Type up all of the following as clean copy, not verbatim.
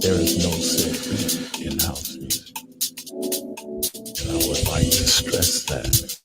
There is no sacred in house music, and I would like to stress that.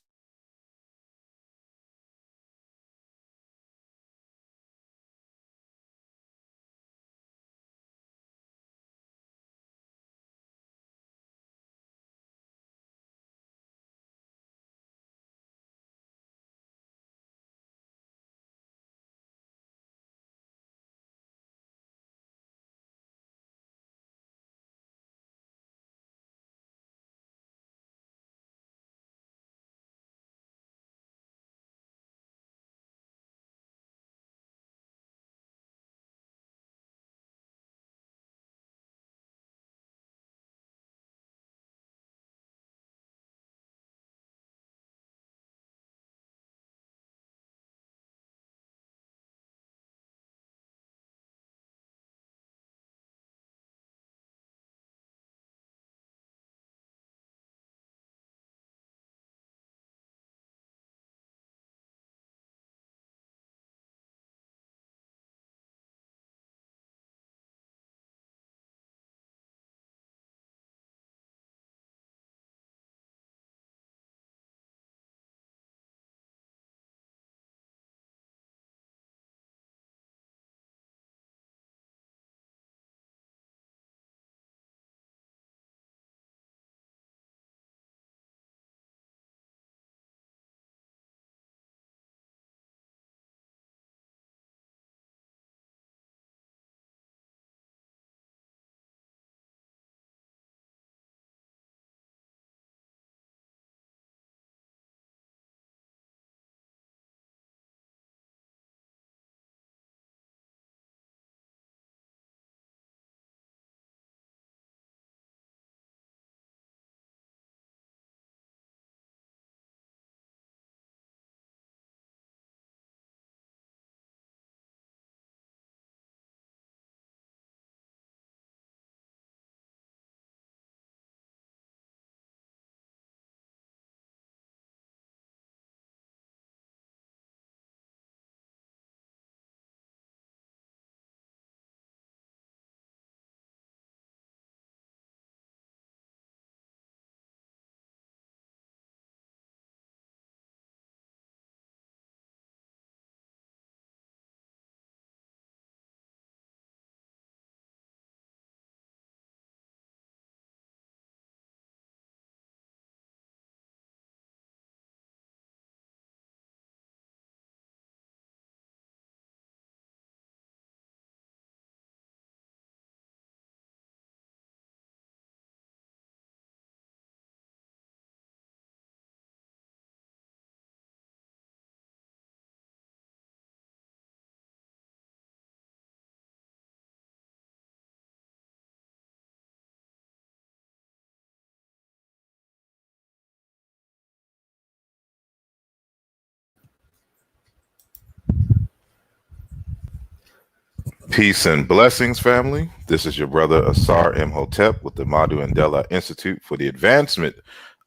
Peace and blessings, family. This is your brother Asarimhotep with the Madhu Mandela Institute for the Advancement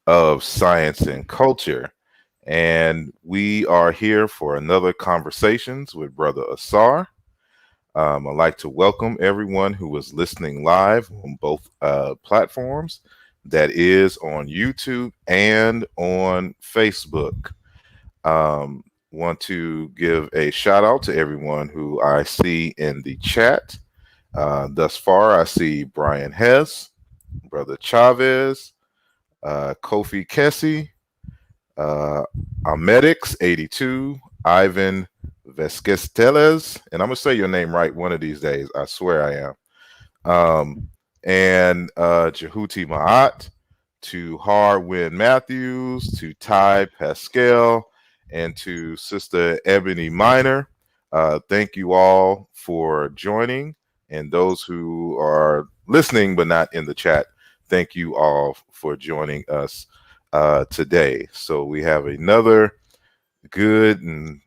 of Science and Culture. And we are here for another Conversations with Brother Asar. I'd like to welcome everyone who is listening live on both platforms, that is on YouTube and on Facebook. Want to give a shout out to everyone who I see in the chat. Thus far, I see Brian Hess, Brother Chavez, Kofi Kessie, Amedix82, Ivan Vesquesteles, and I'm going to say your name right one of these days. I swear I am. And Jehuti Ma'at, to Harwin Matthews, to Ty Pascal, and to Sister Ebony Minor. Thank you all for joining, and those who are listening but not in the chat, thank you all for joining us today. So we have another good and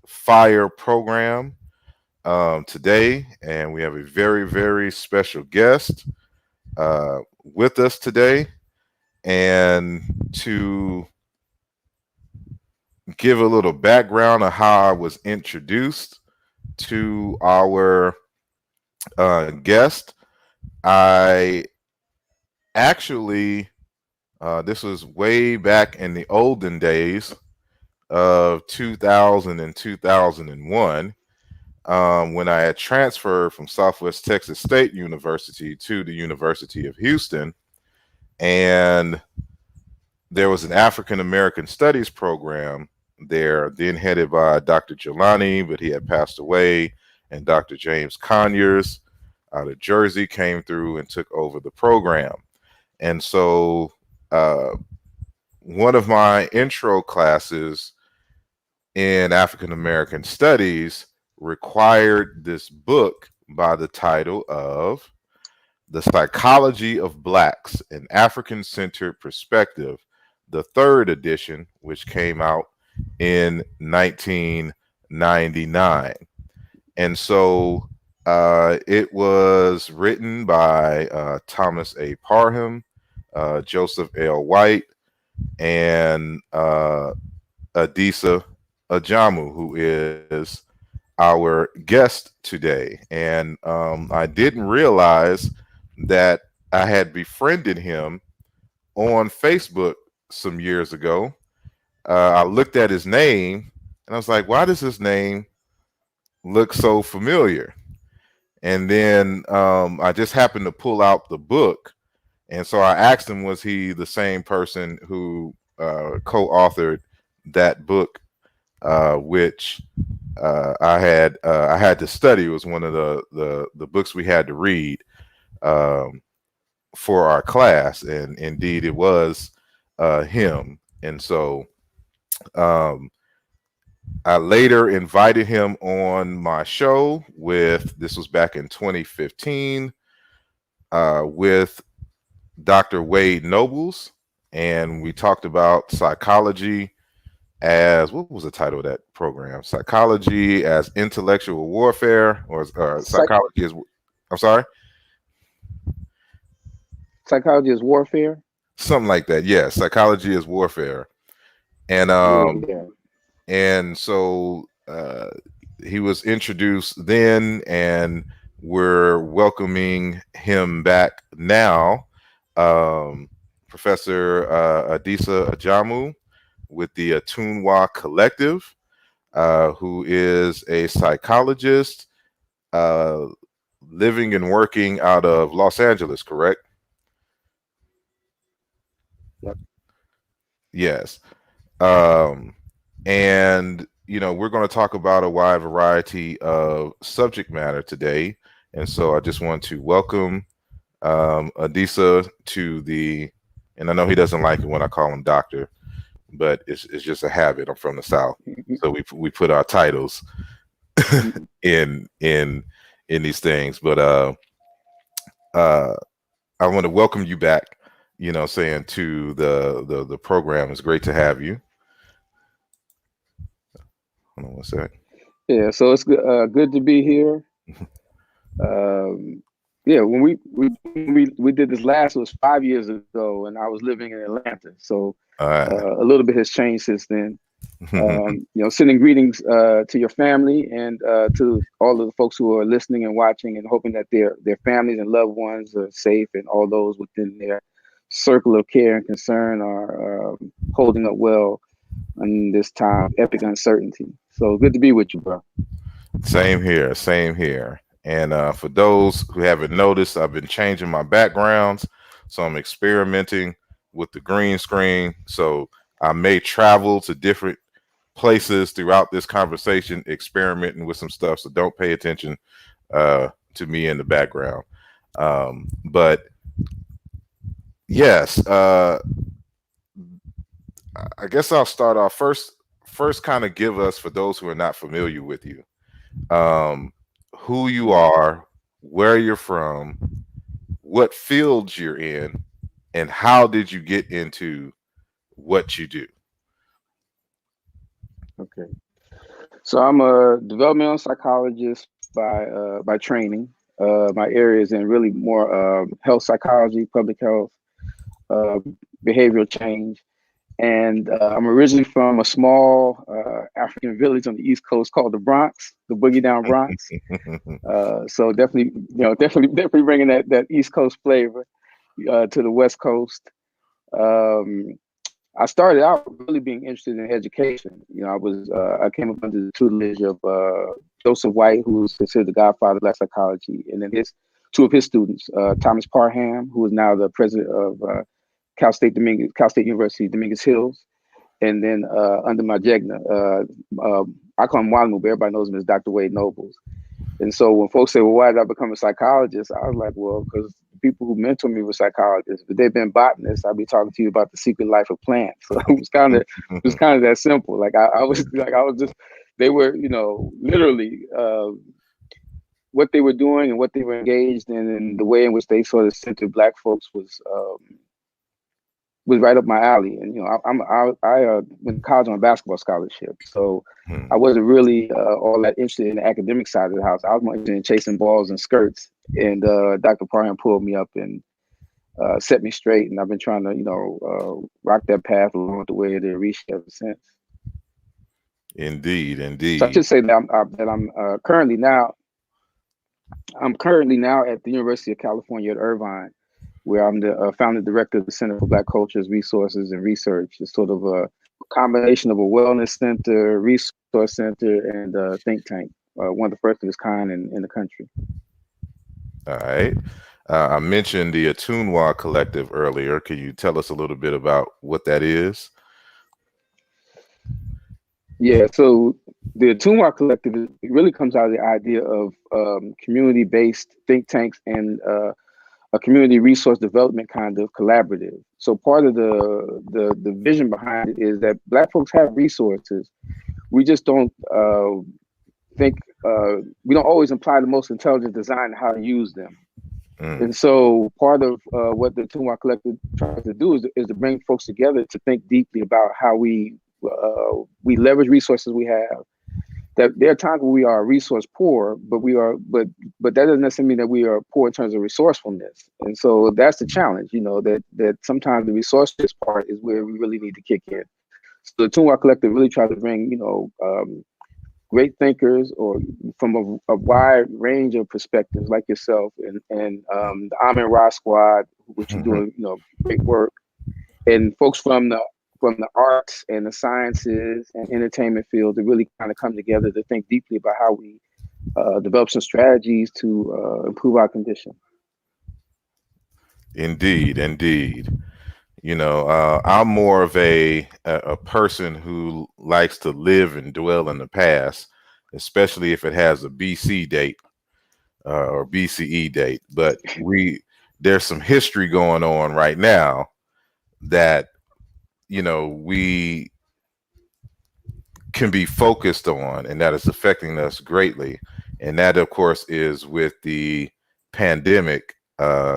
fire program today, and we have a very, very special guest with us today. And to give a little background of how I was introduced to our guest. I actually, this was way back in the olden days of 2000 and 2001, when I had transferred from Southwest Texas State University to the University of Houston. And there was an African American Studies program there, then headed by Dr. Jelani, but he had passed away, and Dr. James Conyers out of Jersey came through and took over the program. And so one of my intro classes in African American Studies required this book by the title of The Psychology of Blacks, an African-Centered Perspective, the third edition, which came out in 1999. And so it was written by Thomas A. Parham, Joseph L. White, and Ádìsá Ájámú, who is our guest today. And I didn't realize that I had befriended him on Facebook some years ago. I looked at his name and I was like, why does his name look so familiar? And then I just happened to pull out the book. And so I asked him, was he the same person who co-authored that book, which I had to study. It was one of the books we had to read for our class, and indeed it was him. And so I later invited him on my show this was back in 2015, with Dr. Wade Nobles, and we talked about psychology as, what was the title of that program? Psychology as Intellectual Warfare, or Psychology as, I'm sorry? Psychology as Warfare? Something like that. Yeah, Psychology as Warfare. And and so he was introduced then, and we're welcoming him back now. Professor Ádìsá Ájámú with the Atunwa Collective, who is a psychologist living and working out of Los Angeles, correct? Yep. Yes. And, we're going to talk about a wide variety of subject matter today. And so I just want to welcome Ádìsá to and I know he doesn't like it when I call him doctor, but it's just a habit. I'm from the South. So we put our titles in these things. But I want to welcome you back, saying to the program. It's great to have you. Hold on one sec. Yeah, so it's good to be here. Yeah, when we did this last, it was 5 years ago, and I was living in Atlanta. So a little bit has changed since then. Sending greetings to your family and to all of the folks who are listening and watching, and hoping that their families and loved ones are safe, and all those within their circle of care and concern are holding up well in this time of epic uncertainty. So good to be with you, bro. Same here. And for those who haven't noticed, I've been changing my backgrounds, so I'm experimenting with the green screen. So I may travel to different places throughout this conversation, experimenting with some stuff. So don't pay attention to me in the background. But yes, I guess I'll start off first. Kind of give us, for those who are not familiar with you, who you are, where you're from, what fields you're in, and how did you get into what you do? Okay. So I'm a developmental psychologist by training. My area is in really more health psychology, public health, behavioral change. And I'm originally from a small African village on the East Coast called the Bronx, the Boogie Down Bronx. So definitely, definitely bringing that East Coast flavor to the West Coast. I started out really being interested in education. I came up under the tutelage of Joseph White, who was considered the godfather of Black psychology, and then two of his students, Thomas Parham, who is now the president of Cal State University, Dominguez Hills, and then under my Jegna, I call him Wanamu, but everybody knows him as Dr. Wade Nobles. And so when folks say, well, why did I become a psychologist? I was like, well, because the people who mentored me were psychologists. If they'd been botanists, I'd be talking to you about the secret life of plants. So it was kind of that simple. Like they were, literally what they were doing and what they were engaged in, and the way in which they sort of centered Black folks was right up my alley. And I went to college on a basketball scholarship, so I wasn't really all that interested in the academic side of the house. I was more interested in chasing balls and skirts. And Dr. Parham pulled me up and set me straight, and I've been trying to rock that path along the way to reach ever since. Indeed. So I should say that I'm currently now at the University of California at Irvine, where I'm the founding director of the Center for Black Cultures, Resources, and Research. It's sort of a combination of a wellness center, resource center, and think tank. One of the first of its kind in the country. All right. I mentioned the Atunwa Collective earlier. Can you tell us a little bit about what that is? Yeah, so the Atunwa Collective, it really comes out of the idea of community-based think tanks and a community resource development kind of collaborative. So part of the vision behind it is that Black folks have resources. We just don't we don't always apply the most intelligent design to how to use them. And so part of what the Atunwa Collective tries to do is to bring folks together to think deeply about how we leverage resources we have. That there are times where we are resource poor, but that doesn't necessarily mean that we are poor in terms of resourcefulness. And so that's the challenge, that sometimes the resourceless part is where we really need to kick in. So the Atunwa Collective really tries to bring, great thinkers or from a wide range of perspectives like yourself and the Amin Ra Squad, which are doing, great work, and folks from the arts and the sciences and entertainment field to really kind of come together to think deeply about how we develop some strategies to improve our condition. Indeed. I'm more of a person who likes to live and dwell in the past, especially if it has a BC date or BCE date. But there's some history going on right now that we can be focused on, and that is affecting us greatly. And that, of course, is with the pandemic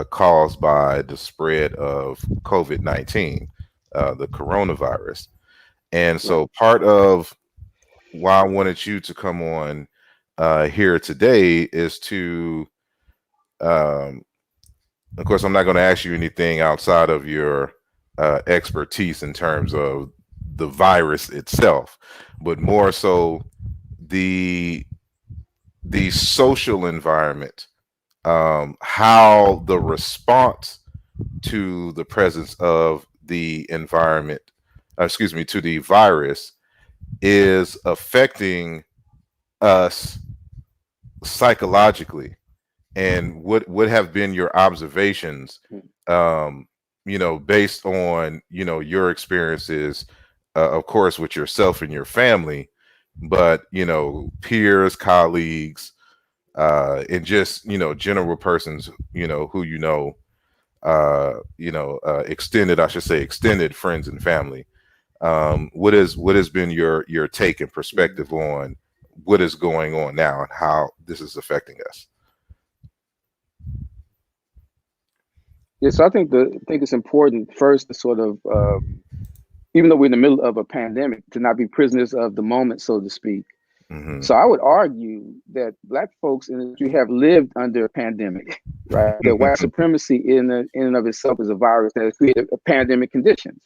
caused by the spread of COVID-19, the coronavirus. And so part of why I wanted you to come on here today is to, of course, I'm not going to ask you anything outside of your expertise in terms of the virus itself, but more so the social environment, how the response to the presence of the environment, to the virus is affecting us psychologically, and what would have been your observations, based on, your experiences, of course, with yourself and your family, but, peers, colleagues, and just, general persons, who, extended friends and family. What has been your take and perspective on what is going on now and how this is affecting us? Yes, I think it's important first to sort of, even though we're in the middle of a pandemic, to not be prisoners of the moment, so to speak. So I would argue that Black folks in the country have lived under a pandemic, right? That white supremacy in and of itself is a virus that has created pandemic conditions.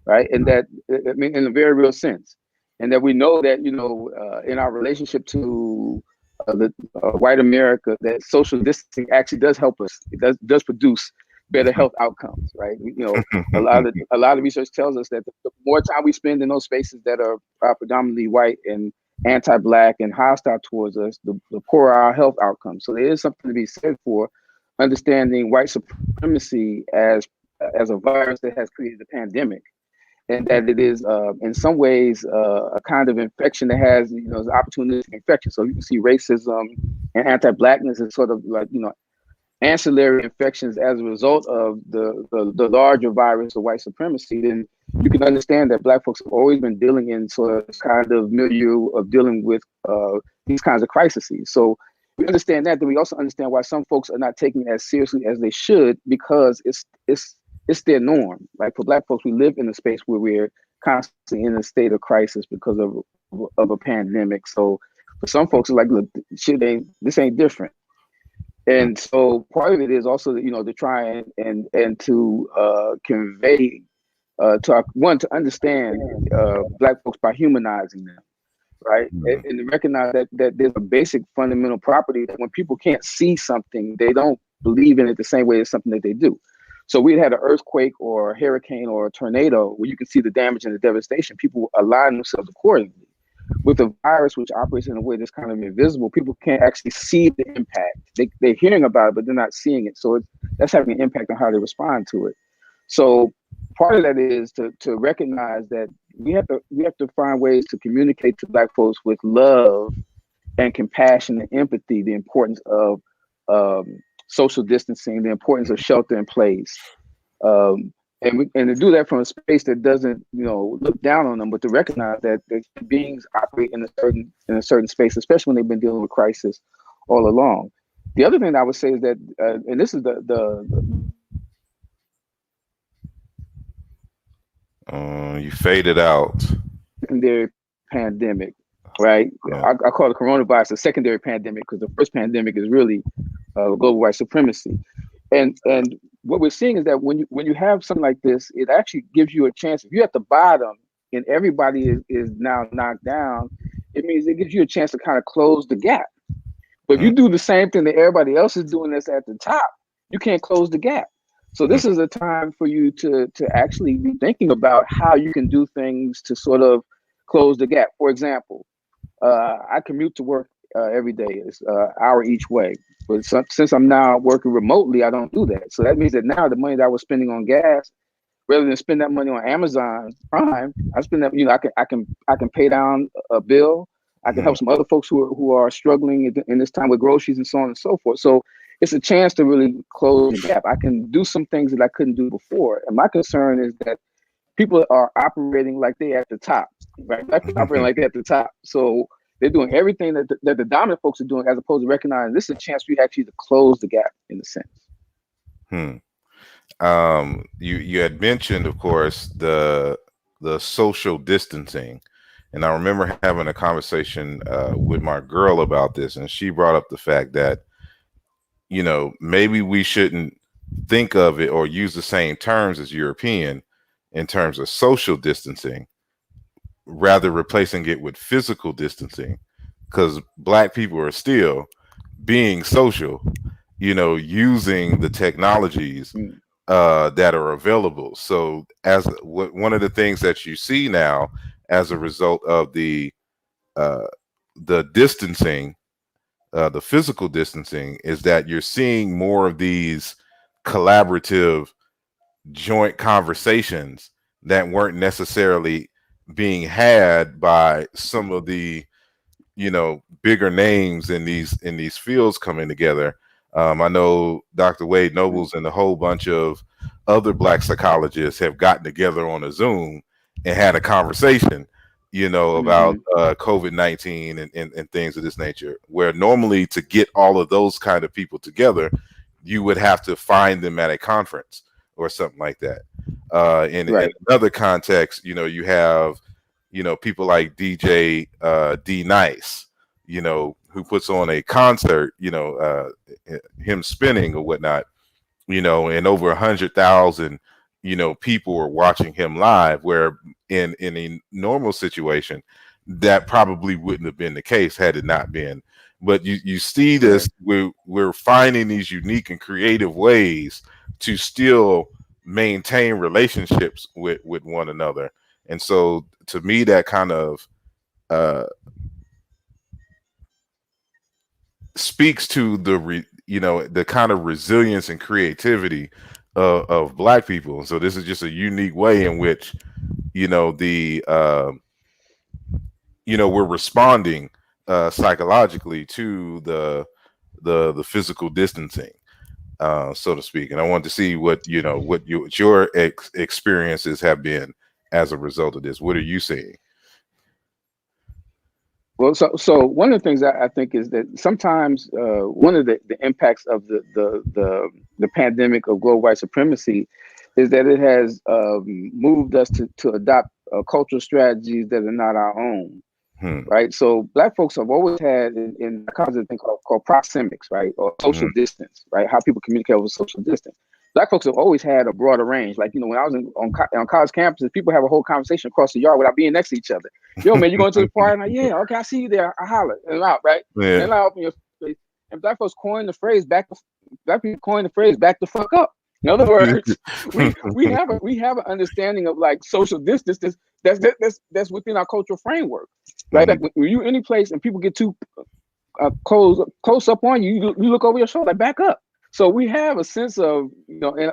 right? And that, I mean, in a very real sense, and that we know that, in our relationship to the white America, that social distancing actually does help us. It does produce better health outcomes, right? A lot of research tells us that the more time we spend in those spaces that are predominantly white and anti-Black and hostile towards us, the poorer our health outcomes. So there is something to be said for understanding white supremacy as a virus that has created a pandemic, and that it is in some ways a kind of infection that has an opportunistic infection. So you can see racism and anti-Blackness as sort of like ancillary infections as a result of the larger virus of white supremacy. Then you can understand that Black folks have always been dealing in sort of this kind of milieu of dealing with these kinds of crises. So we understand that. Then we also understand why some folks are not taking it as seriously as they should, because it's their norm. Like for Black folks, we live in a space where we're constantly in a state of crisis because of a pandemic. So for some folks, it's like, look, this ain't different. And so part of it is also, to try and to convey to understand Black folks by humanizing them, right? And to recognize that there's a basic fundamental property that when people can't see something, they don't believe in it the same way as something that they do. So we had an earthquake or a hurricane or a tornado where you can see the damage and the devastation. People align themselves accordingly. With a virus which operates in a way that's kind of invisible, people can't actually see the impact. They're hearing about it, but they're not seeing it. So that's having an impact on how they respond to it. So part of that is to recognize that we have to find ways to communicate to Black folks with love and compassion and empathy the importance of social distancing, the importance of shelter in place. And to do that from a space that doesn't, look down on them, but to recognize that beings operate in a certain space, especially when they've been dealing with crisis all along. The other thing I would say is that, and this is you faded out. Secondary pandemic, right? I call the coronavirus a secondary pandemic because the first pandemic is really global white supremacy. And what we're seeing is that when you have something like this, it actually gives you a chance. If you're at the bottom and everybody is now knocked down, it means it gives you a chance to kind of close the gap. But if you do the same thing that everybody else is doing that's at the top, you can't close the gap. So this is a time for you to actually be thinking about how you can do things to sort of close the gap. For example, I commute to work every day. It's an hour each way. But since I'm now working remotely, I don't do that. So that means that now the money that I was spending on gas, rather than spend that money on Amazon Prime, I spend that. I can pay down a bill. I can help some other folks who are struggling in this time with groceries and so on and so forth. So it's a chance to really close the gap. I can do some things that I couldn't do before. And my concern is that people are operating like they're at the top, right? Operating like they're at the top. So they're doing everything that the dominant folks are doing, as opposed to recognizing this is a chance for you actually to close the gap in a sense. You had mentioned, of course, the social distancing, and I remember having a conversation with my girl about this, and she brought up the fact that maybe we shouldn't think of it or use the same terms as European in terms of social distancing, rather replacing it with physical distancing, because Black people are still being social, using the technologies that are available. So one of the things that you see now as a result of the distancing, the physical distancing, is that you're seeing more of these collaborative joint conversations that weren't necessarily being had by some of the bigger names in these fields coming together. I know Dr. Wade Nobles and a whole bunch of other Black psychologists have gotten together on a Zoom and had a conversation, about COVID-19 and things of this nature, where normally to get all of those kind of people together, you would have to find them at a conference or something like that. In another context, you have people like DJ D Nice, who puts on a concert, him spinning or whatnot, and over 100,000 people were watching him live, where in a normal situation that probably wouldn't have been the case had it not been. But you see this, we're finding these unique and creative ways to still maintain relationships with one another. And so to me, that kind of speaks to the kind of resilience and creativity of Black people. And so this is just a unique way in which we're responding psychologically to the physical distancing, so to speak. And I want to see what your experiences have been as a result of this. What are you seeing? Well, so one of the things I think is that sometimes one of the impacts of the pandemic of global white supremacy is that it has moved us to adopt cultural strategies that are not our own. Right. So Black folks have always had in a thing called proxemics, right, or social distance, right? How people communicate over social distance. Black folks have always had a broader range. Like, when I was on college campuses, people have a whole conversation across the yard without being next to each other. Yo, man, you going to the party? I'm like, yeah, okay, I see you there. I holler and I'm out, right? Yeah. And I open your face. And Black folks coined the phrase back the fuck up. In other words, we have an understanding of like social distance that's within our cultural framework, right? Like when you any place and people get too close up on you, you look over your shoulder, like back up. So we have a sense of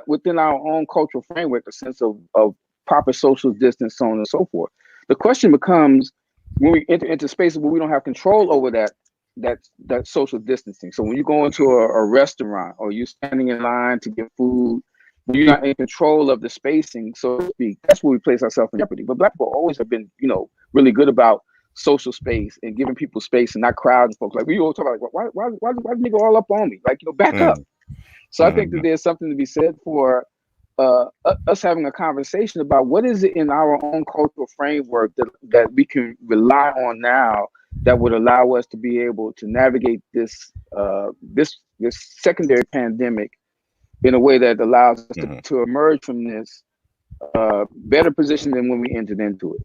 within our own cultural framework, a sense of proper social distance, so on and so forth. The question becomes when we enter into spaces where we don't have control over that social distancing. So when you go into a restaurant or you're standing in line to get food, you're not in control of the spacing, so to speak. That's where we place ourselves in jeopardy. But Black people always have been, really good about social space and giving people space and not crowding folks. Like we always talk about, like, why the nigga all up on me? Like, back up. So I think that there's something to be said for us having a conversation about what is it in our own cultural framework that we can rely on now that would allow us to be able to navigate this secondary pandemic in a way that allows us to emerge from this better position than when we entered into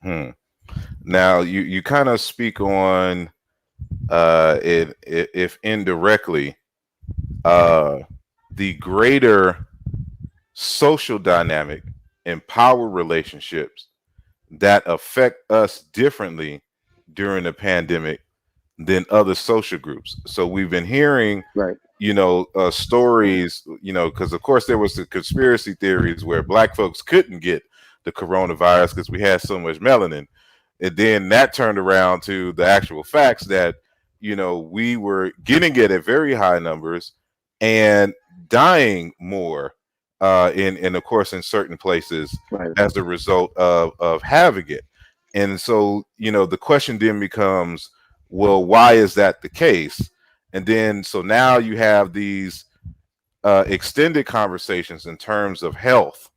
it. Now you kind of speak on it, if indirectly, the greater social dynamic and power relationships that affect us differently during the pandemic than other social groups. So we've been hearing, stories, because of course there was the conspiracy theories where Black folks couldn't get the coronavirus because we had so much melanin. And then that turned around to the actual facts that, we were getting it at very high numbers and dying more in of course in certain places as a result of having it. And so the question then becomes, well, why is that the case? And then so now you have these extended conversations in terms of health,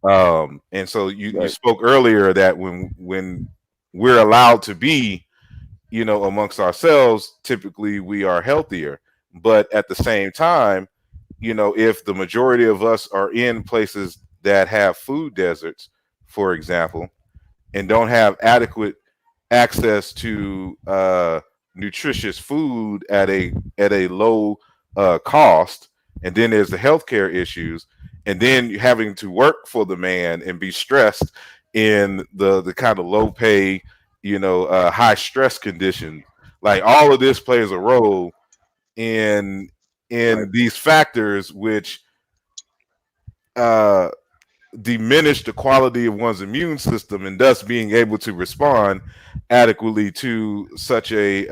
and so you spoke earlier that when we're allowed to be amongst ourselves, typically we are healthier. But at the same time, if the majority of us are in places that have food deserts, for example, and don't have adequate access to nutritious food at a low cost, and then there's the healthcare issues, and then having to work for the man and be stressed in the kind of low pay, high stress condition. Like all of this plays a role in these factors which diminish the quality of one's immune system and thus being able to respond adequately to such a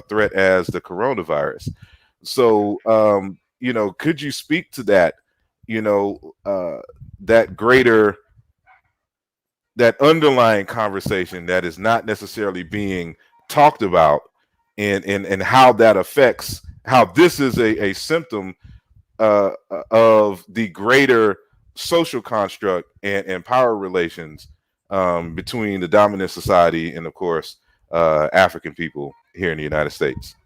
threat as the coronavirus. So, could you speak to that, that underlying conversation that is not necessarily being talked about, and how that affects, how this is a symptom of the greater social construct and power relations between the dominant society and, of course, African people here in the United States?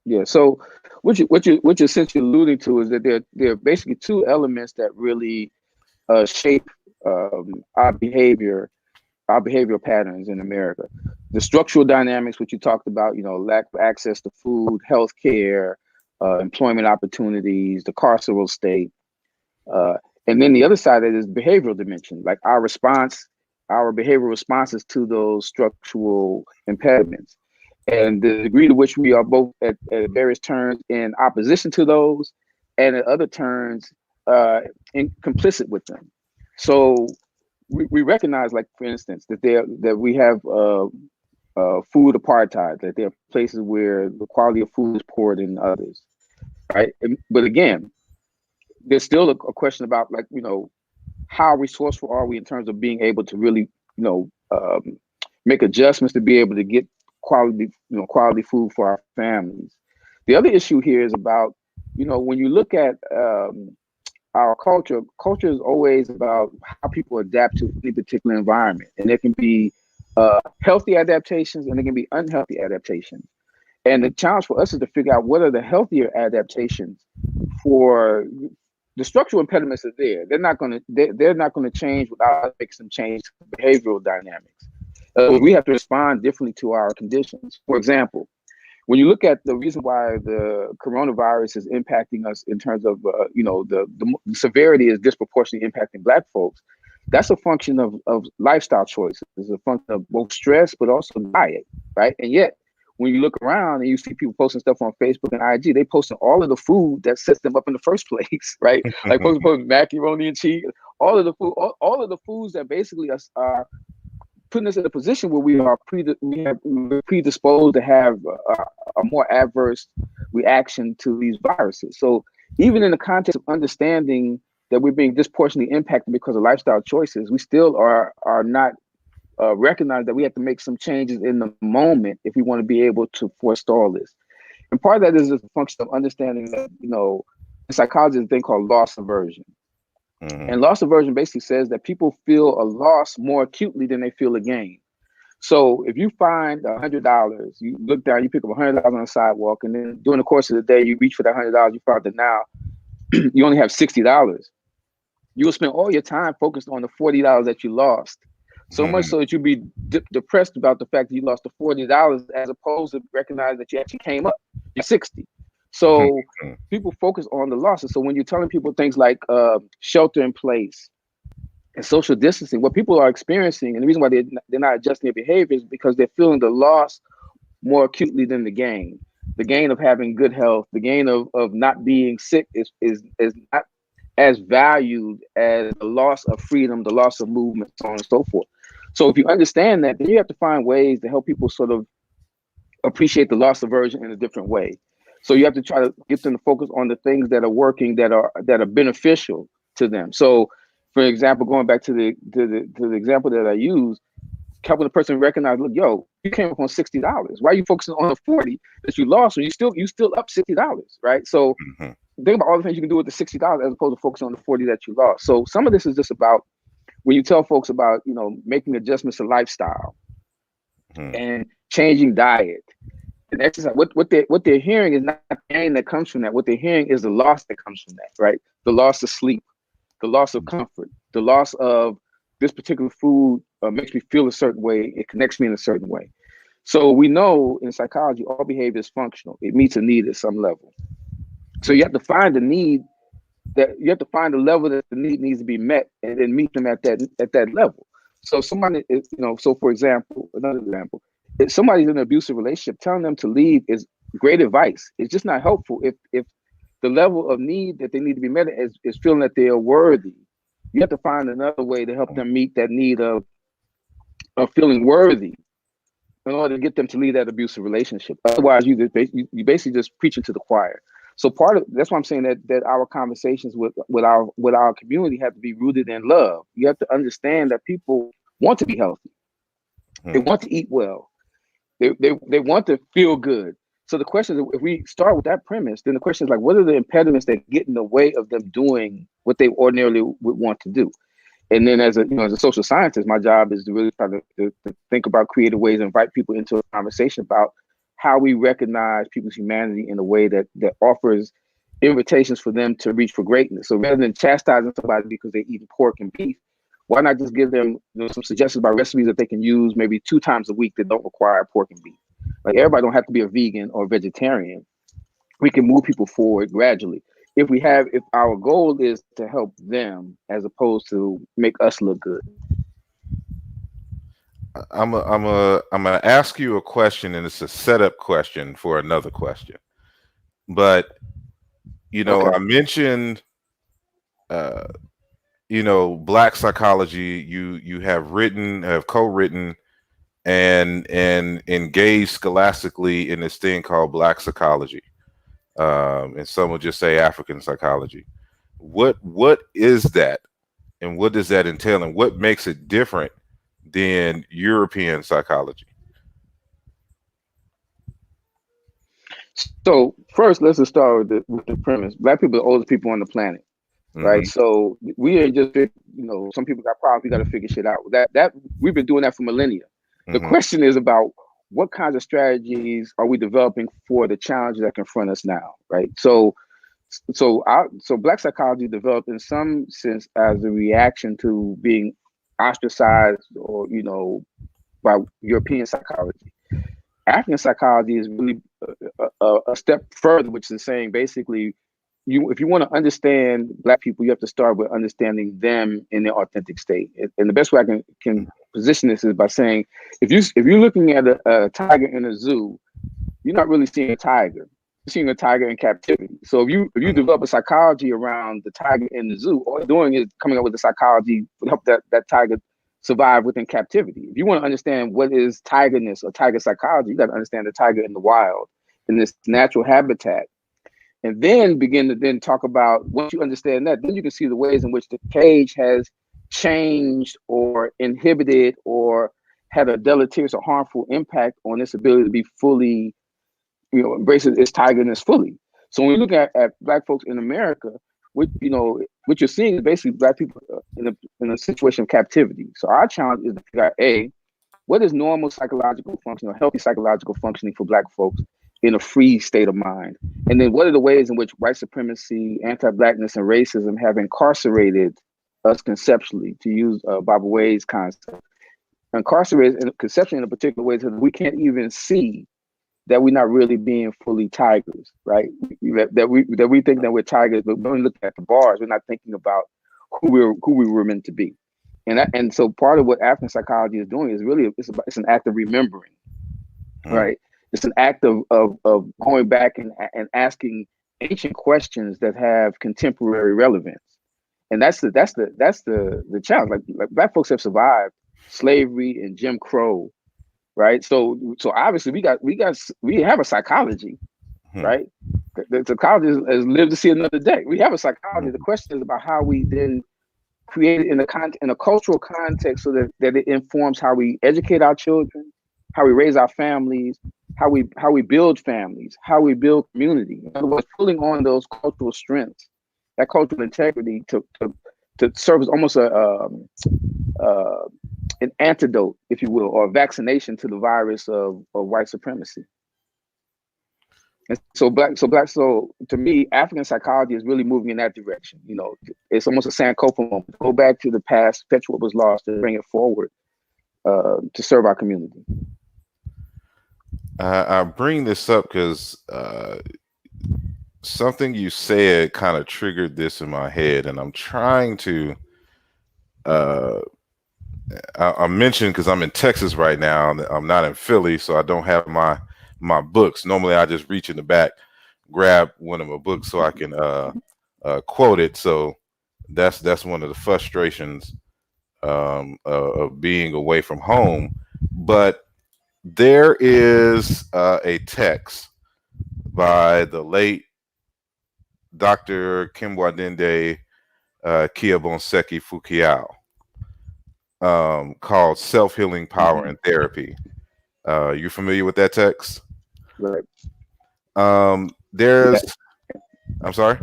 Yeah. So what you're essentially alluding to is that there are basically two elements that really shape our behavioral patterns in America. The structural dynamics, which you talked about, lack of access to food, health care, employment opportunities, the carceral state. And then the other side of it is behavioral dimension, like our behavioral responses to those structural impediments. And the degree to which we are both at various turns in opposition to those, and at other turns complicit with them. So we recognize, like, for instance, that we have food apartheid, that there are places where the quality of food is poorer than others, right? But again, there's still a question about, like, how resourceful are we in terms of being able to really, make adjustments to be able to get quality food for our families. The other issue here is about, when you look at our culture is always about how people adapt to any particular environment. And there can be healthy adaptations and there can be unhealthy adaptations. And the challenge for us is to figure out what are the healthier adaptations for the structural impediments are there. They're not going to change without making some change to behavioral dynamics. We have to respond differently to our conditions. For example, when you look at the reason why the coronavirus is impacting us in terms of, the severity is disproportionately impacting Black folks, that's a function of lifestyle choices. It's a function of both stress, but also diet, right? And yet, when you look around and you see people posting stuff on Facebook and IG, they posting all of the food that sets them up in the first place, right? Like posting macaroni and cheese, all of the food, all of the foods that basically are putting us in a position where we are predisposed to have a more adverse reaction to these viruses. So even in the context of understanding that we're being disproportionately impacted because of lifestyle choices, we still are not recognize that we have to make some changes in the moment if we want to be able to forestall this. And part of that is a function of understanding that, in psychology, there's a thing called loss aversion. Mm-hmm. And loss aversion basically says that people feel a loss more acutely than they feel a gain. So if you find $100, you look down, you pick up $100 on the sidewalk, and then during the course of the day, you reach for that $100, you find that now you only have $60. You will spend all your time focused on the $40 that you lost. So much so that you'd be depressed about the fact that you lost the $40 as opposed to recognize that you actually came up, you're 60. So people focus on the losses. So when you're telling people things like shelter in place and social distancing, what people are experiencing, and the reason why they're not adjusting their behavior is because they're feeling the loss more acutely than the gain. The gain of having good health, the gain of not being sick is not as valued as the loss of freedom, the loss of movement, so on and so forth. So if you understand that, then you have to find ways to help people sort of appreciate the loss aversion in a different way. So you have to try to get them to focus on the things that are working, that are beneficial to them. So, for example, going back to the example that I used, helping the person recognize, look, yo, you came up on $60. Why are you focusing on the 40 that you lost when you still up $60, right? So think about all the things you can do with the $60 as opposed to focusing on the 40 that you lost. So some of this is just about when you tell folks about, making adjustments to lifestyle and changing diet and exercise. What they're hearing is not the gain that comes from that. What they're hearing is the loss that comes from that, right? The loss of sleep, the loss of comfort, the loss of this particular food makes me feel a certain way. It connects me in a certain way. So we know in psychology, all behavior is functional. It meets a need at some level. So you have to find the need the level that the need needs to be met, and then meet them at that level. So somebody is, so for example, another example, if somebody's in an abusive relationship, telling them to leave is great advice. It's just not helpful if the level of need that they need to be met is feeling that they are worthy. You have to find another way to help them meet that need of feeling worthy in order to get them to leave that abusive relationship. Otherwise, you basically just preaching to the choir. So that's why I'm saying that our conversations with our community have to be rooted in love. You have to understand that people want to be healthy. They want to eat well. They want to feel good. So the question is, if we start with that premise, then the question is, like, what are the impediments that get in the way of them doing what they ordinarily would want to do? And then as a social scientist, my job is to really try to think about creative ways to invite people into a conversation about how we recognize people's humanity in a way that offers invitations for them to reach for greatness. So rather than chastising somebody because they're eating pork and beef, why not just give them some suggestions about recipes that they can use maybe 2 times a week that don't require pork and beef? Like, everybody don't have to be a vegan or vegetarian. We can move people forward gradually. If our goal is to help them as opposed to make us look good. I'm gonna ask you a question, and it's a setup question for another question. But okay. I mentioned Black psychology. You have co-written and engaged scholastically in this thing called Black psychology, and some would just say African psychology. What is that, and what does that entail, and what makes it different than European psychology? So first, let's just start with the premise. Black people are the oldest people on the planet, right? So we ain't just, some people got problems. We got to figure shit out. That we've been doing that for millennia. The question is about what kinds of strategies are we developing for the challenges that confront us now, right? So Black psychology developed in some sense as a reaction to being ostracized or by European psychology. African psychology is really a step further, which is saying basically, if you want to understand Black people, you have to start with understanding them in their authentic state. And the best way I can position this is by saying, if you're looking at a tiger in a zoo, you're not really seeing a tiger. You're seeing a tiger in captivity. So if you develop a psychology around the tiger in the zoo, all you're doing is coming up with a psychology to help that tiger survive within captivity. If you want to understand what is tigerness or tiger psychology, you got to understand the tiger in the wild, in this natural habitat. And then begin to then talk about, once you understand that, then you can see the ways in which the cage has changed or inhibited or had a deleterious or harmful impact on its ability to be fully, embrace its tigerness fully. So when we look at Black folks in America, what you're seeing is basically Black people in a situation of captivity. So our challenge is to figure out, what is normal psychological function or healthy psychological functioning for Black folks in a free state of mind? And then what are the ways in which white supremacy, anti-Blackness, and racism have incarcerated us conceptually, to use Baba Wade's concept, incarcerated conceptually in a particular way so that we can't even see that we're not really being fully tigers, right? That we think that we're tigers, but when we look at the bars, we're not thinking about who we were meant to be. And so part of what African psychology is doing is really it's an act of remembering, right? It's an act of going back and asking ancient questions that have contemporary relevance. And that's the challenge. Like Black folks have survived slavery and Jim Crow, right? So obviously we have a psychology, right? The psychology has lived to see another day. We have a psychology. The question is about how we then create it in a cultural context so that it informs how we educate our children, how we raise our families, how we build families, how we build community. In other words, pulling on those cultural strengths, that cultural integrity to serve as almost an antidote, if you will, or a vaccination to the virus of white supremacy. And so to me, African psychology is really moving in that direction. It's almost a Sankofa moment. Go back to the past, fetch what was lost, and bring it forward to serve our community. I bring this up because something you said kind of triggered this in my head, and I'm trying to. I mentioned because I'm in Texas right now. I'm not in Philly, so I don't have my books. Normally, I just reach in the back, grab one of my books so I can quote it. So that's one of the frustrations of being away from home. But there is a text by the late Dr. Kimwadende Kiabonseki Fukiao called Self-Healing Power and Therapy. You familiar with that text? Right. I'm sorry?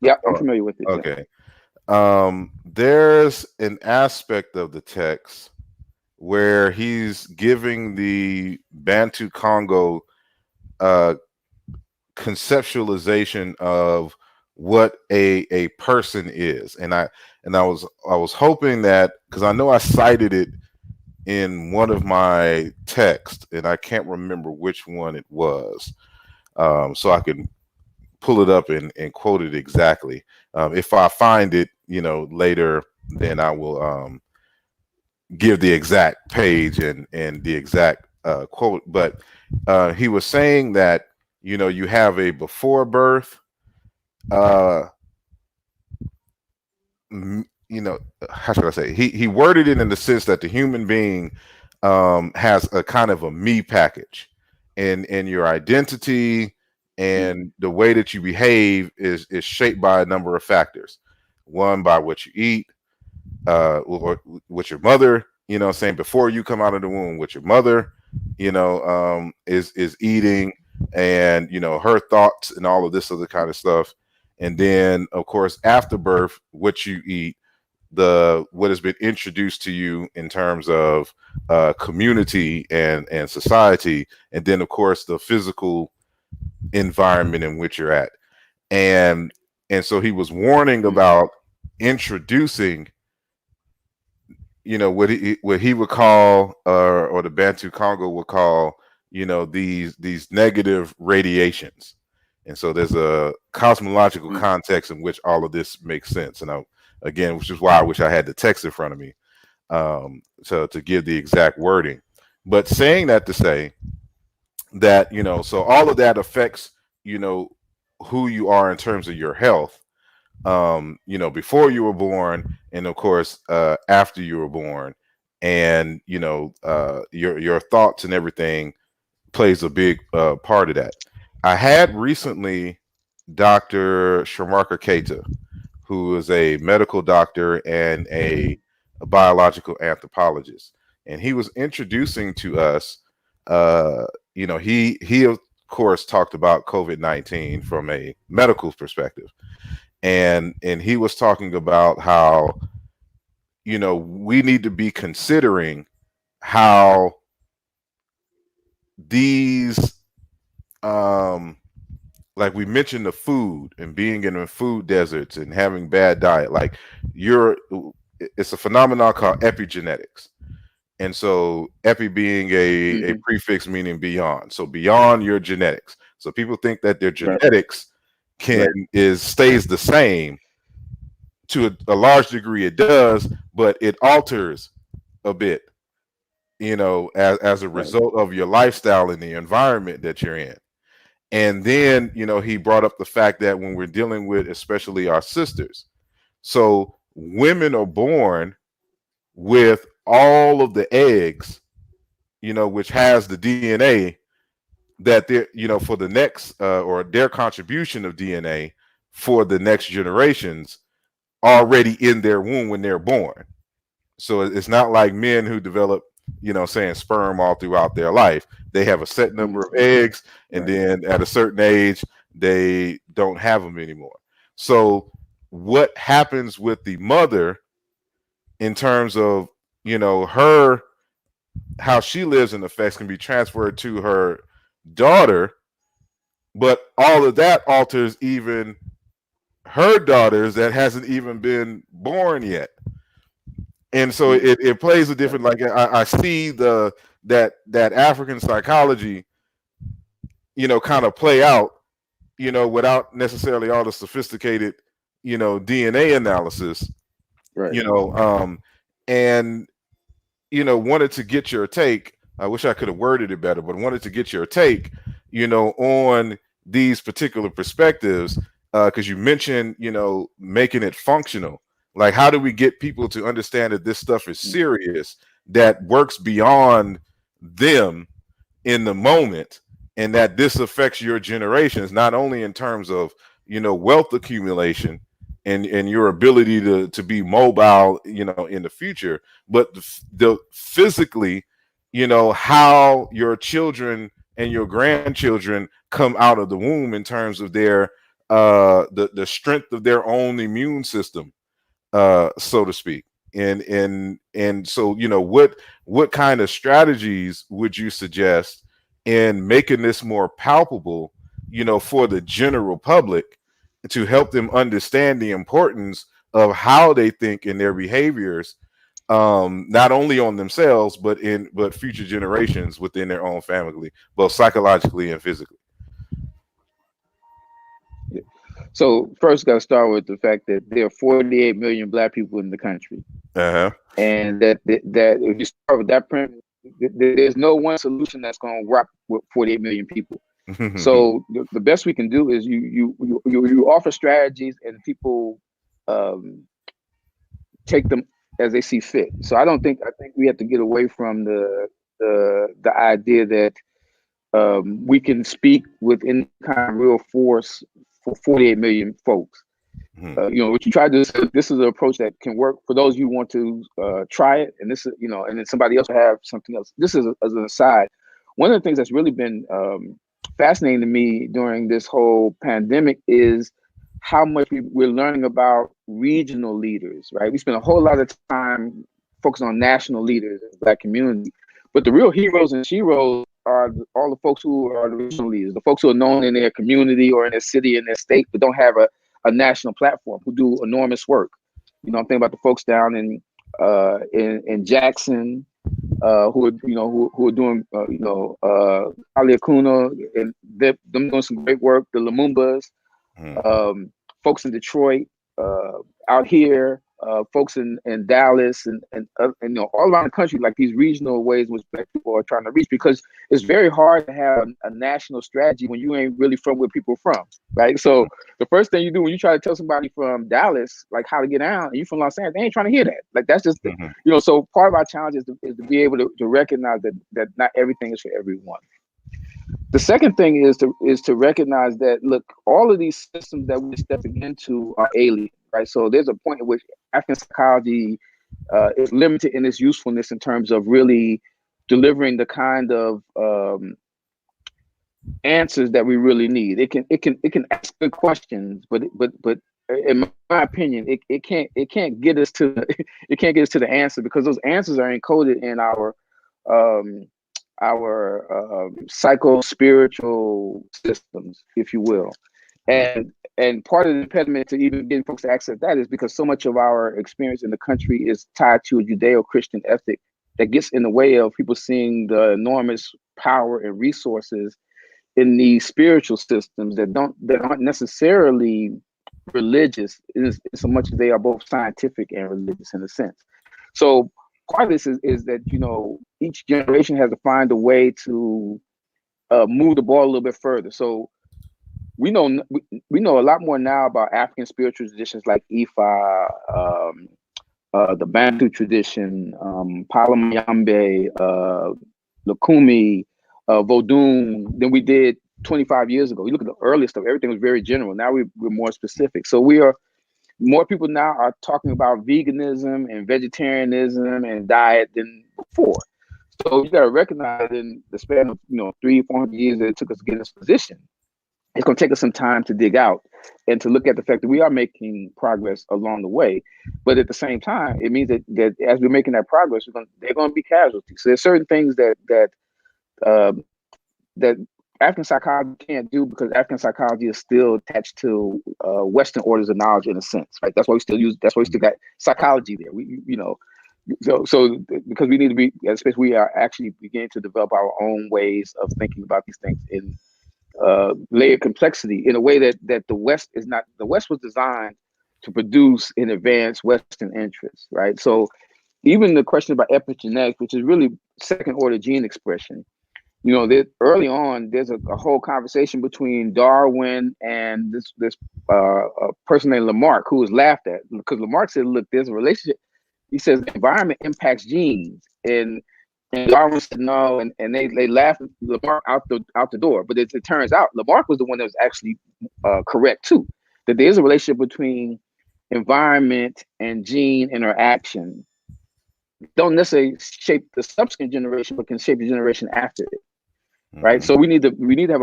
Yeah, I'm familiar with it. Okay. Yeah. There's an aspect of the text where he's giving the Bantu Congo conceptualization of what a person is, and I was hoping that, because I know I cited it in one of my texts, and I can't remember which one it was, so I can pull it up and quote it exactly. If I find it, later, then I will give the exact page and the exact quote. But he was saying that you have a before birth, how should I say? He worded it in the sense that the human being has a kind of a me package, and your identity and the way that you behave is shaped by a number of factors. One, by what you eat, or what your mother, saying before you come out of the womb, what your mother, is eating, and her thoughts and all of this other kind of stuff. And then, of course, after birth, what you eat, what has been introduced to you in terms of community and society, and then, of course, the physical environment in which you're at. And so he was warning about introducing, what he would call, or the Bantu Congo would call, these negative radiations. And so there's a cosmological context in which all of this makes sense. And again, which is why I wish I had the text in front of me, to give the exact wording. But saying that to say that, so all of that affects, who you are in terms of your health, before you were born, and of course, after you were born, and, your thoughts and everything plays a big part of that. I had recently Dr. Shamarka Keita, who is a medical doctor and a biological anthropologist, and he was introducing to us, he of course talked about COVID-19 from a medical perspective, and he was talking about how, we need to be considering how these, like we mentioned, the food and being in the food deserts and having bad diet, like it's a phenomenon called epigenetics. And so epi being a prefix meaning beyond. So beyond your genetics. So people think that their genetics stays the same. To a large degree it does, but it alters a bit, as a result of your lifestyle and the environment that you're in. And then, he brought up the fact that when we're dealing with especially our sisters, so women are born with all of the eggs, which has the DNA that they're, for the next, or their contribution of DNA for the next generations already in their womb when they're born. So it's not like men who develop, saying sperm all throughout their life. They have a set number of eggs, and then at a certain age, they don't have them anymore. So what happens with the mother in terms of, how she lives and effects can be transferred to her daughter, but all of that alters even her daughters that hasn't even been born yet. And so it plays a different, like I see that African psychology, kind of play out, without necessarily all the sophisticated, DNA analysis, and, wanted to get your take. I wish I could have worded it better, but wanted to get your take, on these particular perspectives, because you mentioned, making it functional. Like, how do we get people to understand that this stuff is serious, that works beyond them in the moment, and that this affects your generations, not only in terms of, wealth accumulation and your ability to be mobile, in the future, but the physically, how your children and your grandchildren come out of the womb in terms of their the strength of their own immune system, so to speak, And so, you know, what kind of strategies would you suggest in making this more palpable, you know, for the general public, to help them understand the importance of how they think in their behaviors, not only on themselves, but future generations within their own family, both psychologically and physically? So first, got to start with the fact that there are 48 million Black people in the country, and that if you start with that premise, there's no one solution that's going to rock with 48 million people. So the best we can do is you offer strategies, and people take them as they see fit. So I think we have to get away from the idea that we can speak with any kind of real force for 48 million folks. You know, what you try to do, this is an approach that can work for those you want to try it, and this is, you know, and then somebody else will have something else. This is as an aside. One of the things that's really been fascinating to me during this whole pandemic is how much we're learning about regional leaders, right? We spend a whole lot of time focusing on national leaders in the Black community, but the real heroes and sheroes are all the folks who are the regional leaders, the folks who are known in their community or in their city, in their state, but don't have a national platform, who do enormous work. You know, I'm thinking about the folks down in Jackson, who are doing Ali Acuna, and them doing some great work. The Lumumbas, folks in Detroit, out here, folks in Dallas, and you know, all around the country, like these regional ways in which Black people are trying to reach, because it's very hard to have a national strategy when you ain't really from where people are from, right? So the first thing you do when you try to tell somebody from Dallas like how to get down, and you from Los Angeles, they ain't trying to hear that. Like that's just you know. So part of our challenge is to be able to recognize that not everything is for everyone. The second thing is to recognize that, look, all of these systems that we're stepping into are alien, right? So there's a point at which African psychology is limited in its usefulness in terms of really delivering the kind of answers that we really need. It can ask good questions, but in my opinion, it can't get us to the answer, because those answers are encoded in our psycho-spiritual systems, if you will. And part of the impediment to even getting folks to access that is because so much of our experience in the country is tied to a Judeo-Christian ethic that gets in the way of people seeing the enormous power and resources in these spiritual systems that aren't necessarily religious, in so much as they are both scientific and religious in a sense. So part of this is that, you know, each generation has to find a way to move the ball a little bit further. So we know a lot more now about African spiritual traditions like Ifa, the Bantu tradition, Palamayambe, Lukumi, Vodun, than we did 25 years ago. You look at the earliest stuff, everything was very general. Now we're more specific. So more people now are talking about veganism and vegetarianism and diet than before. So you got to recognize, in the span of 300-400 years that it took us to get in this position, it's going to take us some time to dig out and to look at the fact that we are making progress along the way. But at the same time, it means that as we're making that progress, there are going to be casualties. So there's certain things that African psychology can't do, because African psychology is still attached to Western orders of knowledge in a sense, right? That's why we still got psychology there. So because we need to be at a space, we are actually beginning to develop our own ways of thinking about these things in layered complexity in a way that the West is not. The West was designed to produce and advance Western interests, right? So even the question about epigenetics, which is really second order gene expression, early on, there's a whole conversation between Darwin and this person named Lamarck, who was laughed at, because Lamarck said, look, there's a relationship. He says the environment impacts genes, and Darwin said no, and they laughed Lamarck out the door. But it turns out Lamarck was the one that was actually correct too, that there's a relationship between environment and gene interaction. Don't necessarily shape the subsequent generation, but can shape the generation after it. Right. So we need to have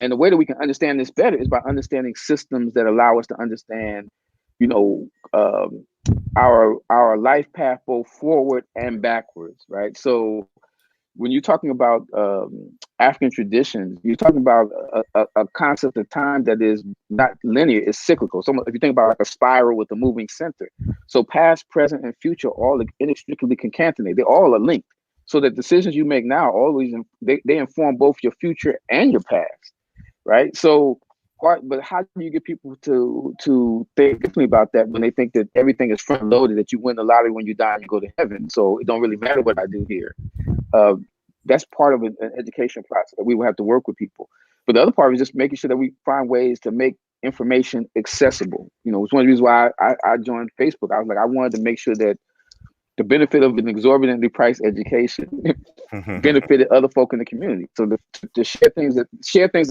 and the way that we can understand this better is by understanding systems that allow us to understand, our life path both forward and backwards, right? So when you're talking about African traditions, you're talking about a concept of time that is not linear, it's cyclical. So if you think about like a spiral with a moving center, so past, present, and future all inextricably concatenated. They all are linked. So the decisions you make now always they inform both your future and your past, right? So but how do you get people to think differently about that when they think that everything is front loaded, that you win the lottery when you die and you go to heaven, so it don't really matter what I do here? That's part of an education process that we will have to work with people. But the other part is just making sure that we find ways to make information accessible. You know, it's one of the reasons why I joined Facebook. I was like, I wanted to make sure that the benefit of an exorbitantly priced education benefited other folk in the community. So to share things that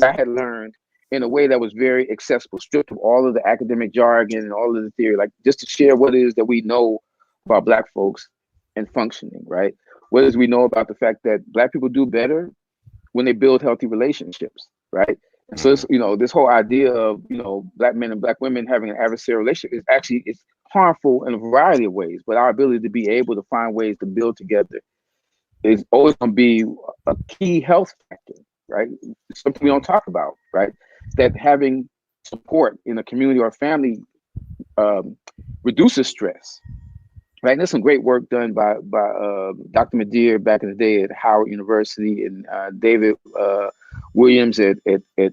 I had learned in a way that was very accessible, stripped of all of the academic jargon and all of the theory, like just to share what it is that we know about Black folks and functioning, right? What is we know about the fact that Black people do better when they build healthy relationships, right? And so it's, this whole idea of, Black men and Black women having an adversarial relationship it's harmful in a variety of ways, but our ability to be able to find ways to build together is always going to be a key health factor, right? Something we don't talk about, right? That having support in a community or family reduces stress, right? And there's some great work done by Dr. Madeir back in the day at Howard University, and David Williams at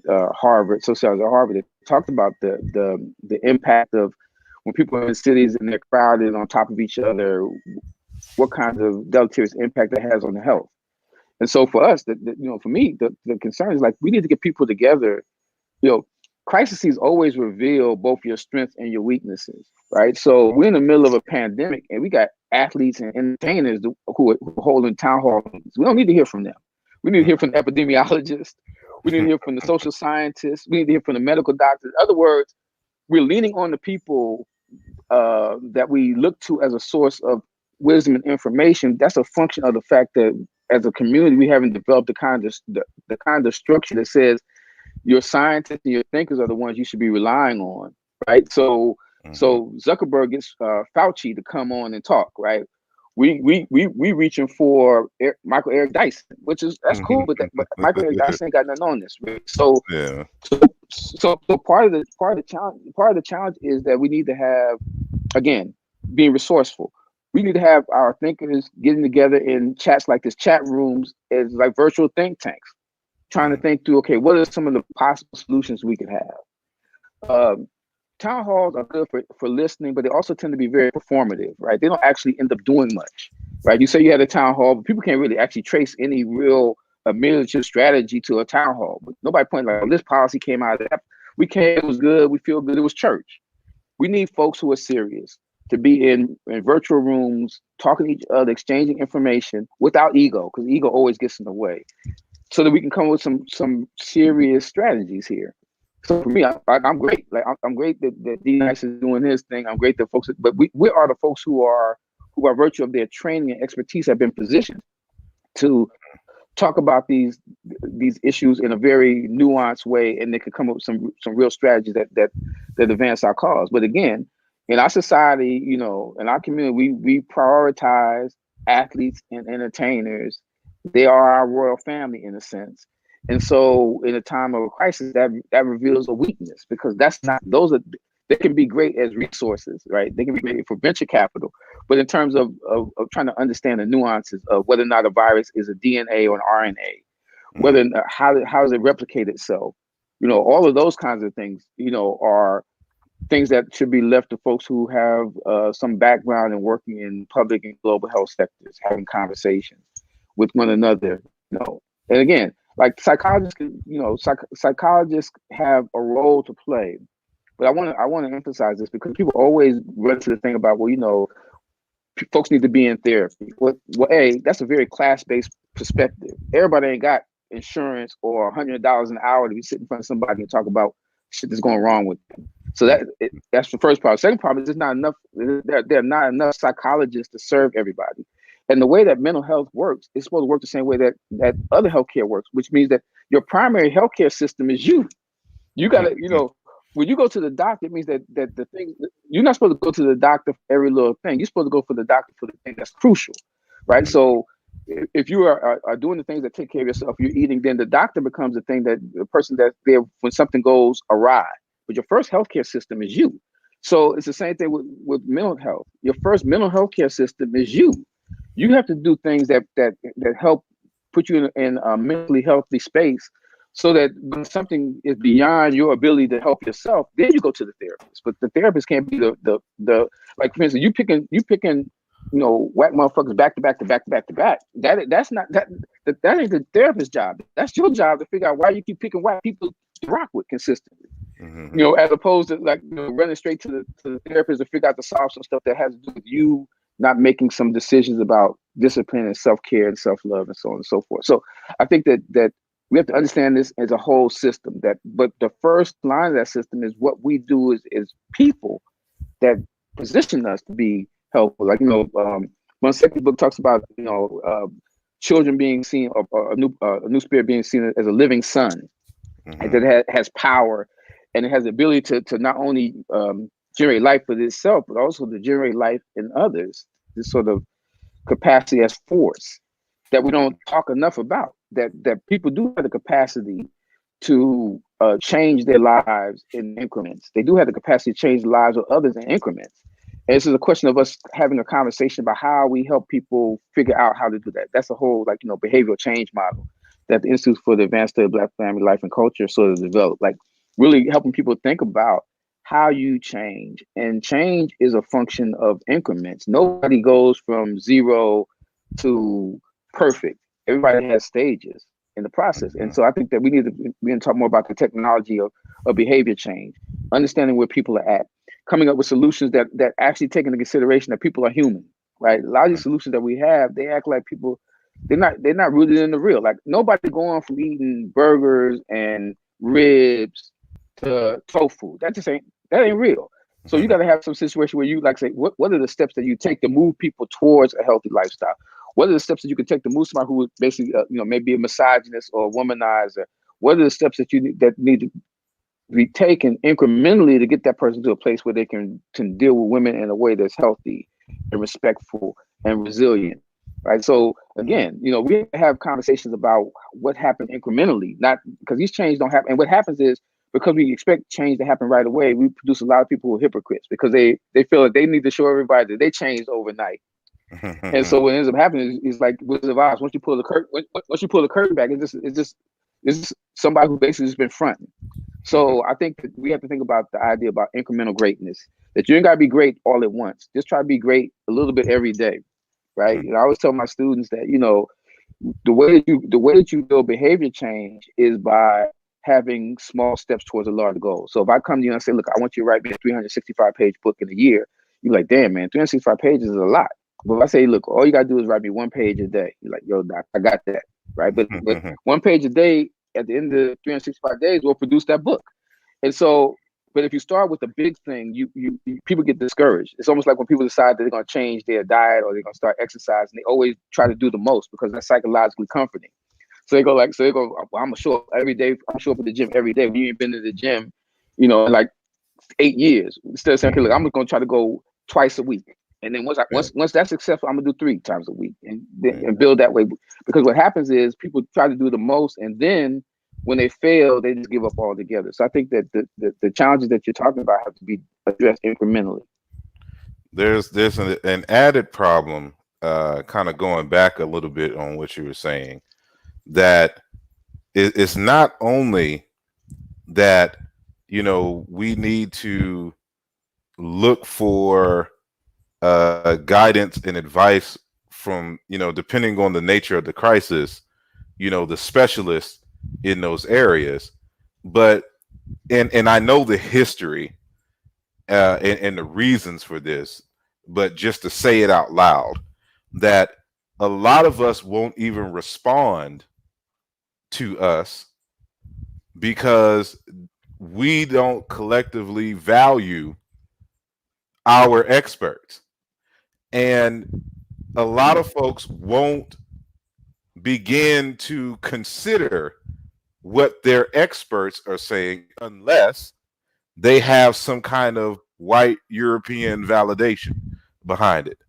Harvard, sociologist at Harvard. They talked about the impact of when people are in cities and they're crowded on top of each other, what kind of deleterious impact that has on the health. And so for us, for me, the concern is like we need to get people together. Crises always reveal both your strengths and your weaknesses, right? So we're in the middle of a pandemic and we got athletes and entertainers who are holding town hall meetings. We don't need to hear from them. We need to hear from the epidemiologists. We need to hear from the social scientists. We need to hear from the medical doctors. In other words, we're leaning on the people that we look to as a source of wisdom and information. That's a function of the fact that as a community, we haven't developed the kind of structure that says your scientists and your thinkers are the ones you should be relying on, right? So Zuckerberg gets Fauci to come on and talk, right? We reaching for Michael Eric Dyson, that's cool, but Michael Eric Dyson ain't got nothing on this, right? So part of the challenge is that we need to have, again, being resourceful. We need to have our thinkers getting together in chats like this, chat rooms as like virtual think tanks, trying to think through, okay, what are some of the possible solutions we could have? Town halls are good for listening, but they also tend to be very performative, right? They don't actually end up doing much, right? You say you had a town hall, but people can't really actually trace any real ameliorative strategy to a town hall. But nobody pointed like, this policy came out of that. We came, it was good, we feel good, it was church. We need folks who are serious to be in virtual rooms, talking to each other, exchanging information without ego, because ego always gets in the way, so that we can come with some serious strategies here. So for me, I'm great. Like I'm great that D-Nice is doing his thing. I'm great that folks, but we are the folks who are virtue of their training and expertise have been positioned to talk about these issues in a very nuanced way, and they can come up with some real strategies that advance our cause. But again, in our society, in our community, we prioritize athletes and entertainers. They are our royal family in a sense. And so in a time of a crisis, that reveals a weakness, because they can be great as resources, right? They can be great for venture capital. But in terms of trying to understand the nuances of whether or not a virus is a DNA or an RNA, whether how does it replicate itself, all of those kinds of things, are things that should be left to folks who have some background in working in public and global health sectors, having conversations with one another, And again, like psychologists, psychologists have a role to play. But I want to emphasize this, because people always run to the thing about, folks need to be in therapy. Well, that's a very class-based perspective. Everybody ain't got insurance or $100 an hour to be sitting in front of somebody and talk about shit that's going wrong with them. So that's the first problem. Second problem is there's not enough. There are not enough psychologists to serve everybody. And the way that mental health works is supposed to work the same way that other healthcare works, which means that your primary healthcare system is you. You got to, when you go to the doctor, it means that the thing, you're not supposed to go to the doctor for every little thing. You're supposed to go for the doctor for the thing that's crucial, right? So if you are doing the things that take care of yourself, you're eating, then the doctor becomes the person that's there when something goes awry. But your first healthcare system is you. So it's the same thing with mental health. Your first mental health care system is you. You have to do things that help put you in a mentally healthy space, so that when something is beyond your ability to help yourself, then you go to the therapist. But the therapist can't be the like, for instance, you picking whack motherfuckers back to back to back to back to back. That's not that ain't the therapist's job. That's your job to figure out why you keep picking whack people to rock with consistently. As opposed to running straight to the therapist to figure out to solve some stuff that has to do with you not making some decisions about discipline and self-care and self-love and so on and so forth. So I think that we have to understand this as a whole system. But the first line of that system is what we do is people that position us to be helpful. Like, one second book talks about children being seen, or a new spirit being seen as a living son, and that has power, and it has the ability to not only generate life for itself, but also to generate life in others. This sort of capacity as force that we don't talk enough about. That people do have the capacity to change their lives in increments. They do have the capacity to change the lives of others in increments. And this is a question of us having a conversation about how we help people figure out how to do that. That's a whole behavioral change model that the Institute for the Advanced Study of Black Family Life and Culture sort of developed. Like, really helping people think about how you change. And change is a function of increments. Nobody goes from 0 to perfect. Everybody has stages in the process. And so I think that we need to talk more about the technology of behavior change, understanding where people are at, coming up with solutions that actually take into consideration that people are human, right? A lot of these solutions that we have, they act like people, they're not rooted in the real. Like, nobody going from eating burgers and ribs to tofu. That ain't real. So you got to have some situation where you say, what are the steps that you take to move people towards a healthy lifestyle? What are the steps that you can take to move somebody who basically, maybe a misogynist or a womanizer? What are the steps that need to be taken incrementally to get that person to a place where they can deal with women in a way that's healthy and respectful and resilient, right? So again, we have conversations about what happened incrementally, not because these changes don't happen. And what happens is, because we expect change to happen right away, we produce a lot of people who are hypocrites because they feel that they need to show everybody that they changed overnight. And so what ends up happening is like Wizard of Oz. Once you pull the curtain back, it's just somebody who basically has been fronting. So I think that we have to think about the idea about incremental greatness. That you ain't gotta be great all at once. Just try to be great a little bit every day, right? I always tell my students that the way that you build behavior change is by having small steps towards a large goal. So if I come to you and say, look, I want you to write me a 365-page book in a year, you're like, damn, man, 365 pages is a lot. But if I say, look, all you got to do is write me 1 page a day, you're like, yo, doc, I got that, right? But 1 page a day at the end of 365 days will produce that book. And so, but if you start with a big thing, you people get discouraged. It's almost like when people decide that they're going to change their diet or they're going to start exercising, they always try to do the most because that's psychologically comforting. So they go, well, I'm gonna show up every day. I'm show up at the gym every day. When you ain't been to the gym, in like 8 years. Instead of saying, okay, look, I'm gonna try to go twice a week. And then once that's successful, I'm gonna do 3 times a week and build that way. Because what happens is people try to do the most, and then when they fail, they just give up altogether. So I think that the challenges that you're talking about have to be addressed incrementally. There's an added problem, kind of going back a little bit on what you were saying, that it's not only that we need to look for guidance and advice from depending on the nature of the crisis, the specialists in those areas, but and I know the history and the reasons for this, but just to say it out loud, that a lot of us won't even respond to us because we don't collectively value our experts. And a lot of folks won't begin to consider what their experts are saying unless they have some kind of white European validation behind it.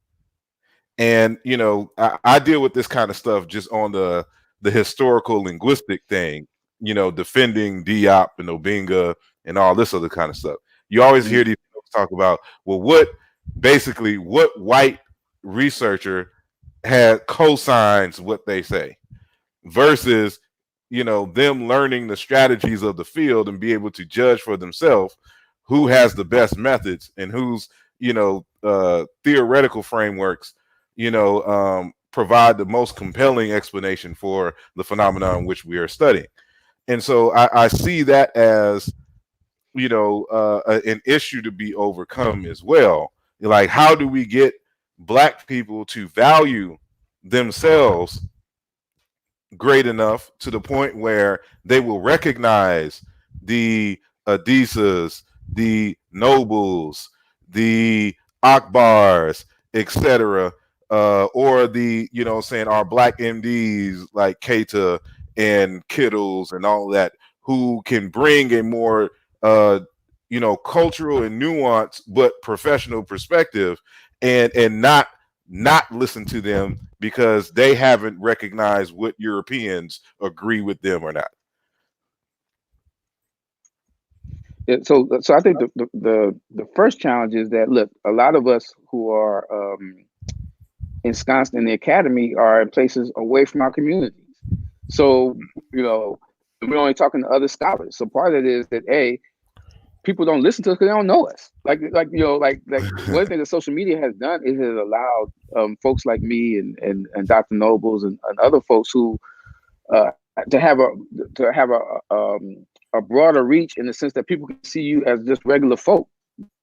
And, you know, I deal with this kind of stuff just on the historical linguistic thing, you know, defending Diop and Obinga and all this other kind of stuff. You always hear these folks talk about, well, what white researcher had cosigns what they say versus, you know, them learning the strategies of the field and be able to judge for themselves who has the best methods and who's, you know, theoretical frameworks, you know, provide the most compelling explanation for the phenomenon which we are studying. And so I see that as, you know, an issue to be overcome as well. Like, how do we get Black people to value themselves great enough to the point where they will recognize the Ádìsás, the Nobles, the Akbars, etc., or the, you know, saying our Black MDs like Keita and Kittles and all that, who can bring a more you know, cultural and nuanced but professional perspective, and not listen to them because they haven't recognized what Europeans agree with them or not. Yeah, so I think the first challenge is that, look, a lot of us who are ensconced in the academy are in places away from our communities. So, you know, we're only talking to other scholars. So part of it is that people don't listen to us because they don't know us. Like you know, like one thing that social media has done is it allowed folks like me and Dr. Nobles and other folks who to have a broader reach, in the sense that people can see you as just regular folk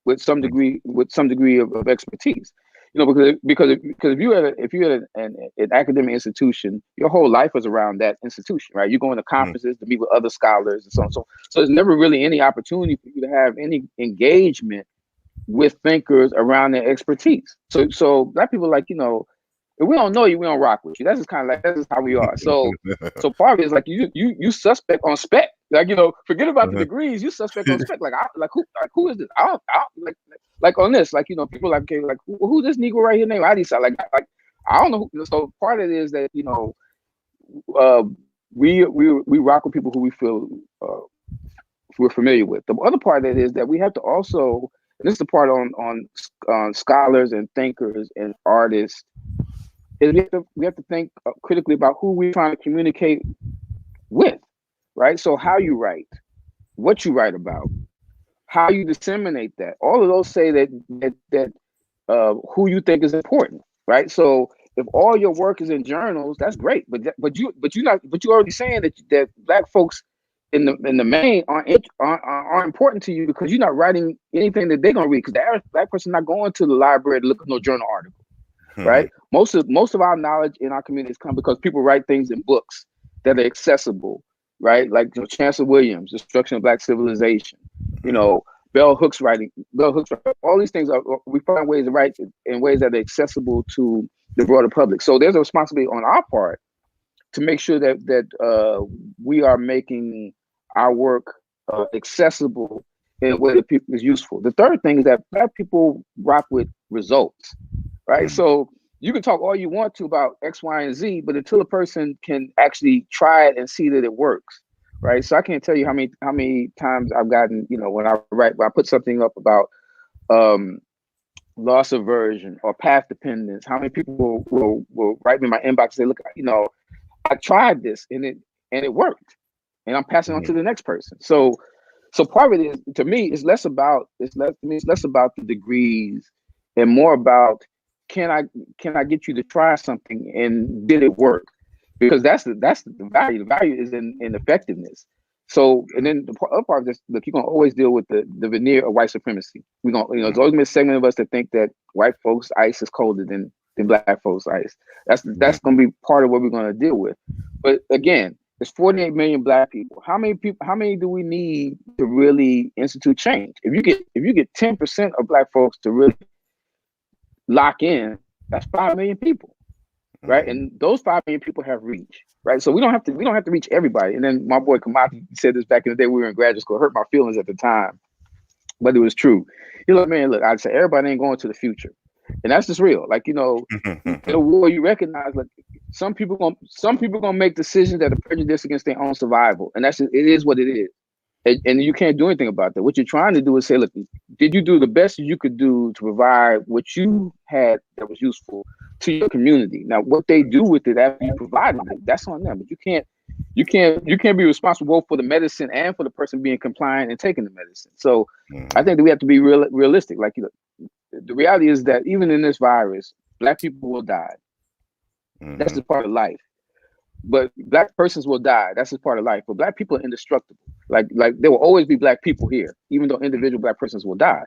with some degree of expertise. You know, because if you're at an academic institution, your whole life is around that institution, right? You're going to conferences to meet with other scholars and so on. So there's never really any opportunity for you to have any engagement with thinkers around their expertise. So Black people, like, you know, if we don't know you, we don't rock with you. That's just kind of like, that's just how we are. So part of it is like you suspect on spec. Like, you know, forget about the degrees. You suspect on spec. Like who is this? I don't like on this. Like, you know, people like, okay, like who this Negro right here named Ádìsá? Like I don't know. So part of it is that, you know, we rock with people who we feel we're familiar with. The other part of it is that we have to also, and this is the part on scholars and thinkers and artists, is we have to think critically about who we're trying to communicate with, right? So how you write, what you write about, how you disseminate that. All of those say that who you think is important, right? So if all your work is in journals, that's great, but you're already saying that Black folks in the main aren't important to you because you're not writing anything that they're gonna read, because the average Black person not going to the library to look at no journal article. Right. Most of our knowledge in our communities come because people write things in books that are accessible, right? Like, you know, Chancellor Williams, Destruction of Black Civilization, you know, Bell Hooks writing, all these things we find ways to write in ways that are accessible to the broader public. So there's a responsibility on our part to make sure that we are making our work accessible in a way that people is useful. The third thing is that Black people rock with results. Right. So you can talk all you want to about X, Y, and Z, but until a person can actually try it and see that it works. Right. So I can't tell you how many times I've gotten, you know, when I put something up about loss aversion or path dependence, how many people will write me in my inbox and say, look, you know, I tried this and it worked, and I'm passing on to the next person. So part of it is, to me, it's less about the degrees and more about, can I get you to try something, and did it work? Because that's the value. The value is in effectiveness. So, and then the other part of this, look, you're gonna always deal with the veneer of white supremacy. We're gonna, you know, there's always been a segment of us that think that white folks' ice is colder than Black folks' ice. That's gonna be part of what we're gonna deal with. But again, there's 48 million Black people. How many do we need to really institute change? If you get 10% of Black folks to really lock in, that's 5 million people, right? And those 5 million people have reach, right? So we don't have to reach everybody. And then my boy Kamati said this back in the day we were in graduate school. It hurt my feelings at the time. but it was true. You're like, man, look, I'd say everybody ain't going to the future. And that's just real. Like, you know, in a war, you recognize like some people gonna make decisions that are prejudiced against their own survival. And that's just, it is what it is. And you can't do anything about that. What you're trying to do is say, look, did you do the best you could do to provide what you had that was useful to your community? Now, what they do with it after you provided it, that's on them. But you can't be responsible both for the medicine and for the person being compliant and taking the medicine. So I think that we have to be realistic. Like, you know, the reality is that even in this virus, Black people will die. That's just part of life. But Black persons will die. That's just part of life. But Black people are indestructible. Like there will always be Black people here, even though individual Black persons will die.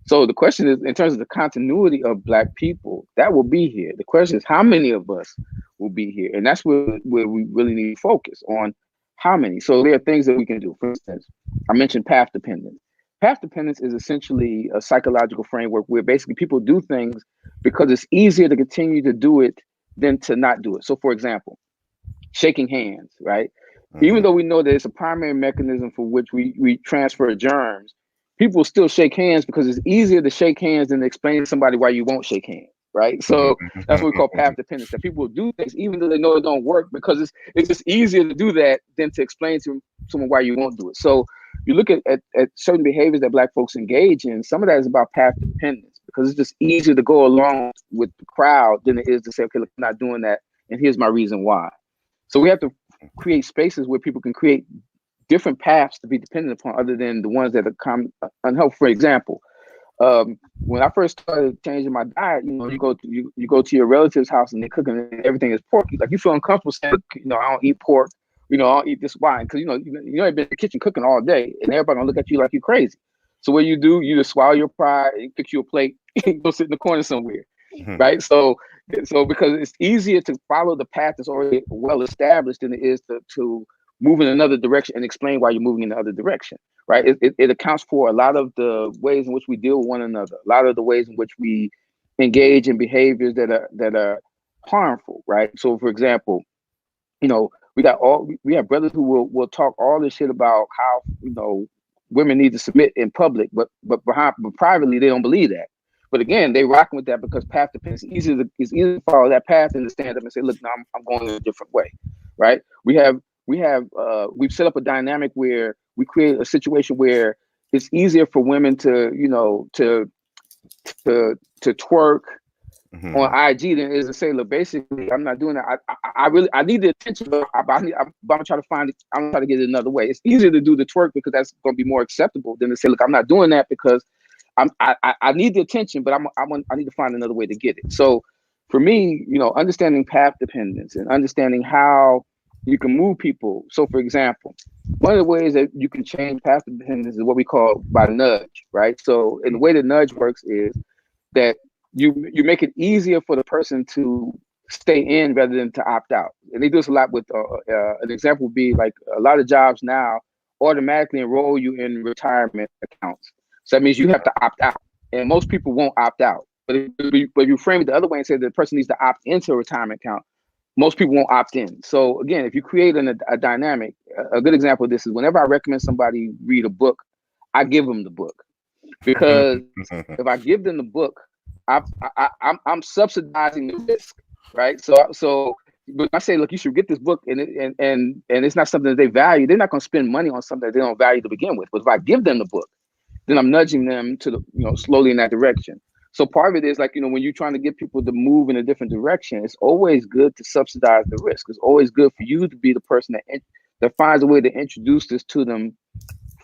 So the question is, in terms of the continuity of Black people, that will be here. The question is, how many of us will be here? And that's where we really need to focus on how many. So there are things that we can do. For instance, I mentioned path dependence. Path dependence is essentially a psychological framework where basically people do things because it's easier to continue to do it than to not do it. So for example, shaking hands, right? Even though we know that it's a primary mechanism for which we transfer germs, people still shake hands because it's easier to shake hands than to explain to somebody why you won't shake hands, right? So that's what we call path dependence, that people do things even though they know it don't work because it's just easier to do that than to explain to someone why you won't do it. So you look at certain behaviors that Black folks engage in, some of that is about path dependence because it's just easier to go along with the crowd than it is to say, okay, look, I'm not doing that, and here's my reason why. So we have to create spaces where people can create different paths to be dependent upon other than the ones that are unhelpful. For example, when I first started changing my diet, you know, you go to your relative's house and they're cooking and everything is pork. Like you feel uncomfortable saying, you know, I don't eat pork, you know, I don't eat this wine because you know you've been in the kitchen cooking all day and everybody gonna look at you like you're crazy. So what you do, you just swallow your pride, and fix you a plate, and go sit in the corner somewhere, right? So because it's easier to follow the path that's already well established than it is to move in another direction and explain why you're moving in the other direction, right? It accounts for a lot of the ways in which we deal with one another, a lot of the ways in which we engage in behaviors that are harmful, right? So for example, you know, we have brothers who will talk all this shit about how, you know, women need to submit in public, but privately they don't believe that. But again, they rocking with that because path depends. It's easy to follow that path and to stand up and say, look, no, I'm going in a different way, right? We've set up a dynamic where we create a situation where it's easier for women to, you know, to twerk on IG than it is to say, look, basically, I'm not doing that. I need the attention, but I'm gonna try to find it. I'm gonna try to get it another way. It's easier to do the twerk because that's gonna be more acceptable than to say, look, I'm not doing that because I need the attention, but I need to find another way to get it. So for me, you know, understanding path dependence and understanding how you can move people. So for example, one of the ways that you can change path dependence is what we call by nudge, right? So and the way the nudge works is that you make it easier for the person to stay in rather than to opt out. And they do this a lot with an example would be like a lot of jobs now automatically enroll you in retirement accounts. So that means you have to opt out, and most people won't opt out. But if you frame it the other way and say the person needs to opt into a retirement account, most people won't opt in. So again, if you create a dynamic, a good example of this is whenever I recommend somebody read a book, I give them the book. Because if I give them the book, I'm subsidizing the risk, right? So when I say, look, you should get this book, and it's not something that they value, they're not going to spend money on something that they don't value to begin with. But if I give them the book, then I'm nudging them to slowly in that direction. So part of it is like, when you're trying to get people to move in a different direction, it's always good to subsidize the risk. It's always good for you to be the person that finds a way to introduce this to them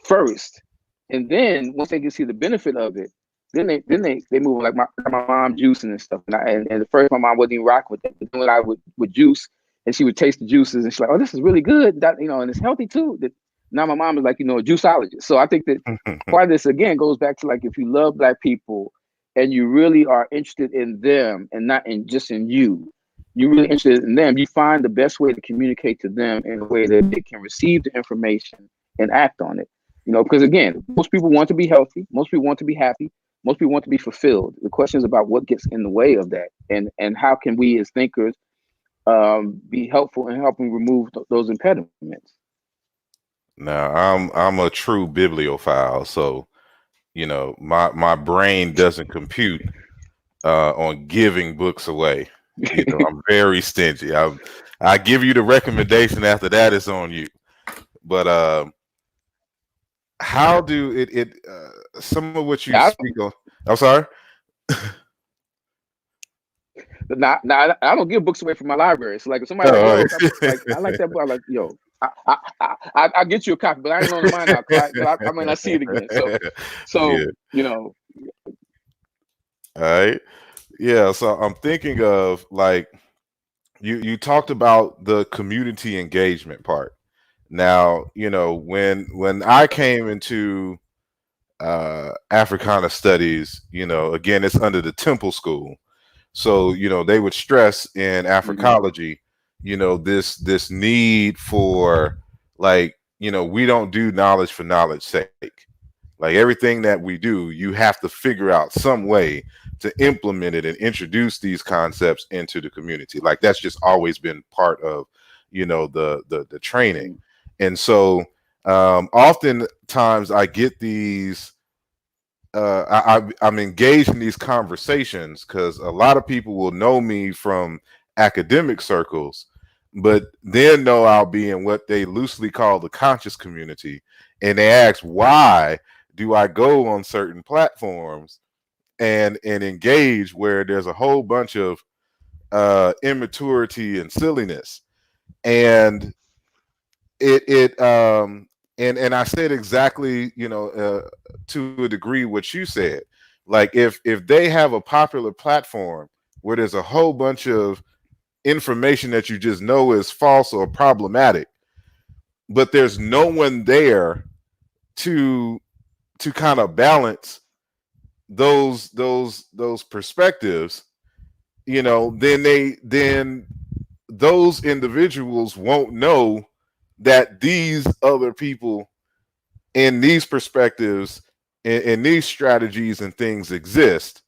first. And then once they can see the benefit of it, then they move like my mom juicing and stuff. And at first my mom wasn't even rocking with it. But then when I would juice and she would taste the juices and she's like, oh, this is really good. That, and it's healthy too. Now my mom is like, a juiceologist. So I think that part of this again goes back to like, if you love Black people and you really are interested in them and not just in you, you're really interested in them, you find the best way to communicate to them in a way that they can receive the information and act on it. Because again, most people want to be healthy. Most people want to be happy. Most people want to be fulfilled. The question is about what gets in the way of that, and how can we as thinkers be helpful in helping remove those impediments. Now, I'm a true bibliophile, so you know, my brain doesn't compute on giving books away. You know, I'm very stingy. I give you the recommendation. After that, it's on you. But how do it some of what you speak on? I'm sorry. Now, I don't give books away from my library. So like if somebody I like that book, I'm like, yo, I'll get you a copy, but I ain't on mine now because I might not see it again. So yeah. you know. All right. Yeah. So I'm thinking of like you talked about the community engagement part. Now, you know, when I came into Africana studies, you know, again, it's under the Temple School. So, you know, they would stress in Africology, you know, this need for like, you know, we don't do knowledge for knowledge's sake. Like everything that we do, you have to figure out some way to implement it and introduce these concepts into the community. Like that's just always been part of, you know, the training. And so oftentimes I get these I'm engaged in these conversations because a lot of people will know me from academic circles, but then know I'll be in what they loosely call the conscious community. And they ask, why do I go on certain platforms and engage where there's a whole bunch of immaturity and silliness? And and I said exactly, you know, to a degree what you said. Like if they have a popular platform where there's a whole bunch of information that you just know is false or problematic, but there's no one there to kind of balance those perspectives, you know, then those individuals won't know that these other people and these perspectives and these strategies and things exist.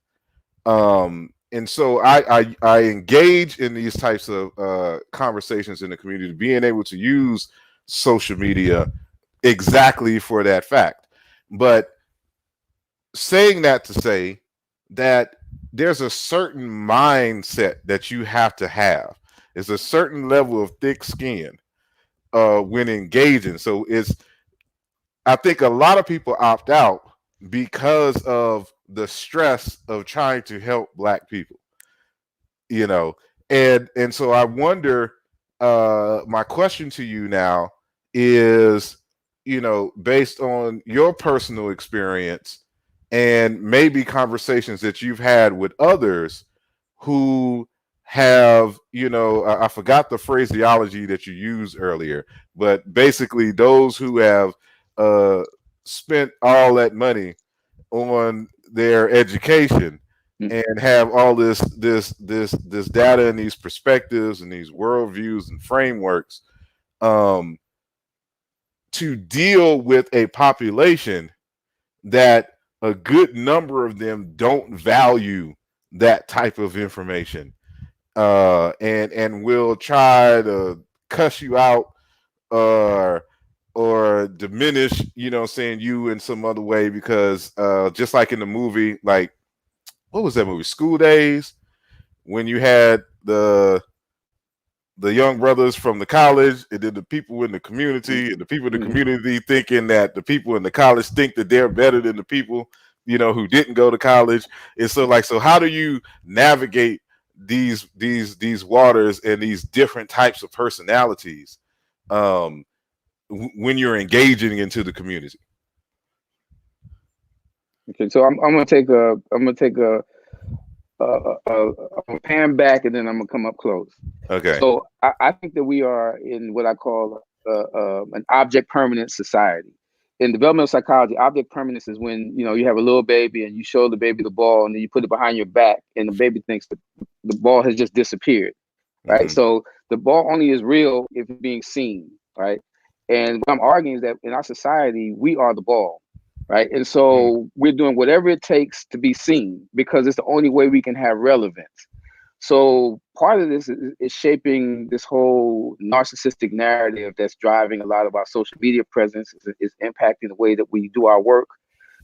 And so I engage in these types of conversations in the community, being able to use social media exactly for that fact. But saying that to say that there's a certain mindset that you have to have. There's a certain level of thick skin when engaging. So I think a lot of people opt out because of the stress of trying to help Black people, you know. And so I wonder, my question to you now is, you know, based on your personal experience and maybe conversations that you've had with others who have, you know, I forgot the phraseology that you used earlier, but basically those who have spent all that money on their education and have all this data and these perspectives and these worldviews and frameworks to deal with a population that a good number of them don't value that type of information, and will try to cuss you out or diminish, you know, saying you in some other way because just like in the movie, like what was that movie, School Days, when you had the young brothers from the college and then the people in the community, and the people in the community thinking that the people in the college think that they're better than the people, you know, who didn't go to college. And so like, so how do you navigate these waters and these different types of personalities when you're engaging into the community? Okay, so I'm gonna take a pan back, and then I'm gonna come up close. Okay. So I think that we are in what I call an object permanent society. In developmental psychology, object permanence is when, you know, you have a little baby and you show the baby the ball and then you put it behind your back and the baby thinks that the ball has just disappeared, right? So the ball only is real if it's being seen, right? And what I'm arguing is that in our society, we are the ball, right? And so we're doing whatever it takes to be seen because it's the only way we can have relevance. So part of this is shaping this whole narcissistic narrative that's driving a lot of our social media presence, is impacting the way that we do our work.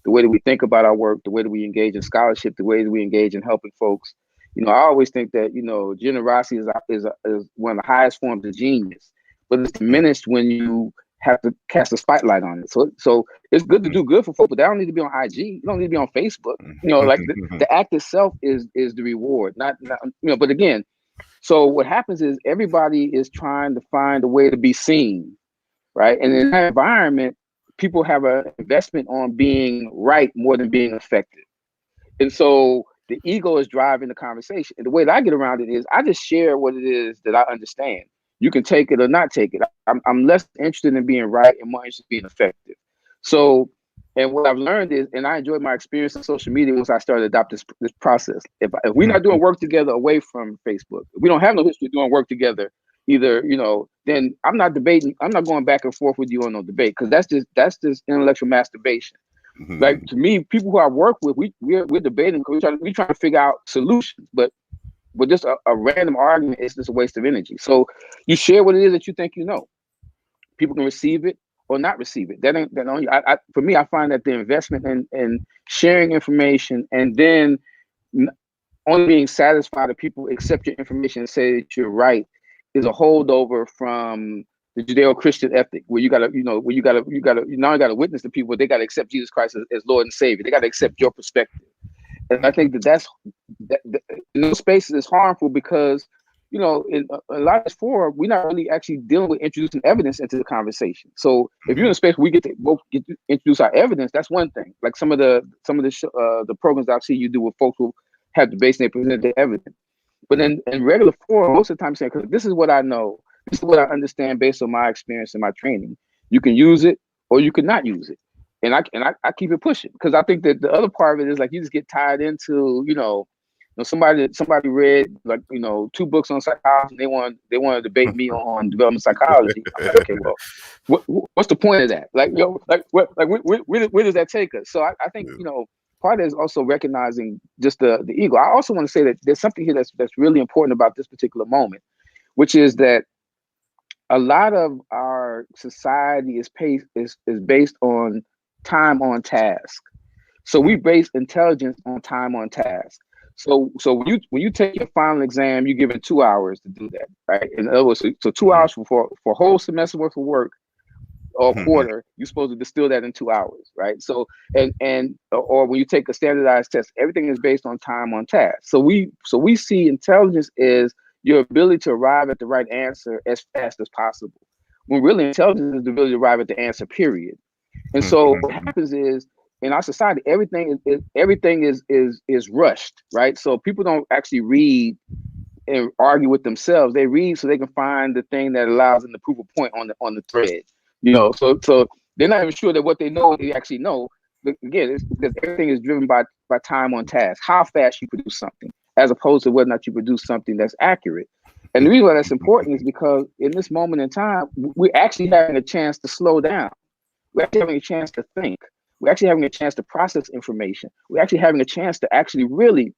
the way that we think about our work, the way that we engage in scholarship, the way that we engage in helping folks. You know, I always think that, you know, generosity is one of the highest forms of genius, but it's diminished when you have to cast a spotlight on it. So it's good to do good for folks, but they don't need to be on IG. You don't need to be on Facebook. You know, like the act itself is the reward, not you know. But again, so what happens is everybody is trying to find a way to be seen, right? And in that environment, people have an investment on being right more than being effective. And so the ego is driving the conversation. And the way that I get around it is I just share what it is that I understand. You can take it or not take it. I'm less interested in being right and more interested in being effective. So, and what I've learned is, and I enjoyed my experience on social media once I started adopting this process. If we're not doing work together away from Facebook, if we don't have no history of doing work together, either, you know, then I'm not debating. I'm not going back and forth with you on no debate, because that's just intellectual masturbation. Like, to me, people who I work with, we're debating because we're trying to figure out solutions, but just a random argument is just a waste of energy. So you share what it is that you think you know. People can receive it or not receive it. That only. For me, I find that the investment in sharing information and then only being satisfied that people accept your information and say that you're right is a holdover from the Judeo-Christian ethic, where you gotta not only gotta witness to people, they gotta accept Jesus Christ as Lord and Savior. They gotta accept your perspective. And I think that in those spaces is harmful, because, you know, in a lot of this forum, we're not really actually dealing with introducing evidence into the conversation. So if you're in a space where we get to introduce our evidence, that's one thing. Like some of the programs I've seen you do with folks who have debates and they present their evidence. But in regular forum, most of the time, saying, because this is what I know, this is what I understand based on my experience and my training. You can use it or you can not use it. And I keep it pushing, because I think that the other part of it is, like, you just get tied into, you know, somebody read, like, you know, 2 books on psychology, and they want to debate me on development psychology. I'm like, okay, well, what's the point of that? Like, you know, where does that take us? So I think, you know, part is also recognizing just the ego. I also want to say that there's something here that's really important about this particular moment, which is that a lot of our society is based on time on task. So we base intelligence on time on task. So when you take your final exam, you're given 2 hours to do that, right? In other words, so 2 hours for a whole semester worth of work or quarter, you're supposed to distill that in 2 hours, right? So or when you take a standardized test, everything is based on time on task. So we see intelligence as your ability to arrive at the right answer as fast as possible, when really intelligence is the ability to arrive at the answer, period. And so what happens is, in our society, everything is rushed, right? So people don't actually read and argue with themselves. They read so they can find the thing that allows them to prove a point on the thread. You know, so they're not even sure that what they know they actually know. But again, it's because everything is driven by time on task, how fast you produce something, as opposed to whether or not you produce something that's accurate. And the reason why that's important is because in this moment in time, we're actually having a chance to slow down. We're actually having a chance to think. We're actually having a chance to process information. We're actually having a chance to actually really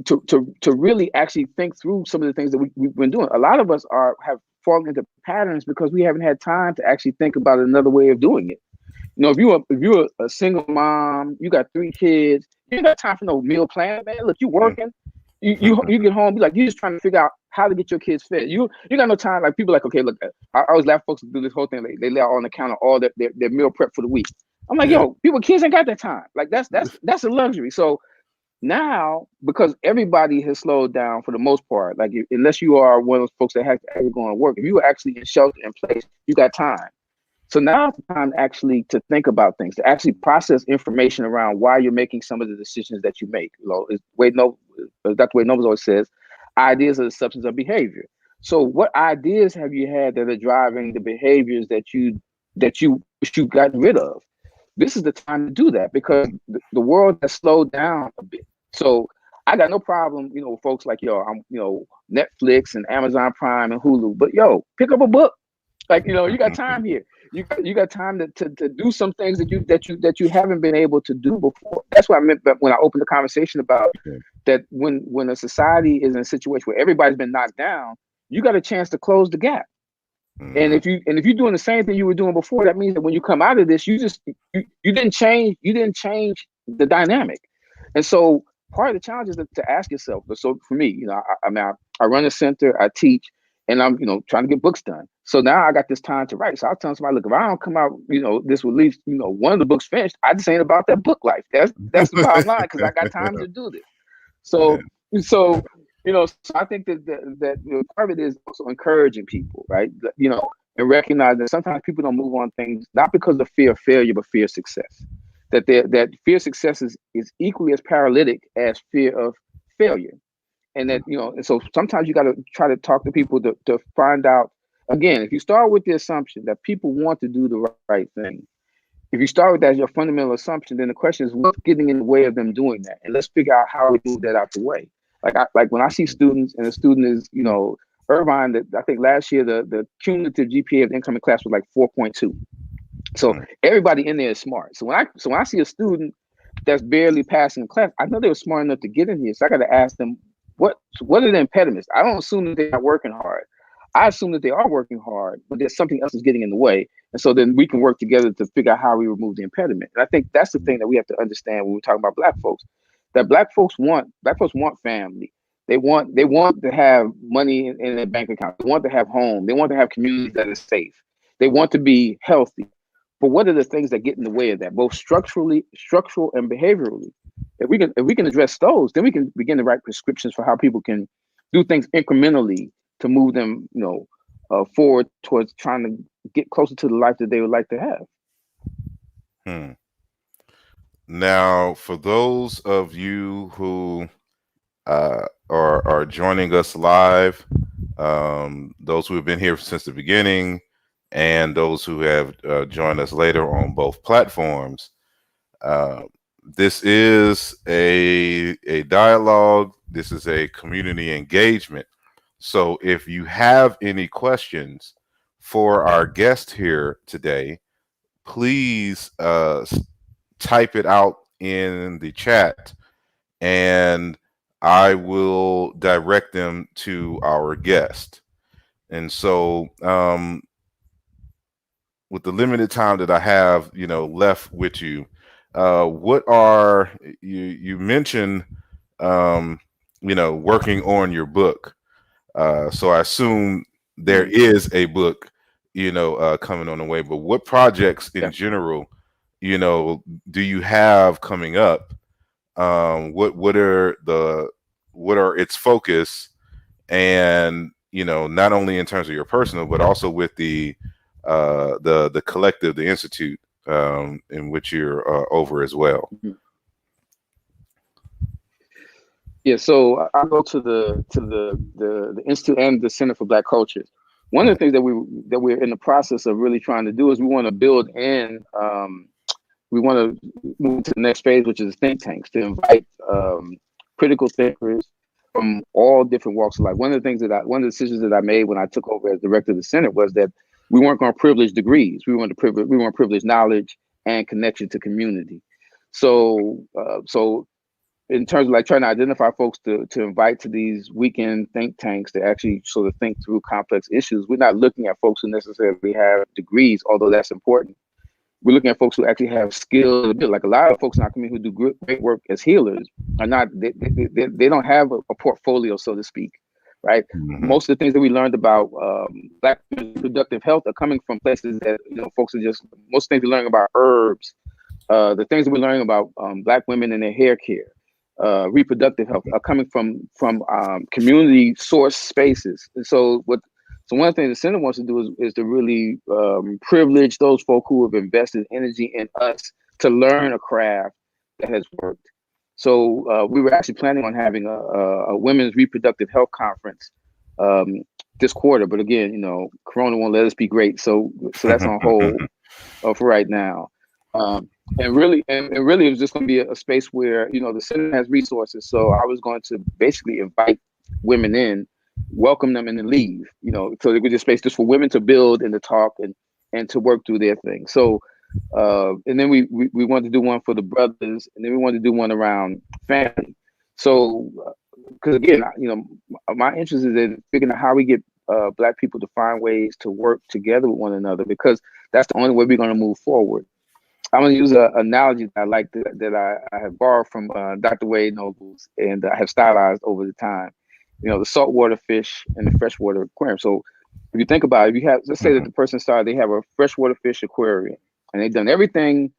to really actually think through some of the things that we've been doing. A lot of us have fallen into patterns because we haven't had time to actually think about another way of doing it. You know, if you're a single mom, you got 3 kids, you ain't got time for no meal plan, man. Look, you working. You get home, be like, you're just trying to figure out how to get your kids fed. You got no time. Like, people like, okay, look, I always laugh folks do this whole thing. They lay out on the counter all their meal prep for the week. I'm like, yo, kids ain't got that time. Like, that's a luxury. So now, because everybody has slowed down for the most part, like, unless you are one of those folks that have to actually go and work, if you are actually in shelter in place, you got time. So now it's time actually to think about things, to actually process information around why you're making some of the decisions that you make. You know, Dr. Wade Nobles always says, ideas are the substance of behavior. So what ideas have you had that are driving the behaviors that you got rid of? This is the time to do that, because the world has slowed down a bit. So I got no problem, you know, folks like, I'm, you know, Netflix and Amazon Prime and Hulu, but pick up a book. Like, you know, you got time here. You got time to do some things that you haven't been able to do before. That's what I meant when I opened the conversation about that. When a society is in a situation where everybody's been knocked down, you got a chance to close the gap. And if you're doing the same thing you were doing before, that means that when you come out of this, you didn't change the dynamic. And so part of the challenge is to ask yourself. So for me, you know, I run a center, I teach, and I'm, you know, trying to get books done. So now I got this time to write. So I was telling somebody, look, if I don't come out, you know, this will at least, you know, one of the books finished, I just ain't about that book life. That's the bottom line, because I got time to do this. So you know, so I think that you know, part of it is also encouraging people, right? You know, and recognize that sometimes people don't move on things not because of fear of failure, but fear of success. That fear of success is equally as paralytic as fear of failure. And that, you know, and so sometimes you got to try to talk to people to find out, again, if you start with the assumption that people want to do the right thing, if you start with that as your fundamental assumption, then the question is what's getting in the way of them doing that? And let's figure out how we move that out the way. Like when I see students, and a student is, you know, Irvine, that I think last year the cumulative GPA of the incoming class was like 4.2. So everybody in there is smart. So when I see a student that's barely passing class, I know they were smart enough to get in here. So I got to ask them, what are the impediments? I don't assume that they're not working hard. I assume that they are working hard, but there's something else that's getting in the way. And so then we can work together to figure out how we remove the impediment. And I think that's the thing that we have to understand when we're talking about Black folks, that Black folks want family. They want to have money in their bank account. They want to have home. They want to have communities that are safe. They want to be healthy. But what are the things that get in the way of that, both structural and behaviorally? If we can address those, then we can begin to write prescriptions for how people can do things incrementally to move them, you know, forward towards trying to get closer to the life that they would like to have. Now, for those of you who are joining us live, those who have been here since the beginning, and those who have joined us later on both platforms, this is a dialogue. This is a community engagement. So if you have any questions for our guest here today, please type it out in the chat, and I will direct them to our guest. And so with the limited time that I have, you know, left with you, what are you mentioned, you know, working on your book. So I assume there is a book, you know, coming on the way, but what projects in general, you know, do you have coming up? What are its focus, and, you know, not only in terms of your personal, but also with the collective, the institute, in which you're over as well. Yeah, so I go to the Institute and the Center for Black Cultures. One of the things that we're in the process of really trying to do is we want to build in, we want to move to the next phase, which is think tanks, to invite critical thinkers from all different walks of life. One of the decisions that I made when I took over as director of the center was that we weren't going to privilege degrees. We want to privilege knowledge and connection to community. So in terms of like trying to identify folks to invite to these weekend think tanks to actually sort of think through complex issues, we're not looking at folks who necessarily have degrees, although that's important. We're looking at folks who actually have skills. Like a lot of folks in our community who do great work as healers are not, they don't have a portfolio, so to speak, right? Most of the things that we learned about Black reproductive health are coming from places that, you know, folks are just, most things we learn about herbs, the things that we're learning about Black women and their hair care, reproductive health are coming from community source spaces. And so one of the things the center wants to do is to really privilege those folk who have invested energy in us to learn a craft that has worked. So we were actually planning on having a women's reproductive health conference this quarter, but again, you know, Corona won't let us be great, so that's on hold for right now. And really, it was just going to be a space where, you know, the center has resources. So I was going to basically invite women in, welcome them, and then leave. You know, so there was a space just for women to build and to talk and to work through their thing. So, and then we wanted to do one for the brothers, and then we wanted to do one around family. So, because again, you know, my interest is in figuring out how we get Black people to find ways to work together with one another, because that's the only way we're going to move forward. I'm going to use an analogy that I like that I have borrowed from Dr. Wade Nobles, and I have stylized over the time. The saltwater fish and the freshwater aquarium. So if you think about it, if you have, let's say that the person started, they have a freshwater fish aquarium, and they've done everything,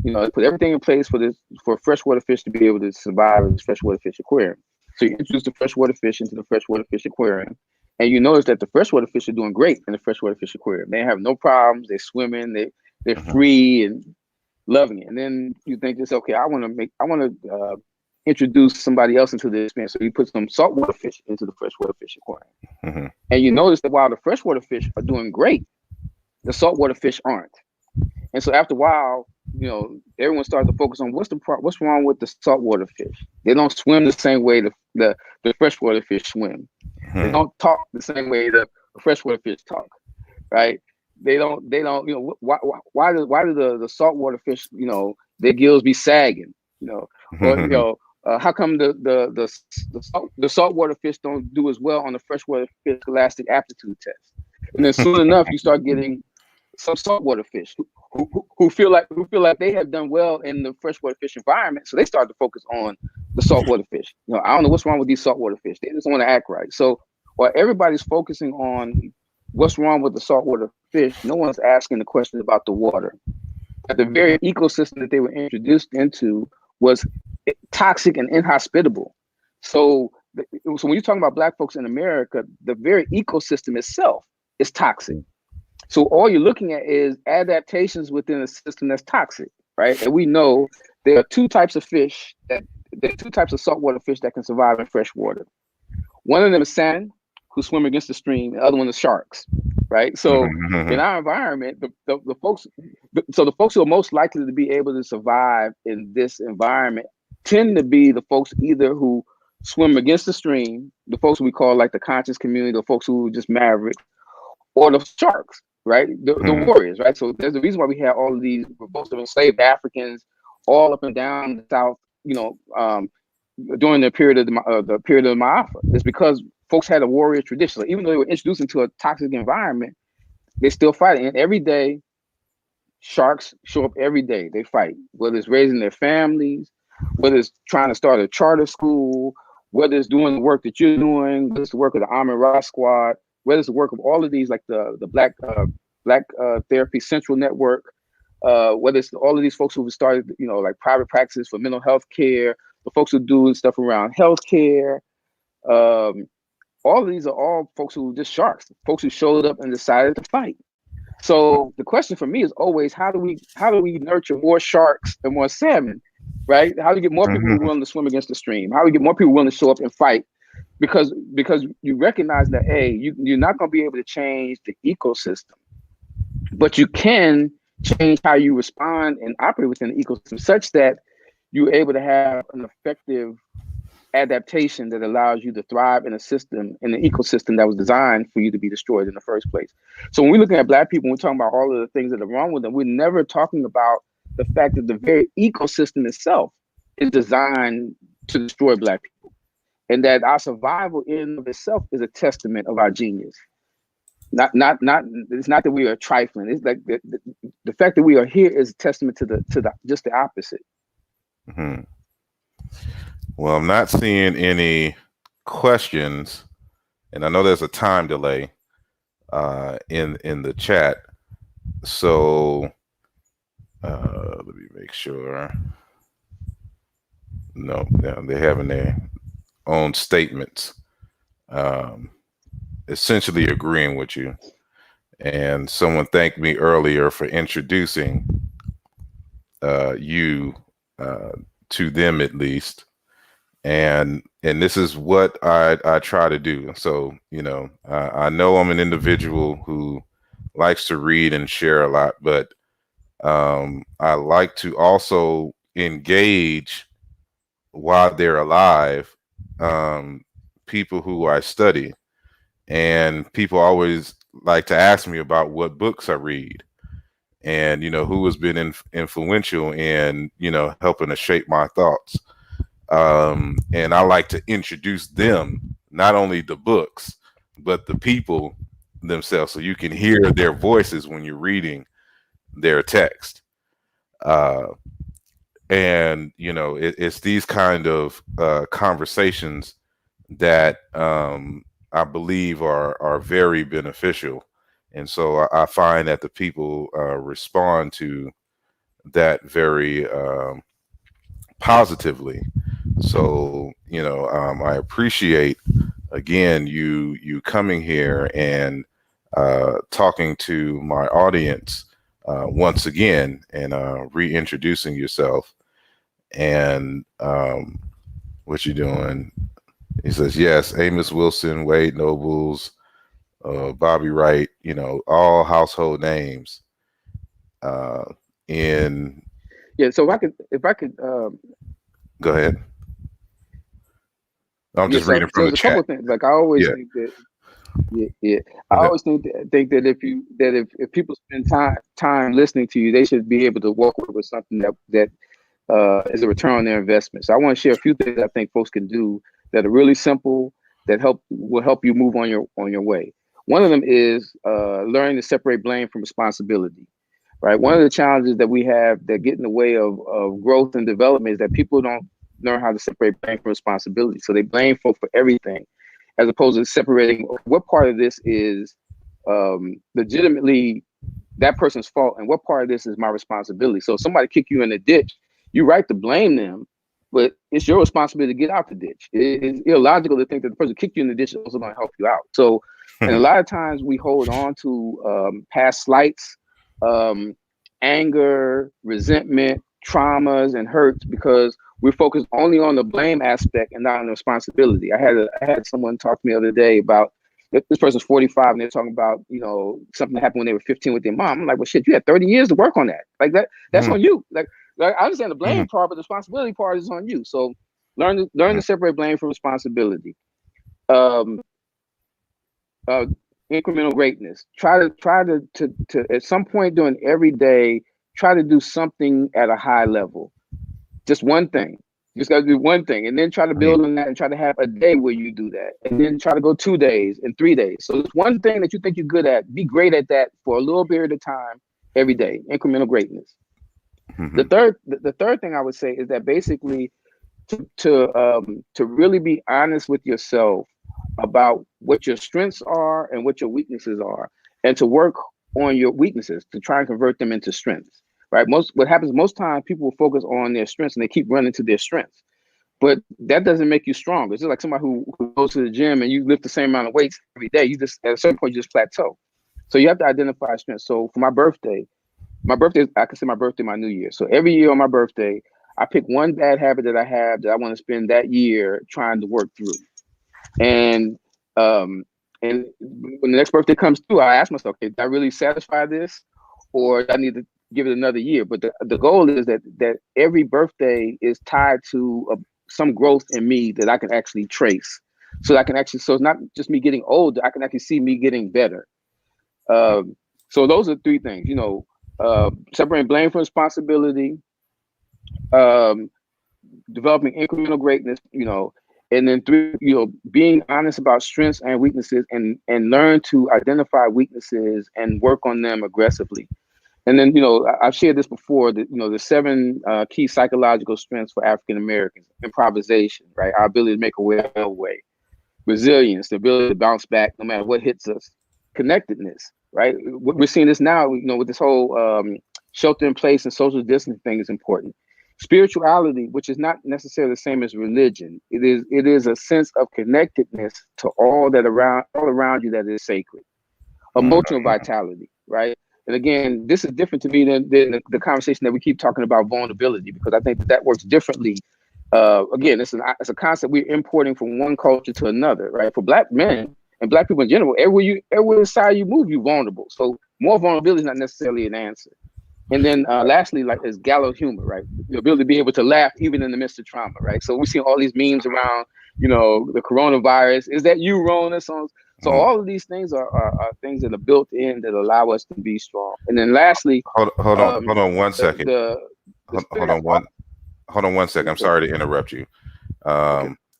they put everything in place for freshwater fish to be able to survive in this freshwater fish aquarium. So you introduce the freshwater fish into the freshwater fish aquarium, and you notice that the freshwater fish are doing great in the freshwater fish aquarium. They have no problems. They're swimming. They're free and loving it. And then you think this, okay, I want to introduce somebody else into the experience. So you put some saltwater fish into the freshwater fish aquarium, and you notice that while the freshwater fish are doing great, the saltwater fish aren't. And so after a while, everyone starts to focus on what's wrong with the saltwater fish. They don't swim the same way the freshwater fish swim. They don't talk the same way the freshwater fish talk, right? They don't. Why do the saltwater fish, their gills be sagging, or how come the saltwater fish don't do as well on the freshwater fish elastic aptitude test? And then soon enough, you start getting some saltwater fish who feel like they have done well in the freshwater fish environment, so they start to focus on the saltwater fish. I don't know what's wrong with these saltwater fish. They just want to act right. So while everybody's focusing on what's wrong with the saltwater fish, no one's asking the question about the water. But the very ecosystem that they were introduced into was toxic and inhospitable. So when you're talking about Black folks in America, the very ecosystem itself is toxic. So all you're looking at is adaptations within a system that's toxic, right? And we know there are two types of saltwater fish that can survive in fresh water. One of them is salmon, who swim against the stream. The other one is sharks, right? So in our environment, the folks who are most likely to be able to survive in this environment tend to be the folks either who swim against the stream, the folks we call like the conscious community, the folks who are just maverick, or the sharks, right? The warriors, right? So there's the reason why we have all of these most of enslaved Africans all up and down the South, during the period of the Ma'afa. It's because folks had a warrior tradition. So even though they were introduced into a toxic environment, they still fight. And every day, sharks show up every day. They fight, whether it's raising their families, whether it's trying to start a charter school, whether it's doing the work that you're doing, whether it's the work of the Amin Ra Squad, whether it's the work of all of these, like the Black Therapy Central Network, whether it's all of these folks who have started, like private practices for mental health care, the folks who do stuff around healthcare. All of these are all folks who are just sharks, folks who showed up and decided to fight. So the question for me is always, how do we nurture more sharks and more salmon, right? How do we get more people willing to swim against the stream? How do we get more people willing to show up and fight? Because you recognize that, you're not going to be able to change the ecosystem, but you can change how you respond and operate within the ecosystem such that you're able to have an effective adaptation that allows you to thrive in an ecosystem that was designed for you to be destroyed in the first place. So when we're looking at Black people, we're talking about all of the things that are wrong with them. We're never talking about the fact that the very ecosystem itself is designed to destroy Black people, and that our survival in of itself is a testament of our genius. Not. It's not that we are trifling. It's like the fact that we are here is a testament to the just the opposite. Mm-hmm. Well, I'm not seeing any questions, and I know there's a time delay in the chat. So let me make sure. No, they're having their own statements, essentially agreeing with you. And someone thanked me earlier for introducing you to them, at least. And this is what I try to do. So, I know I'm an individual who likes to read and share a lot, but I like to also engage while they're alive, people who I study. And people always like to ask me about what books I read and, who has been influential in, helping to shape my thoughts. And I like to introduce them, not only the books, but the people themselves, so you can hear their voices when you're reading their text. And it's these kind of conversations that I believe are very beneficial. And so I find that the people respond to that very positively. So, I appreciate, again, you coming here and talking to my audience once again, and reintroducing yourself. And what you doing? He says, yes, Amos Wilson, Wade Nobles, Bobby Wright, all household names. So if I could go ahead. I'm just reading from the a chat. Couple of things. Like I always think that I always think that if people spend time listening to you, they should be able to walk away with something that is a return on their investment. So I want to share a few things I think folks can do that are really simple, that will help you move on your way. One of them is learning to separate blame from responsibility. Right. One of the challenges that we have that get in the way of growth and development is that people don't learn how to separate blame from responsibility. So they blame folks for everything, as opposed to separating what part of this is legitimately that person's fault and what part of this is my responsibility. So if somebody kick you in the ditch, you're right to blame them, but it's your responsibility to get out the ditch. It's illogical to think that the person kicked you in the ditch is also going to help you out. So, and a lot of times we hold on to past slights, anger, resentment, traumas, and hurts because we're focused only on the blame aspect and not on the responsibility. I had someone talk to me the other day about this person's 45 and they're talking about, something that happened when they were 15 with their mom. I'm like, well, shit, you had 30 years to work on that. Like that's on you. Like I understand the blame part, but the responsibility part is on you. So learn to separate blame from responsibility. Incremental greatness. Try to at some point during every day, try to do something at a high level. Just one thing. You just got to do one thing, and then try to build on that, and try to have a day where you do that, and then try to go 2 days and 3 days. So it's one thing that you think you're good at. Be great at that for a little period of time every day. Incremental greatness. The third thing I would say is that basically to really be honest with yourself about what your strengths are and what your weaknesses are, and to work on your weaknesses to try and convert them into strengths. Right. What happens most times, people will focus on their strengths and they keep running to their strengths, but that doesn't make you strong. It's just like somebody who goes to the gym and you lift the same amount of weights every day. You just at a certain point you just plateau. So you have to identify strengths. So for my birthday, I consider my birthday my new year. So every year on my birthday, I pick one bad habit that I have that I want to spend that year trying to work through. And when the next birthday comes through, I ask myself, okay, did I really satisfy this, or do I need to give it another year? But the goal is that every birthday is tied to some growth in me that I can actually trace. So it's not just me getting older, I can actually see me getting better. So those are 3 things, separating blame from responsibility, developing incremental greatness, and then 3, being honest about strengths and weaknesses, and learn to identify weaknesses and work on them aggressively. And then, I've shared this before, that, the 7 key psychological strengths for African Americans: improvisation, right? Our ability to make a way, resilience, the ability to bounce back no matter what hits us, connectedness, right? We're seeing this now, with this whole shelter in place and social distancing thing is important. Spirituality, which is not necessarily the same as religion. It is a sense of connectedness to all around you that is sacred. Emotional vitality, right? And again, this is different to me than the conversation that we keep talking about vulnerability, because I think that works differently. Again, it's a concept we're importing from one culture to another, right? For Black men and Black people in general, everywhere side you move, you're vulnerable. So more vulnerability is not necessarily an answer. And then lastly, is gallows humor, right? The ability to be able to laugh even in the midst of trauma, right? So we see all these memes around, the coronavirus. Is that you, Rona? So all of these things are things that are built in that allow us to be strong. And then lastly, hold on 1 second. Hold on 1 second. I'm sorry to interrupt you.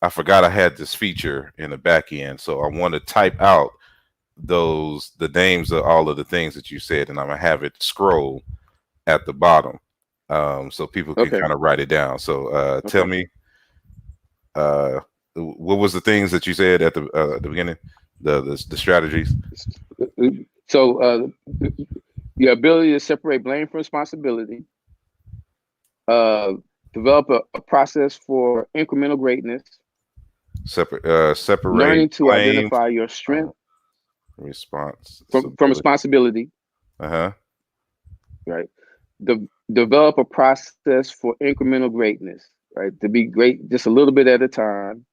I forgot I had this feature in the back end, so I want to type out the names of all of the things that you said, and I'm gonna have it scroll at the bottom, so people can kind of write it down. So tell me, what was the things that you said at the beginning, the strategies? So your ability to separate blame from responsibility, develop a process for incremental greatness, separate learning to identify your strength from responsibility. Right. Develop a process for incremental greatness, right? To be great just a little bit at a time.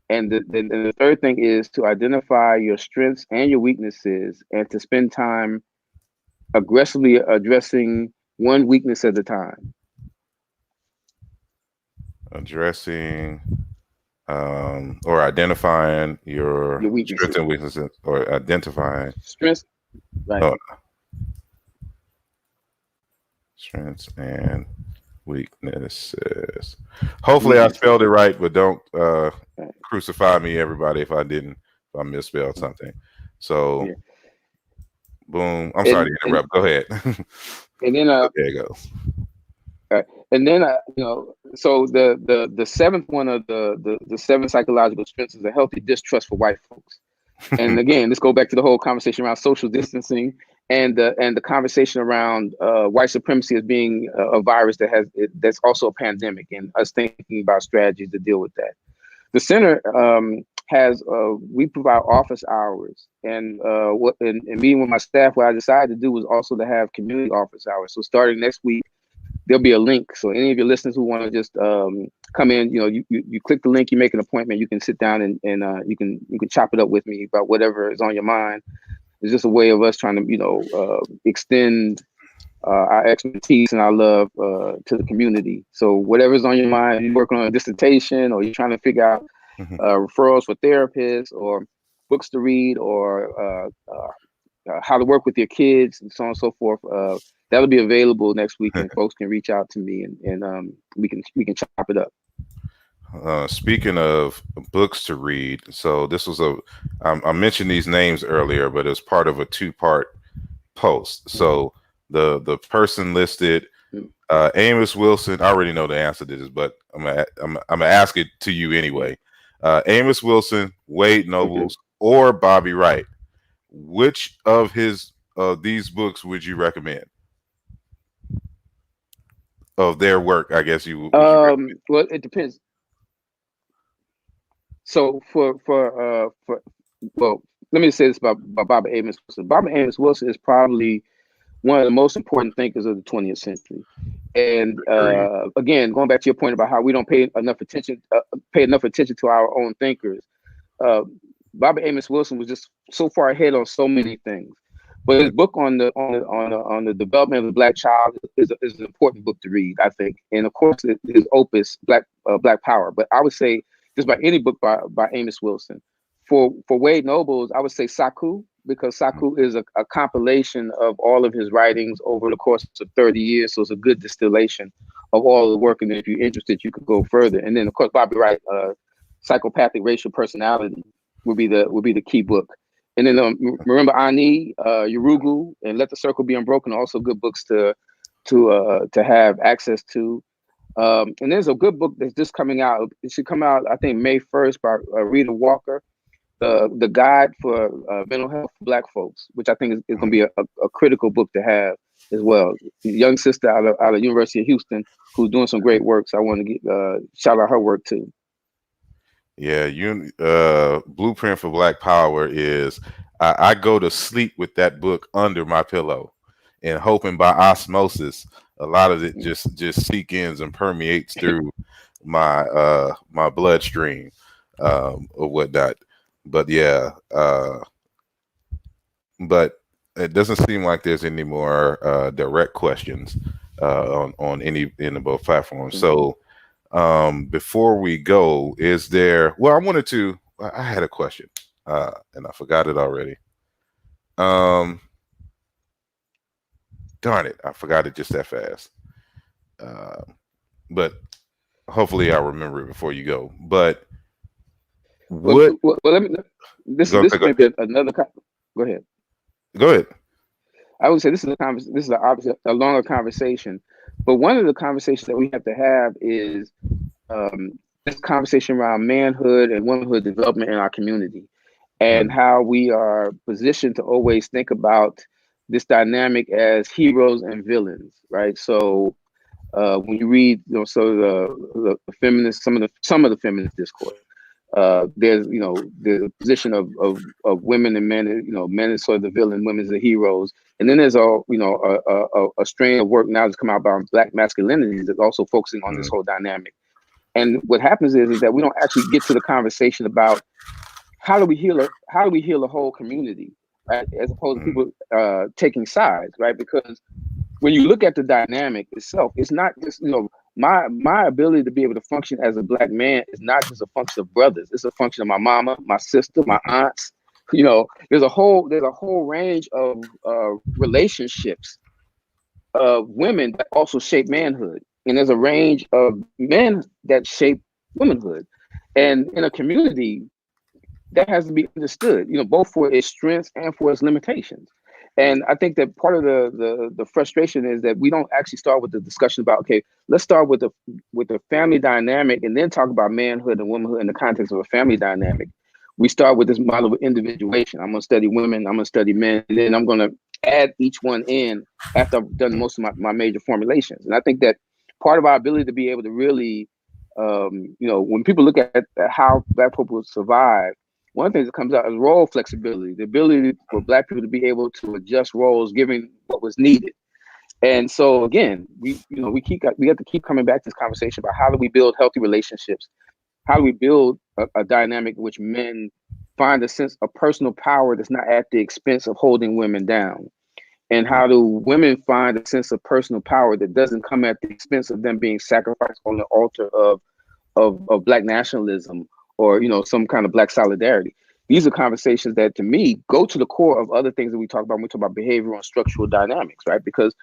And the third thing is to identify your strengths and your weaknesses, and to spend time aggressively addressing one weakness at a time. Addressing or identifying your strengths and weaknesses, or identifying strengths, right? Strengths and weaknesses. Hopefully I spelled it right, but don't crucify me, everybody, if I misspelled something. So boom. I'm sorry to interrupt. Go ahead. And then there you go. And then so the seventh one of the 7 psychological strengths is a healthy distrust for white folks. And again, let's go back to the whole conversation around social distancing and the conversation around white supremacy as being a virus that's also a pandemic, and us thinking about strategies to deal with that. The center we provide office hours, and meeting with my staff, what I decided to do was also to have community office hours. So starting next week, there'll be a link. So any of your listeners who want to just come in, you click the link, you make an appointment, you can sit down and you can chop it up with me about whatever is on your mind. It's just a way of us trying to extend our expertise and our love to the community. So whatever's on your mind, you're working on a dissertation, or you're trying to figure out referrals for therapists, or books to read, or how to work with your kids, and so on and so forth. That'll be available next week, and folks can reach out to me, and we can chop it up. Speaking of books to read, so this was I mentioned these names earlier, but it was part of a 2-part post. So the person listed Amos Wilson. I already know the answer to this, but I'm gonna ask it to you anyway. Amos Wilson, Wade Nobles, or Bobby Wright. Which of these books would you recommend? Of their work, I guess you. Well, it depends. So let me say this about Bobby Amos Wilson. Bobby Amos Wilson is probably one of the most important thinkers of the 20th century. And again, going back to your point about how we don't pay enough attention to our own thinkers. Bobby Amos Wilson was just so far ahead on so many things. But his book on the development of the Black child is an important book to read, I think. And of course, his opus, Black Power. But I would say just about any book by Amos Wilson. For Wade Nobles, I would say Saku, because Saku is a compilation of all of his writings over the course of 30 years. So it's a good distillation of all the work. And if you're interested, you could go further. And then, of course, Bobby Wright, Psychopathic Racial Personality would be the key book. And then remember Ani, Yurugu, and Let the Circle Be Unbroken, are also good books to have access to. And there's a good book that's just coming out. It should come out, I think, May 1st by Rita Walker, the Guide for Mental Health for Black Folks, which I think is going to be a critical book to have as well. A young sister out of University of Houston who's doing some great work. So I want to shout out her work too. Yeah, Blueprint for Black Power is, I go to sleep with that book under my pillow, and hoping by osmosis, a lot of it just seep in and permeates through my my bloodstream or whatnot. But yeah, but it doesn't seem like there's any more direct questions on any in the both platforms. So before we go, I had a question and I forgot it already. Darn it, I forgot it just that fast. But hopefully I'll remember it before you go. But well, let me. This may be another. Go ahead. Go ahead. I would say this is obviously a longer conversation, but one of the conversations that we have to have is this conversation around manhood and womanhood development in our community, and how we are positioned to always think about this dynamic as heroes and villains, right? So when you read, the feminist, some of the feminist discourse, there's the position of women and men. Men is sort of the villain, women is the heroes, and then there's a strain of work now that's come out about Black masculinity that's also focusing on this whole dynamic. And what happens is that we don't actually get to the conversation about how do we heal a whole community, right? As opposed to people taking sides, right? Because when you look at the dynamic itself, it's not just, my ability to be able to function as a Black man is not just a function of brothers. It's a function of my mama, my sister, my aunts. There's a whole range of relationships of women that also shape manhood. And there's a range of men that shape womanhood. And in a community, that has to be understood, both for its strengths and for its limitations. And I think that part of the frustration is that we don't actually start with the discussion about, okay, let's start with the family dynamic and then talk about manhood and womanhood in the context of a family dynamic. We start with this model of individuation. I'm going to study women, I'm going to study men, and then I'm going to add each one in after I've done most of my major formulations. And I think that part of our ability to be able to really, when people look at how Black people survive, one of the things that comes out is role flexibility, the ability for Black people to be able to adjust roles given what was needed. And so again, we have to keep coming back to this conversation about how do we build healthy relationships? How do we build a dynamic in which men find a sense of personal power that's not at the expense of holding women down? And how do women find a sense of personal power that doesn't come at the expense of them being sacrificed on the altar of Black nationalism or some kind of Black solidarity? These are conversations that, to me, go to the core of other things that we talk about when we talk about behavioral and structural dynamics, right? Because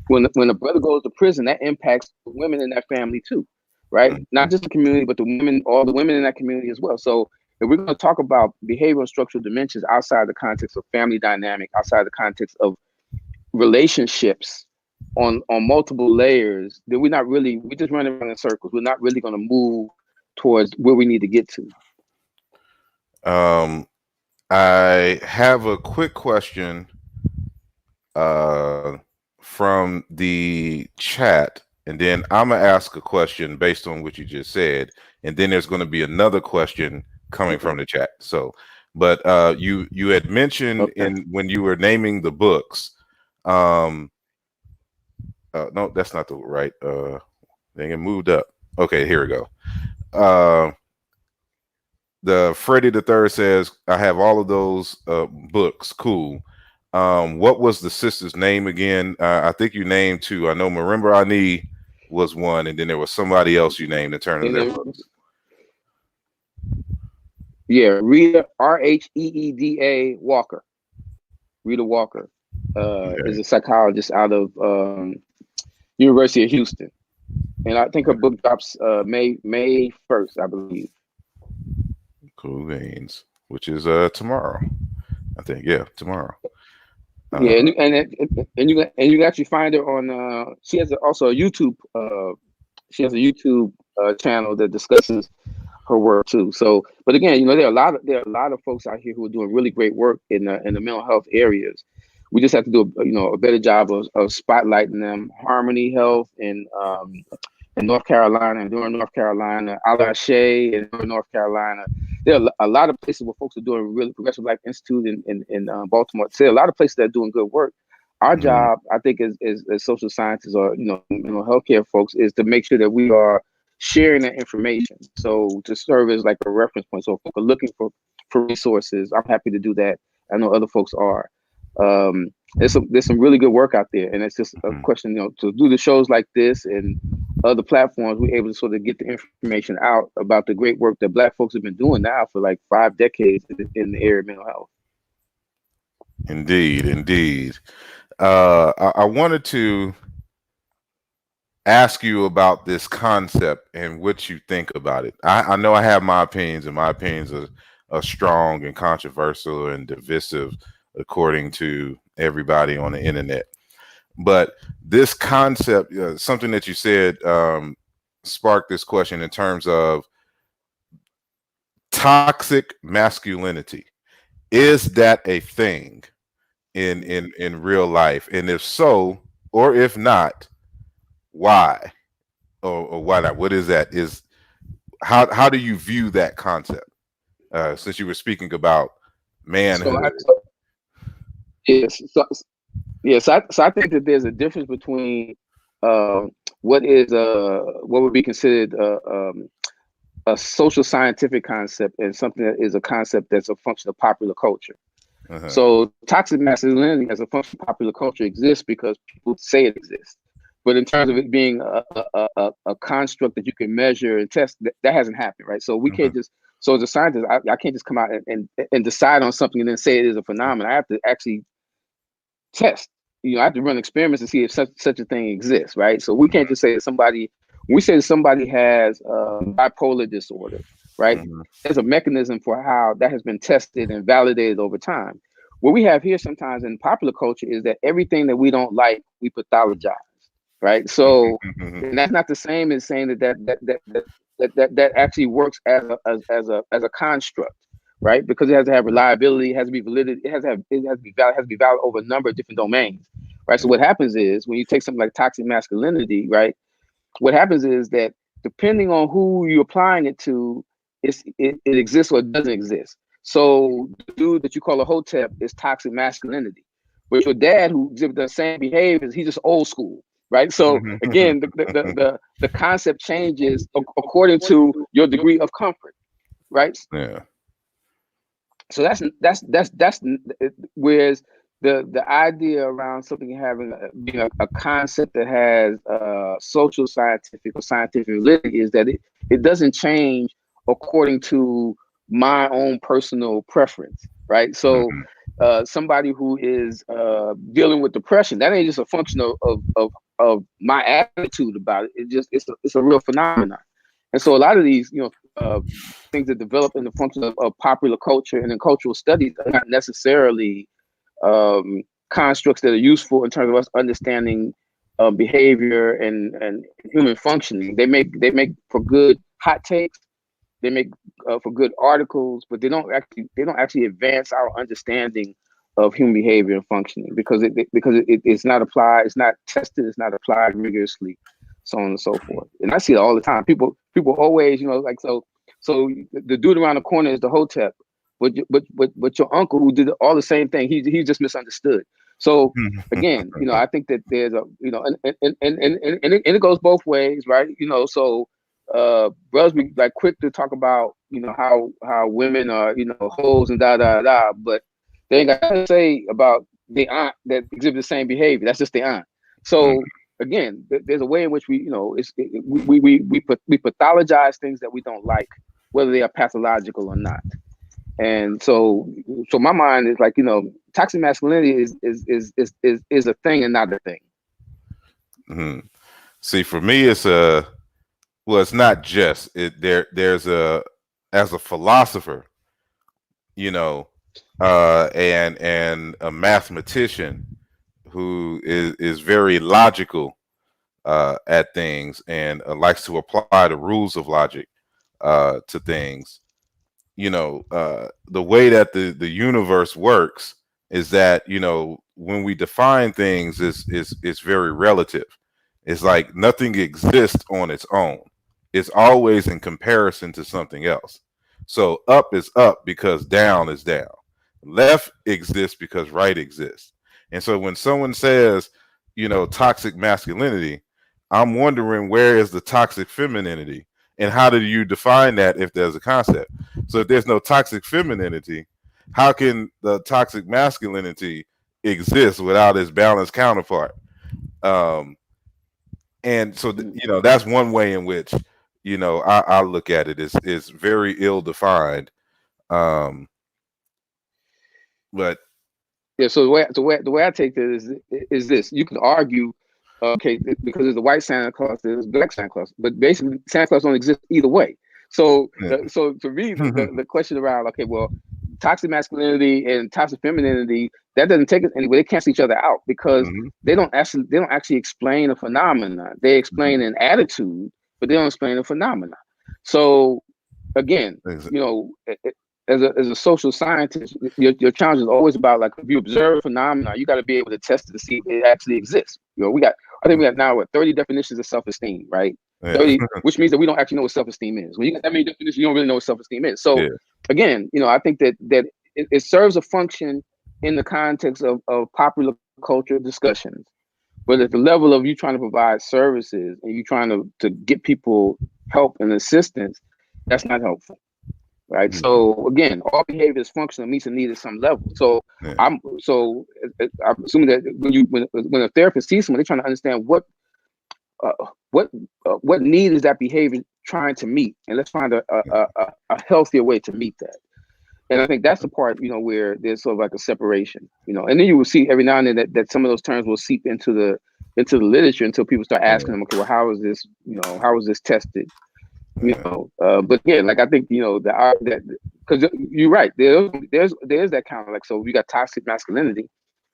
when a brother goes to prison, that impacts the women in that family too, right? Not just the community, but all the women in that community as well. So if we're going to talk about behavioral and structural dimensions outside the context of family dynamic, outside the context of relationships on multiple layers, then we're just running around in circles. We're not really going to move towards where we need to get to. I have a quick question from the chat, and then I'm gonna ask a question based on what you just said, and then there's going to be another question coming from the chat. So, but you had mentioned when you were naming the books, no, that's not the right. Dang, it moved up. Okay, here we go. The Freddie the Third says, I have all of those books. Cool. What was the sister's name again? I think you named two. I know Marimba Ani was one, and then there was somebody else you named in terms of their books. Yeah, Rita, Rheeda Walker. Rita Walker is a psychologist out of University of Houston. And I think her book drops May 1st, I believe. Cool beans, which is tomorrow. I think, yeah, tomorrow. Yeah, and you can actually find her on. She has also a YouTube. She has a YouTube channel that discusses her work too. So, but again, there are a lot of folks out here who are doing really great work in the mental health areas. We just have to do a better job of spotlighting them. Harmony Health in North Carolina, and during North Carolina, Ala Shea in North Carolina. There are a lot of places where folks are doing really Progressive Life Institute in Baltimore. So there are a lot of places that are doing good work. Our job, I think, as social scientists or mental healthcare folks, is to make sure that we are sharing that information. So to serve as like a reference point. So if folks are looking for resources, I'm happy to do that. I know other folks are. There's some really good work out there, and it's just a question, to do the shows like this and other platforms, we're able to sort of get the information out about the great work that Black folks have been doing now for like 5 decades in the area of mental health. Indeed. I wanted to ask you about this concept and what you think about it. I know I have my opinions, and my opinions are strong and controversial and divisive according to everybody on the internet. But this concept, something that you said, sparked this question in terms of toxic masculinity. Is that a thing in real life? And if so, or if not, why? Or why not? What is that? Is how do you view that concept? Since you were speaking about manhood. Yes. So I think that there's a difference between what would be considered a social scientific concept and something that is a concept that's a function of popular culture. So toxic masculinity as a function of popular culture exists because people say it exists. But in terms of it being a construct that you can measure and test, that hasn't happened, right? So we can't just, so as a scientist, I can't just come out and decide on something and then say it is a phenomenon. I have to actually test. I have to run experiments to see if such a thing exists, right? So we can't just say that somebody, when we say that somebody has bipolar disorder, right? There's a mechanism for how that has been tested and validated over time. What we have here sometimes in popular culture is that everything that we don't like, we pathologize, right? So, and that's not the same as saying that actually works as a construct, right? Because it has to have reliability, it has to be validity, it has to be valid over a number of different domains, right? So what happens is when you take something like toxic masculinity, right? What happens is that depending on who you're applying it to, it exists or it doesn't exist. So the dude that you call a hotep is toxic masculinity, but your dad who exhibits the same behaviors, he's just old school, right? So again, the concept changes according to your degree of comfort, right? Yeah. So that's whereas the idea around something having being a concept that has social scientific or scientific validity is that it doesn't change according to my own personal preference, right? So somebody who is dealing with depression, that ain't just a function of my attitude about it. It's a real phenomenon. And so a lot of these, things that develop in the function of popular culture and in cultural studies are not necessarily constructs that are useful in terms of us understanding behavior and human functioning. They make for good hot takes. They make for good articles, but they don't actually advance our understanding of human behavior and functioning because it's not applied, it's not tested, it's not applied rigorously, so on and so forth. And I see it all the time. People always, so the dude around the corner is the hotep, but your uncle who did all the same thing, he's just misunderstood. So again, I think that there's a, and it goes both ways, right? So brothers be like quick to talk about, how women are, hoes and da, but they ain't got nothing to say about the aunt that exhibit the same behavior. That's just the aunt. So again, there's a way in which we pathologize things that we don't like, whether they are pathological or not. And so my mind is like, toxic masculinity is a thing and not a thing. See, for me, it's not just there's as a philosopher, and a mathematician who is very logical at things and likes to apply the rules of logic to things. The way that the universe works is that, when we define things is very relative. It's like nothing exists on its own. It's always in comparison to something else. So up is up because down is down. Left exists because right exists. And so when someone says, toxic masculinity, I'm wondering, where is the toxic femininity? And how do you define that if there's a concept? So if there's no toxic femininity, how can the toxic masculinity exist without its balanced counterpart? And so, that's one way in which, I look at it. It's very ill defined. But yeah, so the way I take this is this: you can argue Okay, because there's a white Santa Claus, there's a black Santa Claus, but basically Santa Claus don't exist either way. So, so for me, the question around, okay, well, toxic masculinity and toxic femininity, that doesn't take us anywhere. They cancel each other out because they don't actually explain a phenomenon. They explain an attitude, but they don't explain a phenomenon. So, again, you know, as a social scientist, your challenge is always about, like, if you observe a phenomenon, you got to be able to test it to see if it actually exists. You know, I think we have now 30 definitions of self-esteem, right? 30, which means that we don't actually know what self-esteem is. When you get that many definitions, you don't really know what self-esteem is. So again, you know, I think that it serves a function in the context of popular culture discussions. But at the level of you trying to provide services and you trying to get people help and assistance, that's not helpful. Right. So again, all behavior is functional, meets a need at some level. So I'm assuming that when a therapist sees someone, they're trying to understand what need is that behavior trying to meet, and let's find a healthier way to meet that. And I think that's the part, you know, where there's sort of like a separation, you know, and then you will see every now and then that some of those terms will seep into the literature until people start asking them, okay, well, how is this, you know, how is this tested? You know, but yeah, like, I think, you know, that because you're right, there's that kind of, like, so we got toxic masculinity.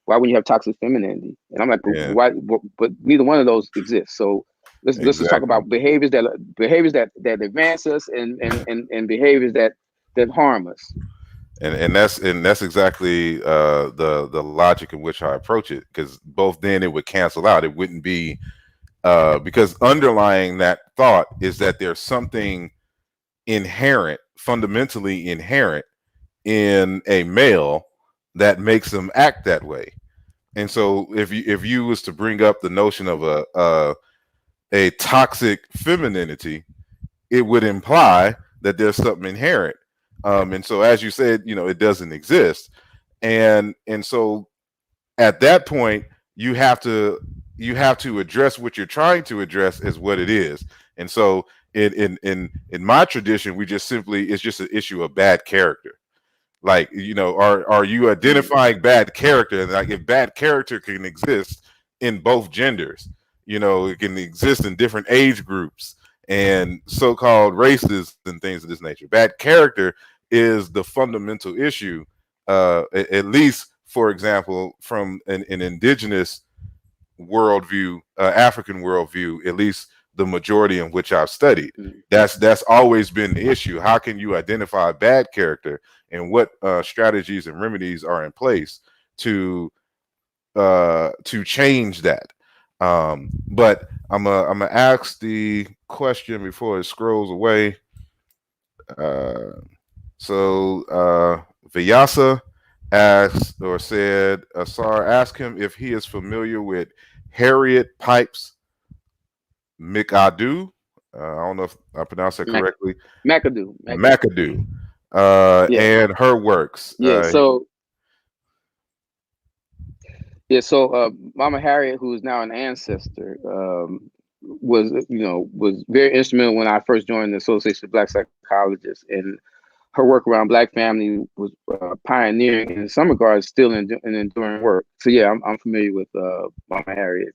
Why wouldn't you have toxic femininity? And I'm like, why? But neither one of those exists. So let's just talk about behaviors that advance us and behaviors that harm us. And that's exactly the logic in which I approach it, because both then it would cancel out. It wouldn't be because underlying that thought is that there's something fundamentally inherent in a male that makes them act that way. And so if you was to bring up the notion of a toxic femininity, it would imply that there's something inherent. And so, as you said, you know, it doesn't exist. And so at that point, you have to address what you're trying to address as what it is. And so in my tradition, it's just an issue of bad character. Like, you know, are you identifying bad character? And, like, if bad character can exist in both genders, you know, it can exist in different age groups and so-called races and things of this nature. Bad character is the fundamental issue, at least, for example, from an indigenous worldview, African worldview, at least the majority in which I've studied. That's always been the issue. How can you identify bad character, and what strategies and remedies are in place to change that? But I'm gonna ask the question before it scrolls away. So Vyasa asked, or said, Asar, ask him if he is familiar with Harriet Pipes McAdoo. I don't know if I pronounced that correctly. McAdoo. And her works. So Mama Harriet, who is now an ancestor, was very instrumental when I first joined the Association of Black Psychologists, and her work around Black family was pioneering, and in some regards still an enduring work. So yeah, I'm familiar with Mama Harriet.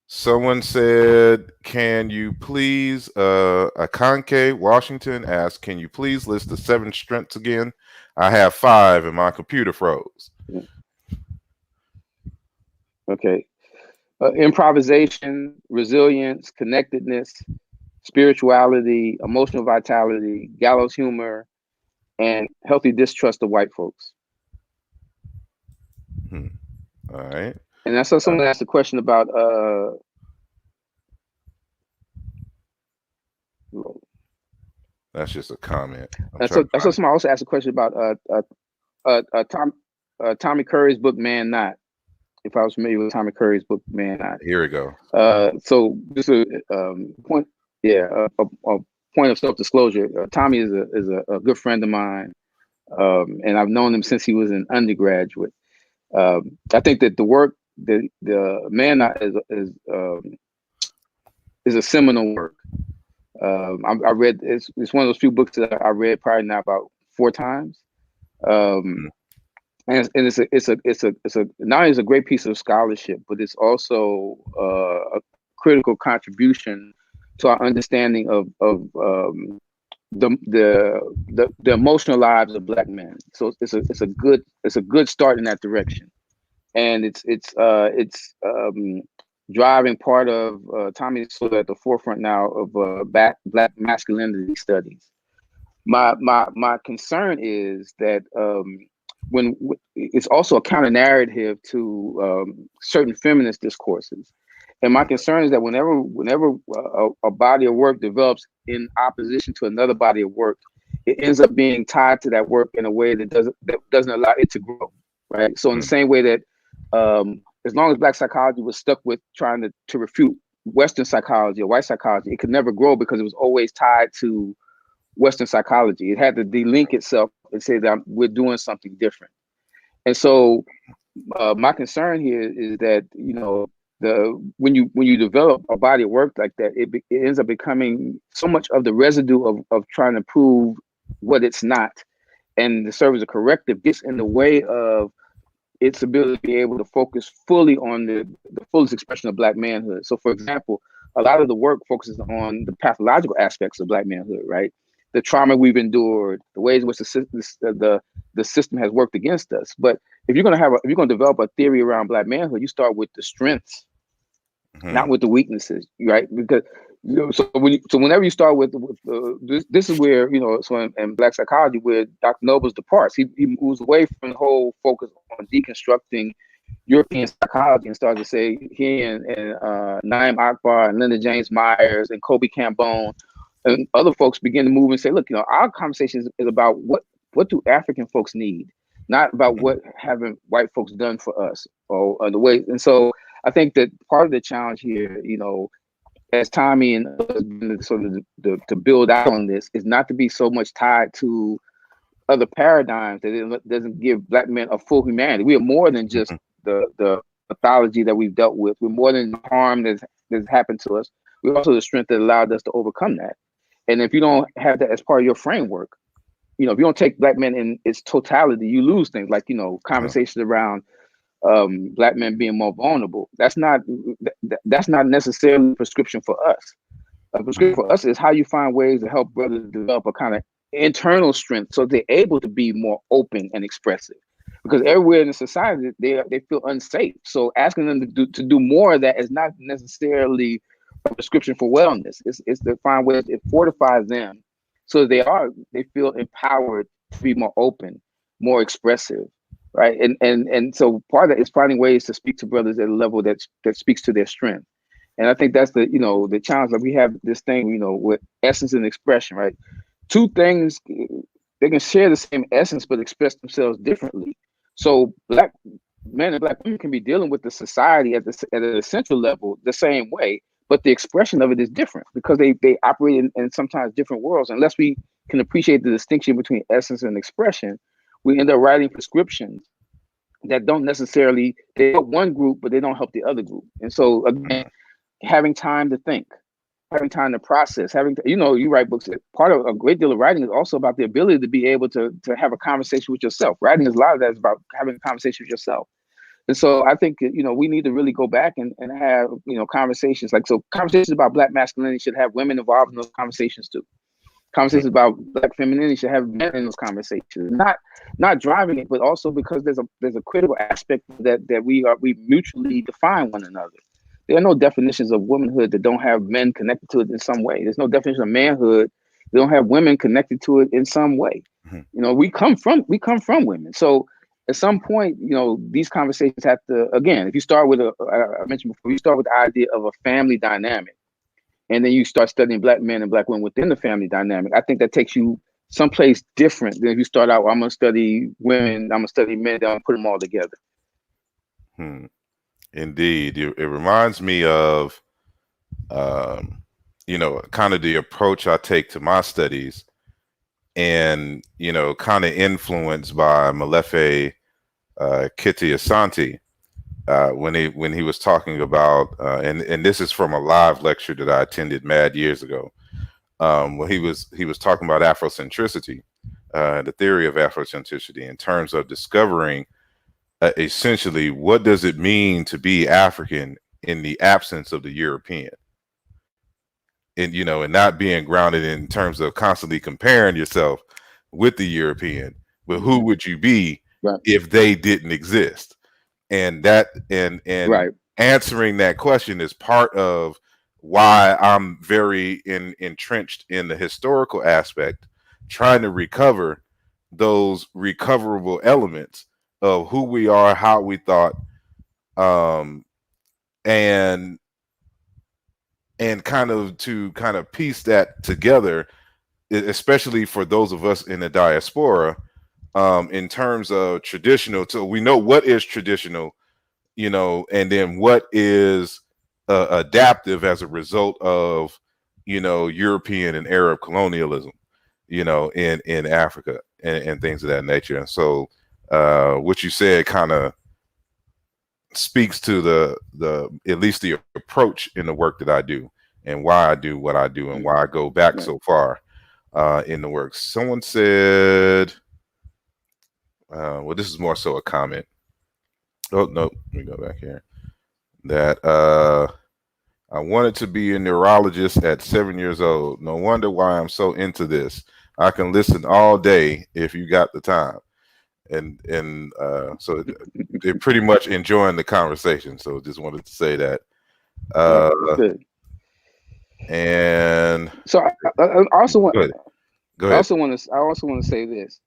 Someone said, can you please, Akanke Washington asked, can you please list the 7 strengths again? I have 5 and my computer froze. Okay. Improvisation, resilience, connectedness, spirituality, emotional vitality, gallows humor, and healthy distrust of white folks. All right. And I saw someone asked a question about that's just a comment. I saw someone also asked a question about Tommy Curry's book Man Not. If I was familiar with Tommy Curry's book Man Not. Here we go. So just a point, a point of self-disclosure. Tommy is a good friend of mine, and I've known him since he was an undergraduate. I think that the work the Man Not is a seminal work. I read it's one of those few books that I read probably now about 4 times. and it's a not only is a great piece of scholarship, but it's also a critical contribution to our understanding of the emotional lives of Black men. So it's a good start in that direction, and it's driving part of Tommy's sort of at the forefront now of Black masculinity studies. My concern is that when it's also a counter narrative to certain feminist discourses, and my concern is that whenever a body of work develops in opposition to another body of work, it ends up being tied to that work in a way that doesn't allow it to grow, right? So in the same way that as long as Black psychology was stuck with trying to refute Western psychology or white psychology, it could never grow because it was always tied to Western psychology. It had to delink itself and say that we're doing something different. And so my concern here is that, you know, when you develop a body of work like that, it ends up becoming so much of the residue of trying to prove what it's not, and to serve as a corrective gets in the way of its ability to be able to focus fully on the fullest expression of Black manhood. So, for example, a lot of the work focuses on the pathological aspects of Black manhood, right? The trauma we've endured, the ways in which the system has worked against us. But if you're gonna develop a theory around Black manhood, you start with the strengths, not with the weaknesses, right? Because whenever you start with this is where, you know, so in Black psychology, where Dr. Nobles departs, he moves away from the whole focus on deconstructing European psychology and starts to say he and Naim Akbar and Linda James Myers and Kobe Cambone and other folks begin to move and say, look, you know, our conversation is about what do African folks need, not about what haven't white folks done for us or the way. And so I think that part of the challenge here, you know, as Tommy and others sort of to build out on this, is not to be so much tied to other paradigms that it doesn't give Black men a full humanity. We are more than just the pathology that we've dealt with. We're more than the harm that's happened to us. We're also the strength that allowed us to overcome that. And if you don't have that as part of your framework, you know, if you don't take Black men in its totality, you lose things like, you know, conversations around Black men being more vulnerable. That's not necessarily a prescription for us. A prescription for us is how you find ways to help brothers develop a kind of internal strength so they're able to be more open and expressive. Because everywhere in the society they feel unsafe. So asking them to do more of that is not necessarily a prescription for wellness. It's to find ways it fortifies them so they feel empowered to be more open, more expressive, right? And so part of that is finding ways to speak to brothers at a level that speaks to their strength. And I think that's the challenge that we have this thing, you know, with essence and expression, right? Two things, they can share the same essence but express themselves differently. So Black men and Black women can be dealing with the society at an essential level the same way, but the expression of it is different because they operate in sometimes different worlds. Unless we can appreciate the distinction between essence and expression, we end up writing prescriptions that don't necessarily, they help one group, but they don't help the other group. And so again, having time to think, having time to process, you write books. Part of a great deal of writing is also about the ability to be able to have a conversation with yourself. Writing is a lot of that is about having a conversation with yourself. And so I think, you know, we need to really go back and have, you know, conversations conversations about Black masculinity should have women involved in those conversations too. Conversations about Black femininity should have men in those conversations, not driving it, but also because there's a critical aspect that we mutually define one another. There are no definitions of womanhood that don't have men connected to it in some way. There's no definition of manhood that don't have women connected to it in some way. You know, we come from women. So at some point, you know, these conversations have to, again, if you start with I mentioned before, you start with the idea of a family dynamic, and then you start studying Black men and Black women within the family dynamic. I think that takes you someplace different than if you start out, well, I'm going to study women, I'm going to study men, then I'm going to put them all together. Indeed. It reminds me of, you know, kind of the approach I take to my studies and, you know, kind of influenced by Molefe Kitty Asante when he was talking about, and this is from a live lecture that I attended mad years ago, when he was talking about Afrocentricity, the theory of Afrocentricity in terms of discovering essentially, what does it mean to be African in the absence of the European? And, you know, and not being grounded in terms of constantly comparing yourself with the European, but who would you be if they didn't exist? And that, and answering that question is part of why I'm very entrenched in the historical aspect, trying to recover those recoverable elements of who we are, how we thought, and kind of piece that together, especially for those of us in the diaspora, in terms of traditional. So we know what is traditional, you know, and then what is adaptive as a result of, you know, European and Arab colonialism, you know, in Africa and things of that nature. And so what you said kind of speaks to the at least the approach in the work that I do, and why I do what I do, and why I go back so far in the work. Someone said, well, this is more so a comment. Oh no, let me go back here. That I wanted to be a neurologist at 7 years old. No wonder why I'm so into this. I can listen all day if you got the time. And so they're pretty much enjoying the conversation. So just wanted to say that. And so I also want. Go ahead. I also want to say this,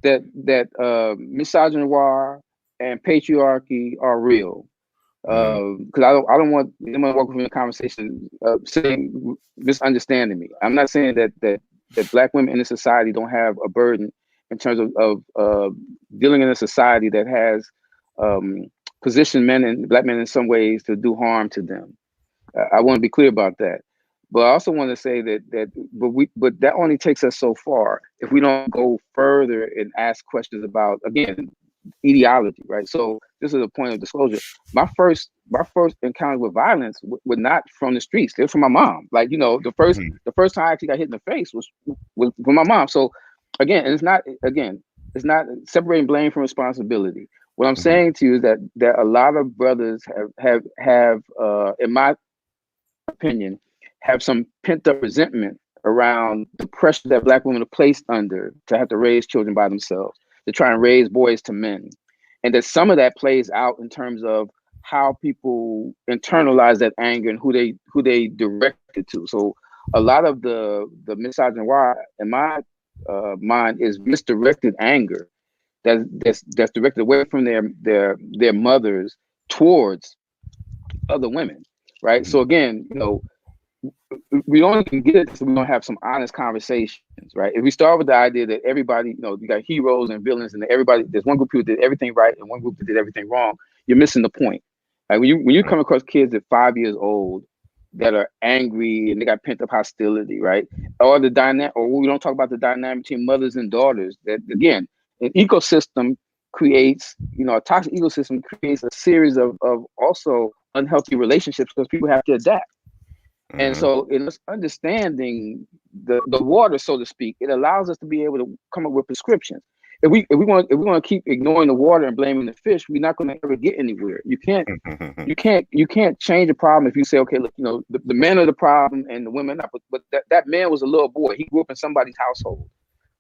that misogyny and patriarchy are real. Because I don't want anyone walking from the conversation saying, misunderstanding me. I'm not saying that Black women in the society don't have a burden in terms of dealing in a society that has positioned Black men in some ways to do harm to them. I want to be clear about that. But I also want to say but that only takes us so far if we don't go further and ask questions about, again, ideology, right? So this is a point of disclosure. My first encounter with violence were not from the streets; they're from my mom. Like, you know, the first time I actually got hit in the face was from my mom. So again, it's not separating blame from responsibility. What I'm saying to you is that a lot of brothers have in my opinion, have some pent up resentment around the pressure that Black women are placed under to have to raise children by themselves, to try and raise boys to men. And that some of that plays out in terms of how people internalize that anger and who they direct it to. So a lot of the misogyny in my mind is misdirected anger that's directed away from their mothers towards other women, right? So again, you know, we only can get it so we don't have some honest conversations, right? If we start with the idea that everybody, you know, you got heroes and villains, and there's one group of people that did everything right and one group that did everything wrong, you're missing the point. Like when you come across kids at 5 years old that are angry and they got pent up hostility, right? Or we don't talk about the dynamic between mothers and daughters. That again, an ecosystem creates, you know, a toxic ecosystem creates a series of also unhealthy relationships because people have to adapt. And so in us understanding the water, so to speak, it allows us to be able to come up with prescriptions. If we want to keep ignoring the water and blaming the fish, we're not going to ever get anywhere. You can't change a problem if you say, okay, look, you know, the men are the problem and the women not. But that man was a little boy. He grew up in somebody's household,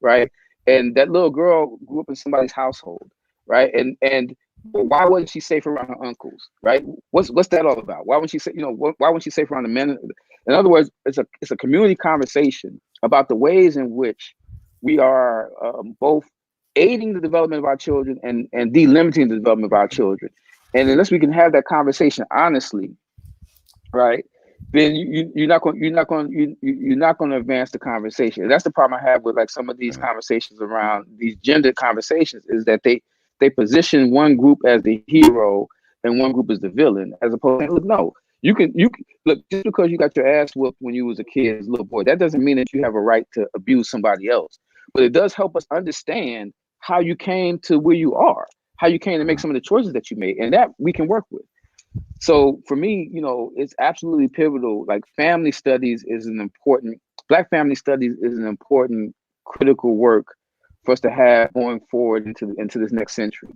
right? And that little girl grew up in somebody's household, right? And why wasn't she safe around her uncles, right? What's that all about? Why wouldn't she say, you know, why wouldn't she safe around the men? In other words, it's a community conversation about the ways in which we are both aiding the development of our children and delimiting the development of our children. And unless we can have that conversation honestly, right, then you're not going to advance the conversation. And that's the problem I have with like some of these conversations around these gender conversations, is that they position one group as the hero and one group as the villain, as opposed to, look, no, you can look, just because you got your ass whooped when you was a kid as a little boy, that doesn't mean that you have a right to abuse somebody else. But it does help us understand how you came to where you are, how you came to make some of the choices that you made, and that we can work with. So for me, you know, it's absolutely pivotal. Like family studies is Black family studies is an important critical work for us to have going forward into this next century.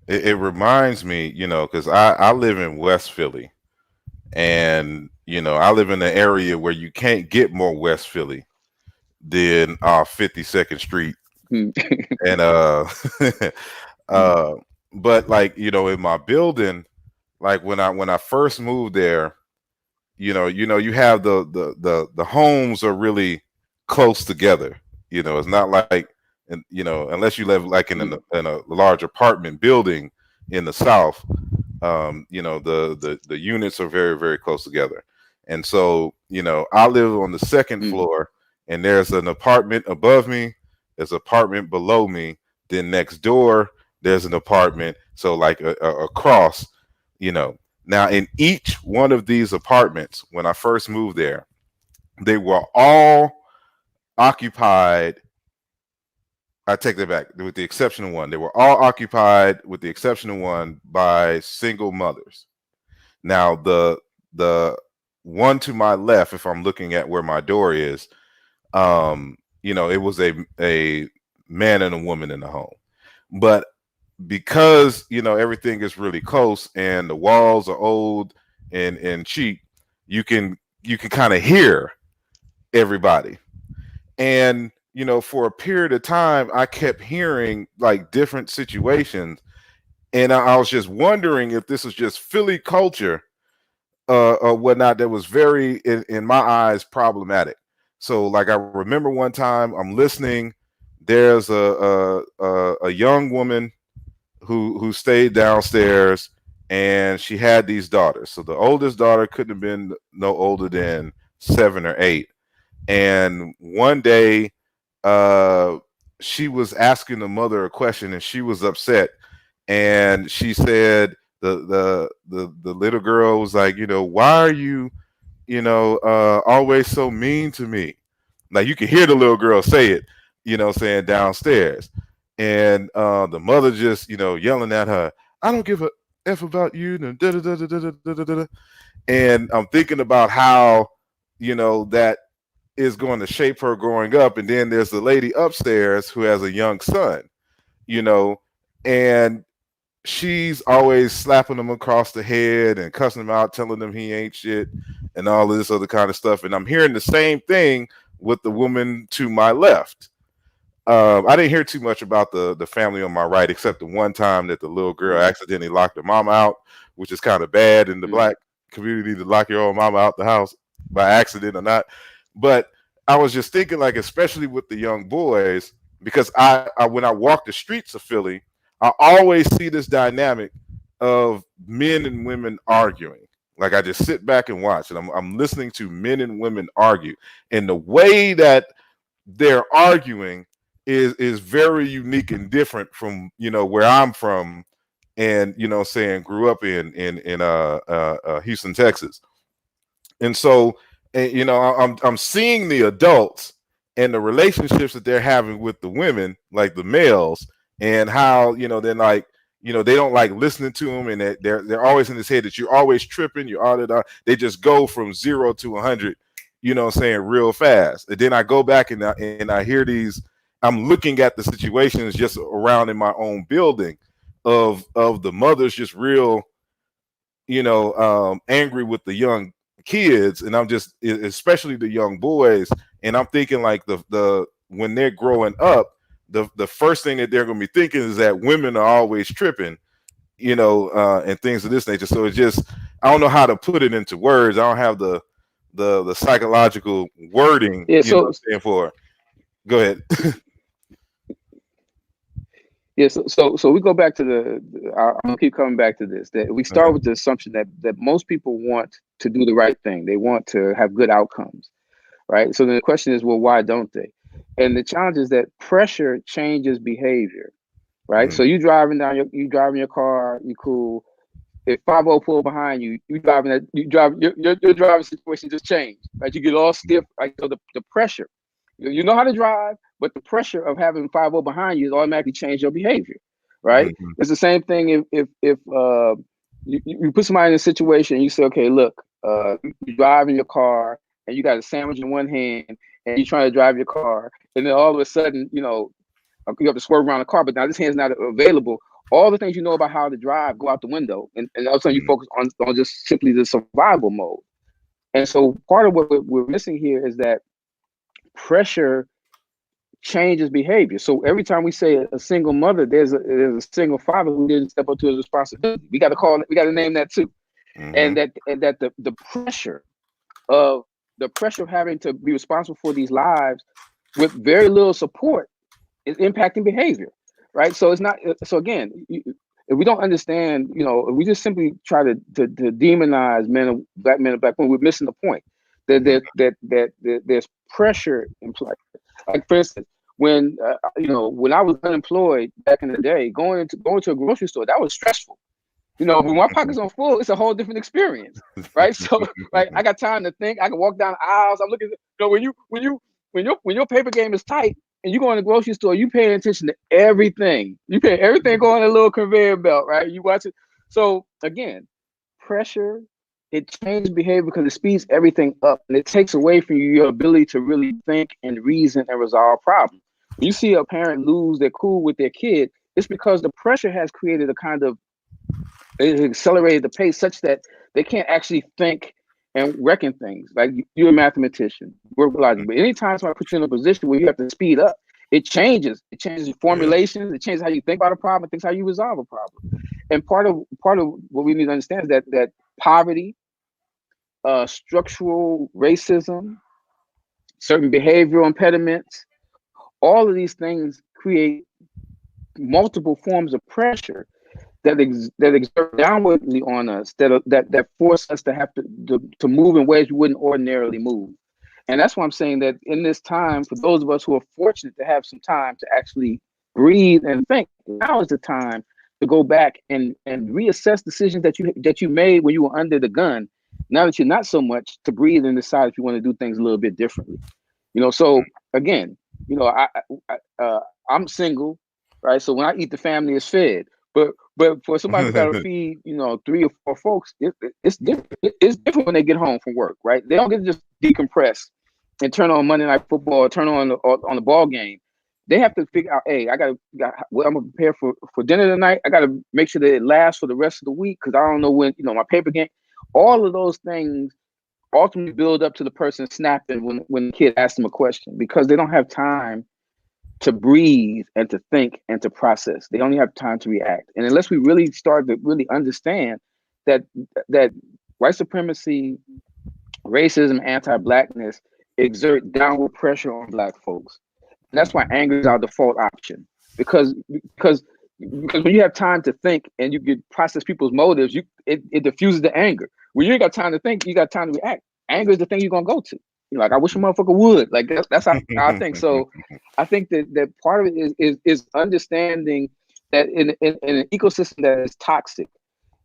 It reminds me, because I live in West Philly, and I live in an area where you can't get more West Philly than 52nd Street, and but like in my building, like when I first moved there, you have the homes are really close together. It's not like, and unless you live like in a large apartment building in the South, the units are very, very close together. And so I live on the second floor, and there's an apartment above me, there's an apartment below me, then next door there's an apartment, so like across. Now in each one of these apartments, when I first moved there, they were all occupied. I take that back. With the exception of one, they were all occupied, with the exception of one, by single mothers. Now the one to my left, if I'm looking at where my door is, it was a man and a woman in the home. But because everything is really close and the walls are old and cheap, you can kind of hear everybody. And for a period of time, I kept hearing like different situations, and I was just wondering if this was just Philly culture or whatnot that was very, in my eyes, problematic. So like I remember one time I'm listening, there's a young woman who stayed downstairs, and she had these daughters. So the oldest daughter couldn't have been no older than 7 or 8. And one day she was asking the mother a question, and she was upset, and she said the little girl was like, why are you always so mean to me? Like you can hear the little girl say it, saying downstairs. And the mother just yelling at her, I don't give a F about you. And I'm thinking about how that is going to shape her growing up. And then there's the lady upstairs who has a young son, and she's always slapping him across the head and cussing him out, telling him he ain't shit and all this other kind of stuff. And I'm hearing the same thing with the woman to my left. I didn't hear too much about the family on my right, except the one time that the little girl accidentally locked her mama out, which is kind of bad in the black community, to lock your own mama out the house by accident or not. But I was just thinking, like, especially with the young boys, because I when I walk the streets of Philly, I always see this dynamic of men and women arguing. Like I just sit back and watch, and I'm listening to men and women argue, and the way that they're arguing is very unique and different from where I'm from, and grew up in Houston, Texas. And so I'm seeing the adults and the relationships that they're having with the women, like the males, and how they're like they don't like listening to them, and they're always in this head that you're always tripping, they just go from 0 to 100 real fast. And then I go back and I hear these, I'm looking at the situations just around in my own building of the mothers just real angry with the young kids, and I'm just, especially the young boys, and I'm thinking like the when they're growing up, the first thing that they're going to be thinking is that women are always tripping, and things of this nature. So it's just, I don't know how to put it into words. I don't have the psychological wording. Stand for. Go ahead. Yeah, so we go back to I'm gonna keep coming back to this. That we start with the assumption that most people want to do the right thing. They want to have good outcomes, right? So then the question is, well, why don't they? And the challenge is that pressure changes behavior, right? So you driving your car, you cool. If 50 pull behind you, your driving situation just changed, right? You get all stiff, right? So the pressure, you know how to drive, but the pressure of having 50 behind you automatically change your behavior, right? It's the same thing if you put somebody in a situation and you say, okay, look, you're driving your car and you got a sandwich in one hand and you're trying to drive your car, and then all of a sudden, you have to swerve around the car, but now this hand's not available. All the things you know about how to drive go out the window, and all of a sudden you focus on just simply the survival mode. And so part of what we're missing here is that pressure changes behavior. So every time we say a single mother, there's a single father who didn't step up to his responsibility. We got to name that too. And that the pressure of having to be responsible for these lives with very little support is impacting behavior, right? So it's not. So again, if we don't understand, if we just simply try to demonize black men and black women, we're missing the point. That there's pressure in play. Like for instance, when when I was unemployed back in the day, going to a grocery store, that was stressful. When my pockets are full, it's a whole different experience, right? So like I got time to think. I can walk down aisles. I'm looking. When your paper game is tight and you go in the grocery store, you paying attention to everything. You pay everything going on a little conveyor belt, right? You watch it. So again, pressure, it changes behavior because it speeds everything up and it takes away from you your ability to really think and reason and resolve problems. When you see a parent lose their cool with their kid, it's because the pressure has created a kind of, it accelerated the pace such that they can't actually think and reckon things. Like you're a mathematician, work logic, but anytime somebody puts you in a position where you have to speed up, it changes your formulations, it changes how you think about a problem, it thinks how you resolve a problem. And part of what we need to understand is that poverty, structural racism, certain behavioral impediments, all of these things create multiple forms of pressure that exert downwardly on us, that force us to have to move in ways we wouldn't ordinarily move. And that's why I'm saying that in this time, for those of us who are fortunate to have some time to actually breathe and think, now is the time to go back and reassess decisions that you made when you were under the gun. Now that you're not so much, to breathe and decide if you want to do things a little bit differently. So again, I'm single, right? So when I eat, the family is fed. But for somebody who got to feed, 3 or 4 folks, it's different. It's different when they get home from work, right? They don't get to just decompress and turn on Monday Night Football or turn on the ball game. They have to figure out, hey, I'm gonna prepare for dinner tonight. I got to make sure that it lasts for the rest of the week because I don't know when, my paper game. All of those things ultimately build up to the person snapping when the kid asks them a question because they don't have time to breathe and to think and to process. They only have time to react. And unless we really start to really understand that white supremacy, racism, anti-blackness exert downward pressure on Black folks. And that's why anger is our default option. Because when you have time to think and you can process people's motives, it diffuses the anger. When you ain't got time to think, you got time to react. Anger is the thing you're gonna go to. Like, I wish a motherfucker would. Like that's how I think. So I think that part of it is understanding that in an ecosystem that is toxic,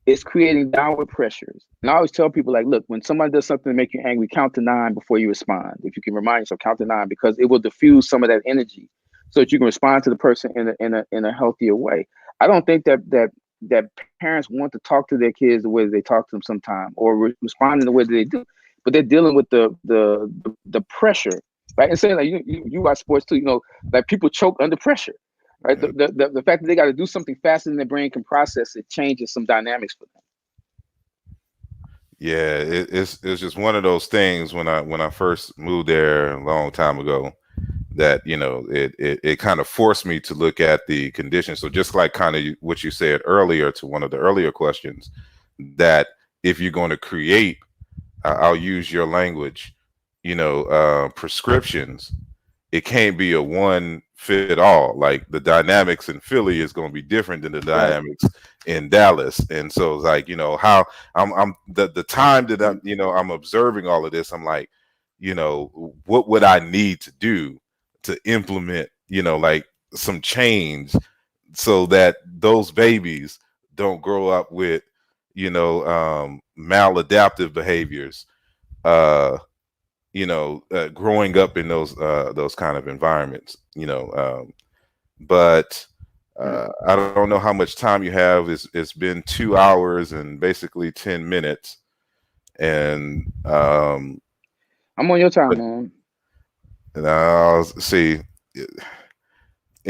it's creating downward pressures. And I always tell people, like, look, when somebody does something to make you angry, count to 9 before you respond. If you can remind yourself, count to 9, because it will diffuse some of that energy so that you can respond to the person in a healthier way. I don't think that parents want to talk to their kids the way they talk to them sometimes, or respond in the way that they do. But they're dealing with the pressure, right? And saying, like, you watch sports too, like people choke under pressure, right? The fact that they got to do something faster than their brain can process it changes some dynamics for them. Yeah, it's just one of those things. When I first moved there a long time ago, that it kind of forced me to look at the conditions. So just like kind of what you said earlier to one of the earlier questions, that if you're going to create, I'll use your language, prescriptions, it can't be a one fit all. Like the dynamics in Philly is going to be different than the dynamics in Dallas. And so it's like, how I'm the time that I'm observing all of this, I'm like, what would I need to do to implement, like some change so that those babies don't grow up with, maladaptive behaviors, growing up in those kind of environments, but I don't know how much time you have. It's been 2 hours and basically 10 minutes. And I'm on your time, man. And I'll see.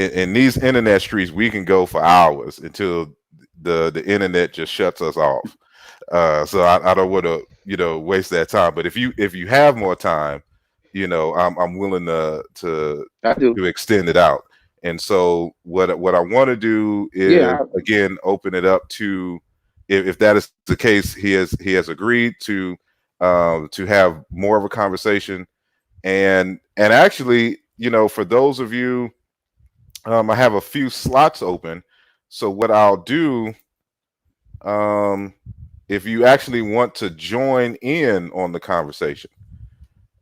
in these internet streets, we can go for hours until the internet just shuts us off. So I don't want to, you know, waste that time. But if you have more time, you know, I'm willing to extend it out. And so what I want to do is again open it up to, if that is the case, he has agreed to have more of a conversation. And actually, you know, for those of you, I have a few slots open. So what I'll do, if you actually want to join in on the conversation,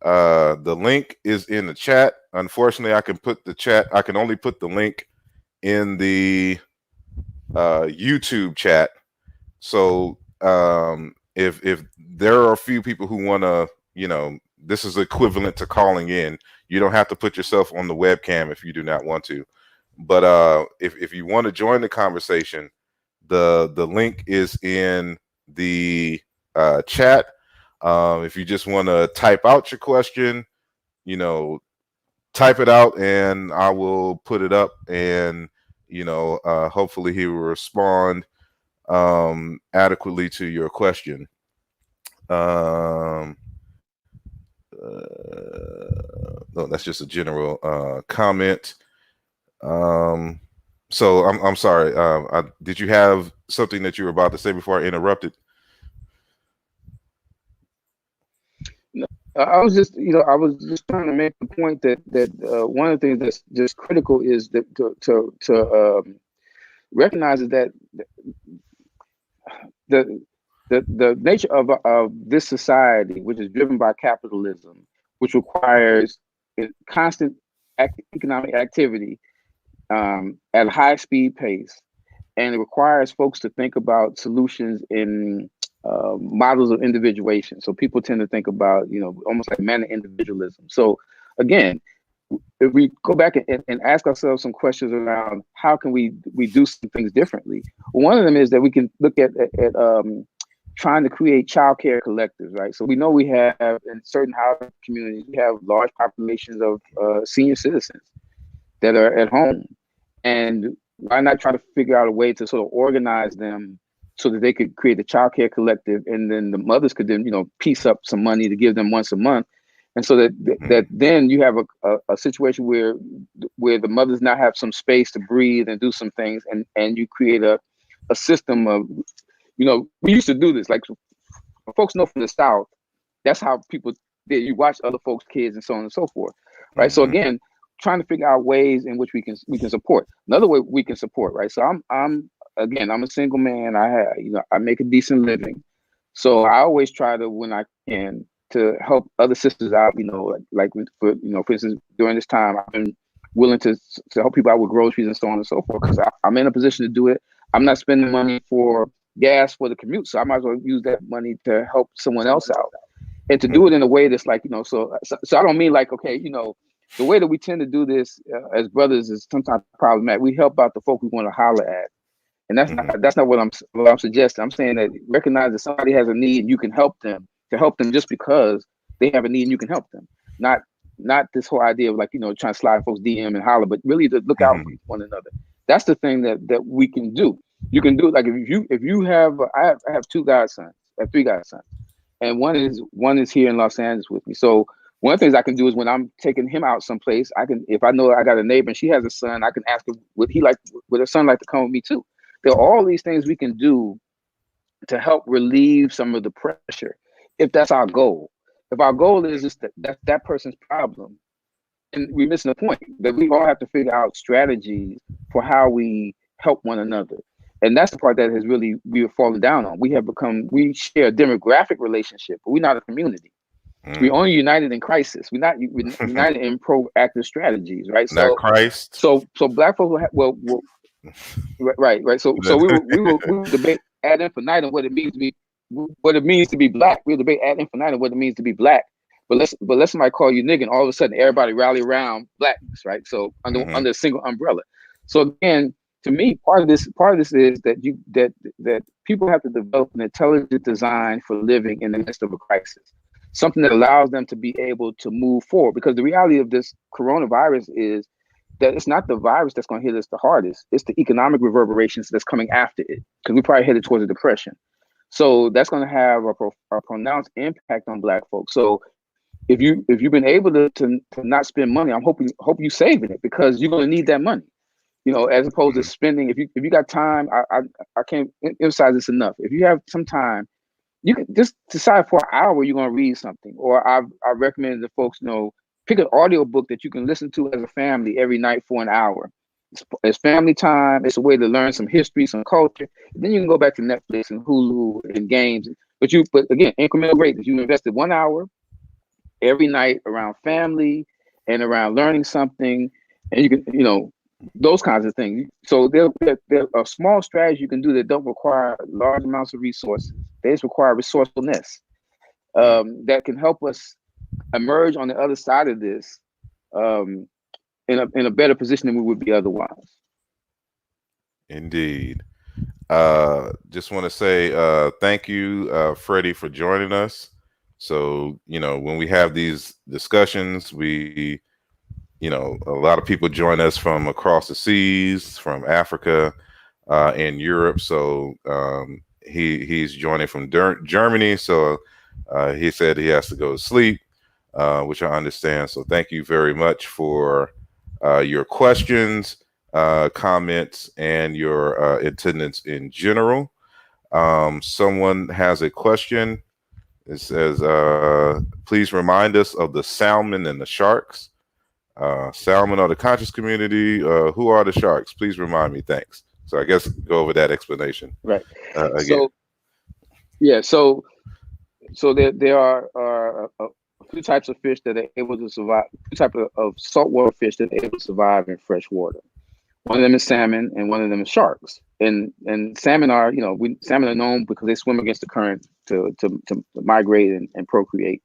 the link is in the chat. Unfortunately, I can only put the link in the YouTube chat. So if there are a few people who want to, you know, this is equivalent to calling in. You don't have to put yourself on the webcam if you do not want to. But if you want to join the conversation, the link is in the chat. If you just want to type out your question, you know, type it out and I will put it up, and you know, hopefully he will respond adequately to your question. No, that's just a general comment. So I'm sorry. Did you have something that you were about to say before I interrupted? No, I was just, you know, I was just trying to make the point that one of the things that's just critical is that to recognize that the nature of this society, which is driven by capitalism, which requires constant economic activity at a high speed pace, and it requires folks to think about solutions in models of individuation. So people tend to think about, you know, almost like man individualism. So again, if we go back and ask ourselves some questions around how can we do some things differently, one of them is that we can look at trying to create child care collectives, right? So we know we have in certain housing communities, we have large populations of senior citizens that are at home. And why not try to figure out a way to sort of organize them so that they could create a child care collective, and then the mothers could then, you know, piece up some money to give them once a month. And so that then you have a situation where the mothers now have some space to breathe and do some things, and you create a system of, you know, we used to do this, like folks know from the South, that's how people did. You watch other folks' kids and so on and so forth, right? So again, trying to figure out ways in which we can support. Another way we can support, right? So I'm a single man. I make a decent living, so I always try to, when I can, to help other sisters out. You know, for instance, during this time, I've been willing to help people out with groceries and so on and so forth, because I'm in a position to do it. I'm not spending money for gas for the commute, so I might as well use that money to help someone else out, and to do it in a way that's like, you know, so I don't mean like, okay, you know, the way that we tend to do this as brothers is sometimes problematic. We help out the folk we want to holler at, and that's not what I'm suggesting. I'm saying that recognize that somebody has a need and you can help them, just because they have a need and you can help them. Not this whole idea of like, you know, trying to slide folks DM and holler, but really to look out for one another. That's the thing that we can do. You can do it. Like if you have, I have three godsons, and one is here in Los Angeles with me. So one of the things I can do is when I'm taking him out someplace, if I know I got a neighbor and she has a son, I can ask her, would her son like to come with me too? There are all these things we can do to help relieve some of the pressure, if that's our goal. If our goal is just that person's problem, and we're missing the point, that we all have to figure out strategies for how we help one another. And that's the part that has really, we have fallen down on. We share a demographic relationship, but we're not a community. We're only united in crisis. We're united in proactive strategies, right? Not Christ. So Black folks will right. So we will debate ad infinitum what it means to be Black. We'll debate ad infinitum what it means to be Black. But let somebody call you nigga, and all of a sudden everybody rally around Blackness, right? So under a single umbrella. So again, to me, part of this is that people have to develop an intelligent design for living in the midst of a crisis, something that allows them to be able to move forward. Because the reality of this coronavirus is that it's not the virus that's going to hit us the hardest. It's the economic reverberations that's coming after it, because we probably headed towards a depression. So that's going to have a pronounced impact on Black folks. So if you've been able to not spend money, I'm hoping you saving it, because you're going to need that money. You know, as opposed to spending. If you got time, I can't emphasize this enough. If you have some time, you can just decide for an hour you're going to read something. Or I recommend that folks, you know, pick an audio book that you can listen to as a family every night for an hour. It's family time. It's a way to learn some history, some culture. Then you can go back to Netflix and Hulu and games. But again, incremental rate. If you invested 1 hour every night around family and around learning something, and you can, you know, those kinds of things. So there are small strategies you can do that don't require large amounts of resources. They just require resourcefulness that can help us emerge on the other side of this in a better position than we would be otherwise. Indeed. Just want to say thank you, Freddie, for joining us. So, you know, when we have these discussions, you know, a lot of people join us from across the seas, from Africa and Europe. So he's joining from Germany. So he said he has to go to sleep, which I understand. So thank you very much for your questions, comments, and your attendance in general. Someone has a question. It says, please remind us of the salmon and the sharks. Salmon are the conscious community. Who are the sharks? Please remind me. Thanks. So I guess go over that explanation. Right. Again. So there are a few types of fish that are able to survive. Two types of saltwater fish that are able to survive in fresh water. One of them is salmon, and one of them is sharks. And salmon are, you know, salmon are known because they swim against the current to migrate and procreate.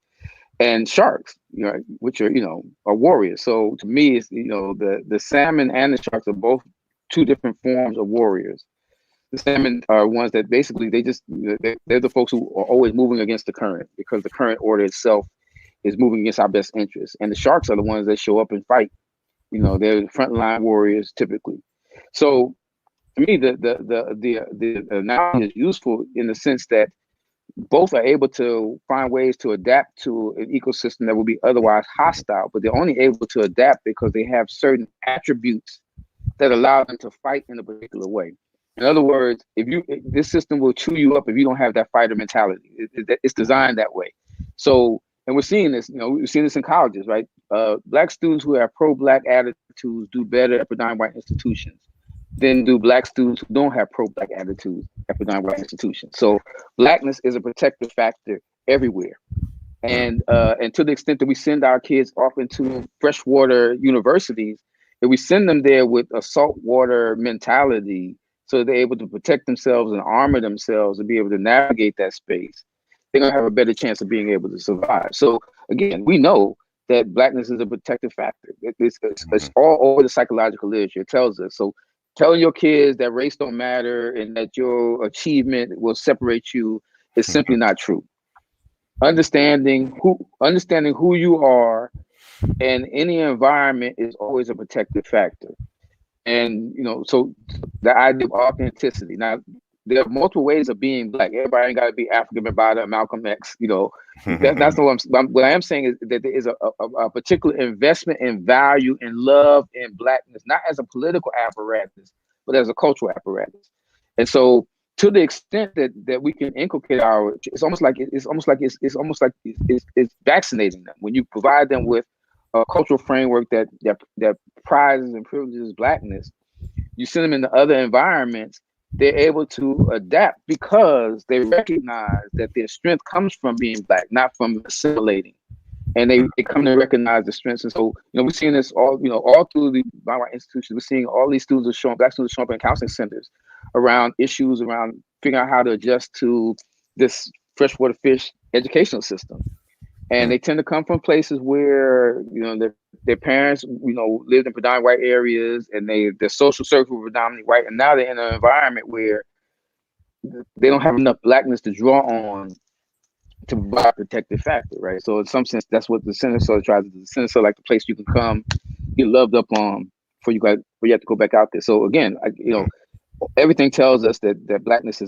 And sharks, you know, which are, you know, are warriors. So to me, it's, you know, the salmon and the sharks are both two different forms of warriors. The salmon are ones that basically they're the folks who are always moving against the current, because the current order itself is moving against our best interests. And the sharks are the ones that show up and fight. You know, they're frontline warriors typically. So to me, the analogy is useful in the sense that both are able to find ways to adapt to an ecosystem that would be otherwise hostile, but they're only able to adapt because they have certain attributes that allow them to fight in a particular way. In other words, this system will chew you up if you don't have that fighter mentality. It's designed that way. So, and we're seeing this, you know, we're seeing this in colleges, right? Black students who have pro-Black attitudes do better at predominant white institutions than do Black students who don't have pro-Black attitudes at predominant white institutions. So Blackness is a protective factor everywhere. And to the extent that we send our kids off into freshwater universities, if we send them there with a saltwater mentality, so they're able to protect themselves and armor themselves and be able to navigate that space, they're gonna have a better chance of being able to survive. So again, we know that Blackness is a protective factor. It's all over the psychological literature. It tells us. So telling your kids that race don't matter and that your achievement will separate you is simply not true. Understanding who you are in any environment is always a protective factor. And, you know, so the idea of authenticity. Now, there are multiple ways of being Black. Everybody ain't got to be African Bambaataa, Malcolm X. You know, that's what I am saying is that there is a particular investment in value and love in Blackness, not as a political apparatus, but as a cultural apparatus. And so, to the extent that we can inculcate it's almost like it's vaccinating them. When you provide them with a cultural framework that prizes and privileges Blackness, you send them into other environments, they're able to adapt because they recognize that their strength comes from being Black, not from assimilating. And they come to recognize the strengths. And so, you know, we're seeing this all through the Black institutions. We're seeing all these students Black students showing up in counseling centers around issues around figuring out how to adjust to this freshwater fish educational system. And they tend to come from places where, you know, their parents, you know, lived in predominantly white areas, and their social circle were predominantly white. And now they're in an environment where they don't have enough Blackness to draw on to provide a protective factor, right? So in some sense, that's what the center sort of tries to do. The center sort of like the place you can come, get loved up on, before you have to go back out there. So again, everything tells us that blackness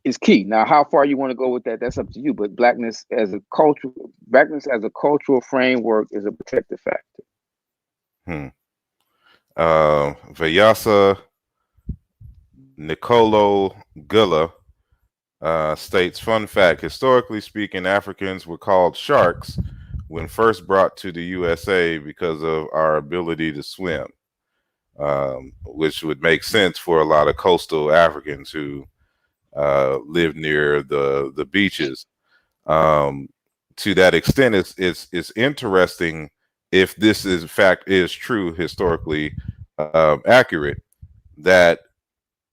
is key. Now, how far you want to go with that, that's up to you. But blackness as a cultural framework is a protective factor. Vyasa Nicolo Gula states, fun fact, historically speaking, Africans were called sharks when first brought to the USA because of our ability to swim, which would make sense for a lot of coastal Africans who live near the beaches. To that extent, it's interesting if this is in fact is true, historically accurate, that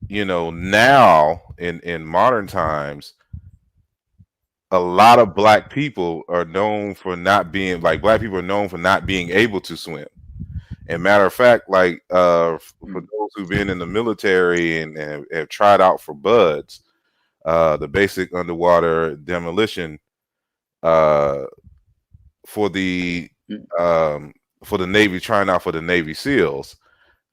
now in modern times, a lot of black people are known for not being able to swim. And matter of fact, for those who've been in the military and have tried out for BUDS, the basic underwater demolition, for the Navy, trying out for the Navy SEALs,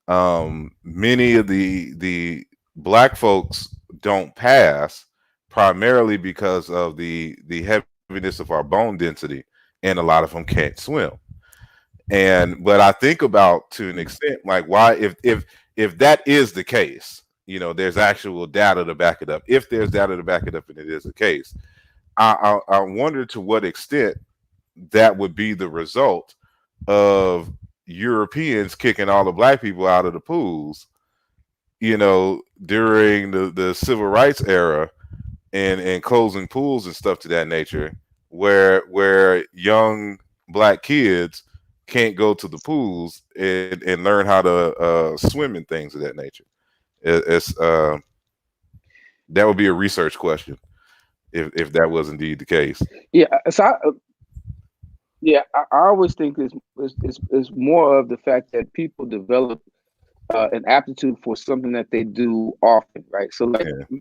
many of the black folks don't pass, primarily because of the heaviness of our bone density, and a lot of them can't swim. But I think about, to an extent, like, why, if that is the case, there's actual data to back it up. If there's data to back it up and it is the case, I wonder to what extent that would be the result of Europeans kicking all the black people out of the pools, during the civil rights era, and closing pools and stuff to that nature, where young black kids can't go to the pools and learn how to swim and things of that nature. That would be a research question if that was indeed the case. Yeah. So I always think it's more of the fact that people develop an aptitude for something that they do often, right? So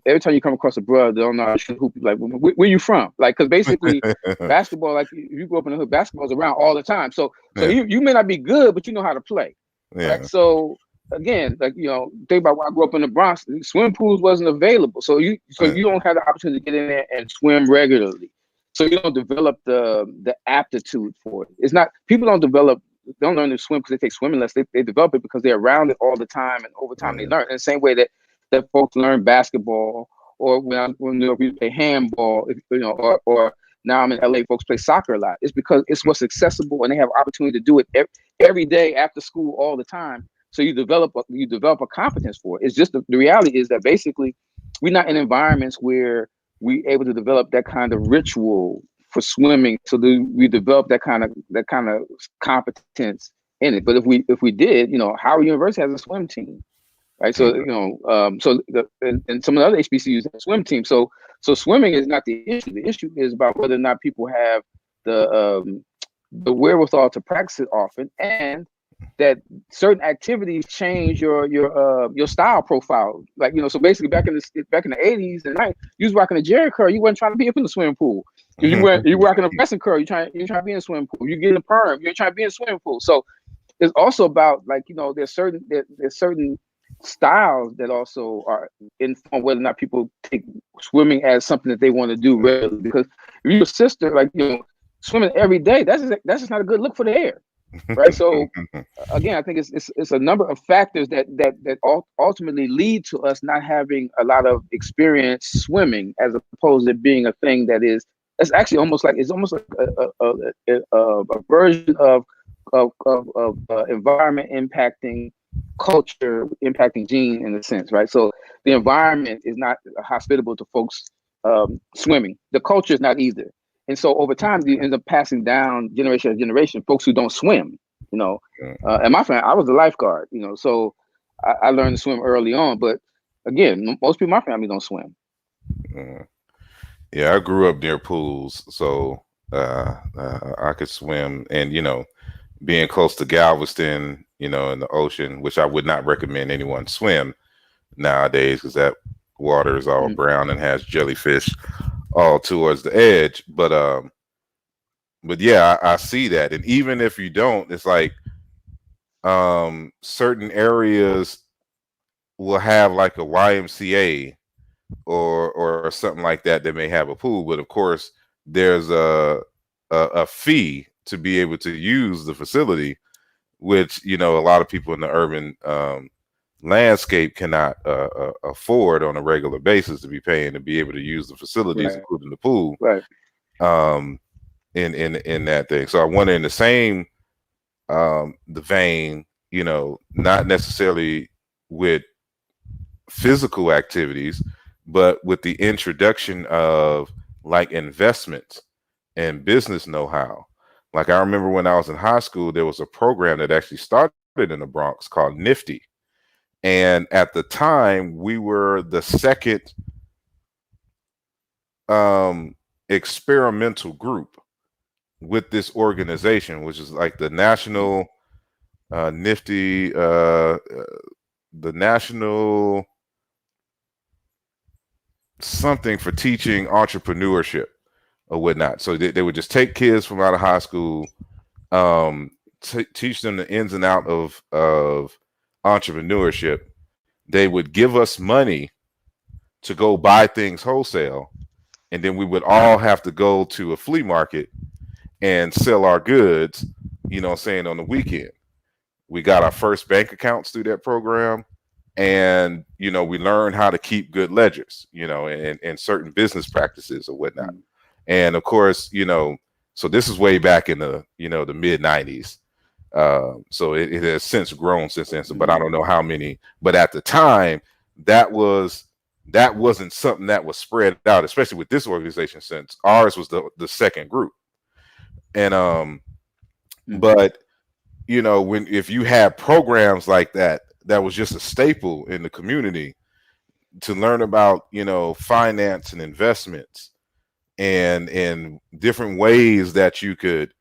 every time you come across a brother, they don't know how to shoot hoop, like, where you from? Like, because basically basketball, like, if you grew up in the hood, basketball's around all the time. So you may not be good, but you know how to play. Right? So again, like, think about when I grew up in the Bronx, swim pools wasn't available. So you don't have the opportunity to get in there and swim regularly. So you don't develop the aptitude for it. It's not, people don't learn to swim because they take swimming lessons. They develop it because they're around it all the time, and over time they learn. In the same way that folks learn basketball, or when we play handball, or now I'm in LA, folks play soccer a lot. It's because it's what's accessible, and they have opportunity to do it every day after school all the time. So you develop a competence for it. It's just the reality is that basically we're not in environments where we're able to develop that kind of ritual for swimming, so we develop that kind of competence in it. But if we did, Howard University has a swim team, right? So and some of the other HBCUs have a swim team. So swimming is not the issue. The issue is about whether or not people have the wherewithal to practice it often, and that certain activities change your style profile. Like, so basically back in the 80s and 90s, you was rocking a Jerry curl, you wasn't trying to be up in the swimming pool. You rocking a wrestling curl, you trying to be in the swimming pool. You getting a perm, you're trying to be in the swimming pool. So it's also about, like, there's certain styles that also are informed whether or not people take swimming as something that they want to do regularly. Because if you're a sister, like, swimming every day, that's just not a good look for the hair. Right. So again, I think it's a number of factors that ultimately lead to us not having a lot of experience swimming, as opposed to being a thing it's actually almost like a version of environment impacting culture, impacting gene, in a sense, right? So the environment is not hospitable to folks swimming. The culture is not either. And so over time, you end up passing down generation to generation, folks who don't swim, And my family, I was a lifeguard, so I learned to swim early on. But again, most people in my family don't swim. Yeah, I grew up near pools, so I could swim. And, being close to Galveston, in the ocean, which I would not recommend anyone swim nowadays, because that water is all brown and has jellyfish all towards the edge. But yeah, I see that. And even if you don't, it's like, certain areas will have like a YMCA or something like that that may have a pool, but of course there's a fee to be able to use the facility, which, you know, a lot of people in the urban landscape cannot afford on a regular basis to be paying to be able to use the facilities, right, including the pool. right. In that thing. So I wonder, in the same the vein, you know, not necessarily with physical activities, but with the introduction of like investments and business know-how. Like, I remember when I was in high school, there was a program that actually started in the Bronx called Nifty. And at the time, we were the second experimental group with this organization, which is like the National Nifty, the National something for teaching entrepreneurship or whatnot. So they would just take kids from out of high school, teach them the ins and out of entrepreneurship. They would give us money to go buy things wholesale, and then we would all have to go to a flea market and sell our goods, you know, saying on the weekend. We got our first bank accounts through that program. And, you know, we learned how to keep good ledgers, you know, and certain business practices or whatnot. Mm-hmm. And of course, you know, so this is way back in the, you know, the mid 90s. So it has since grown since then. So, but I don't know how many, but at the time that wasn't something that was spread out, especially with this organization, since ours was the second group. And, but, you know, if you had programs like that, that was just a staple in the community to learn about, you know, finance and investments and different ways that you could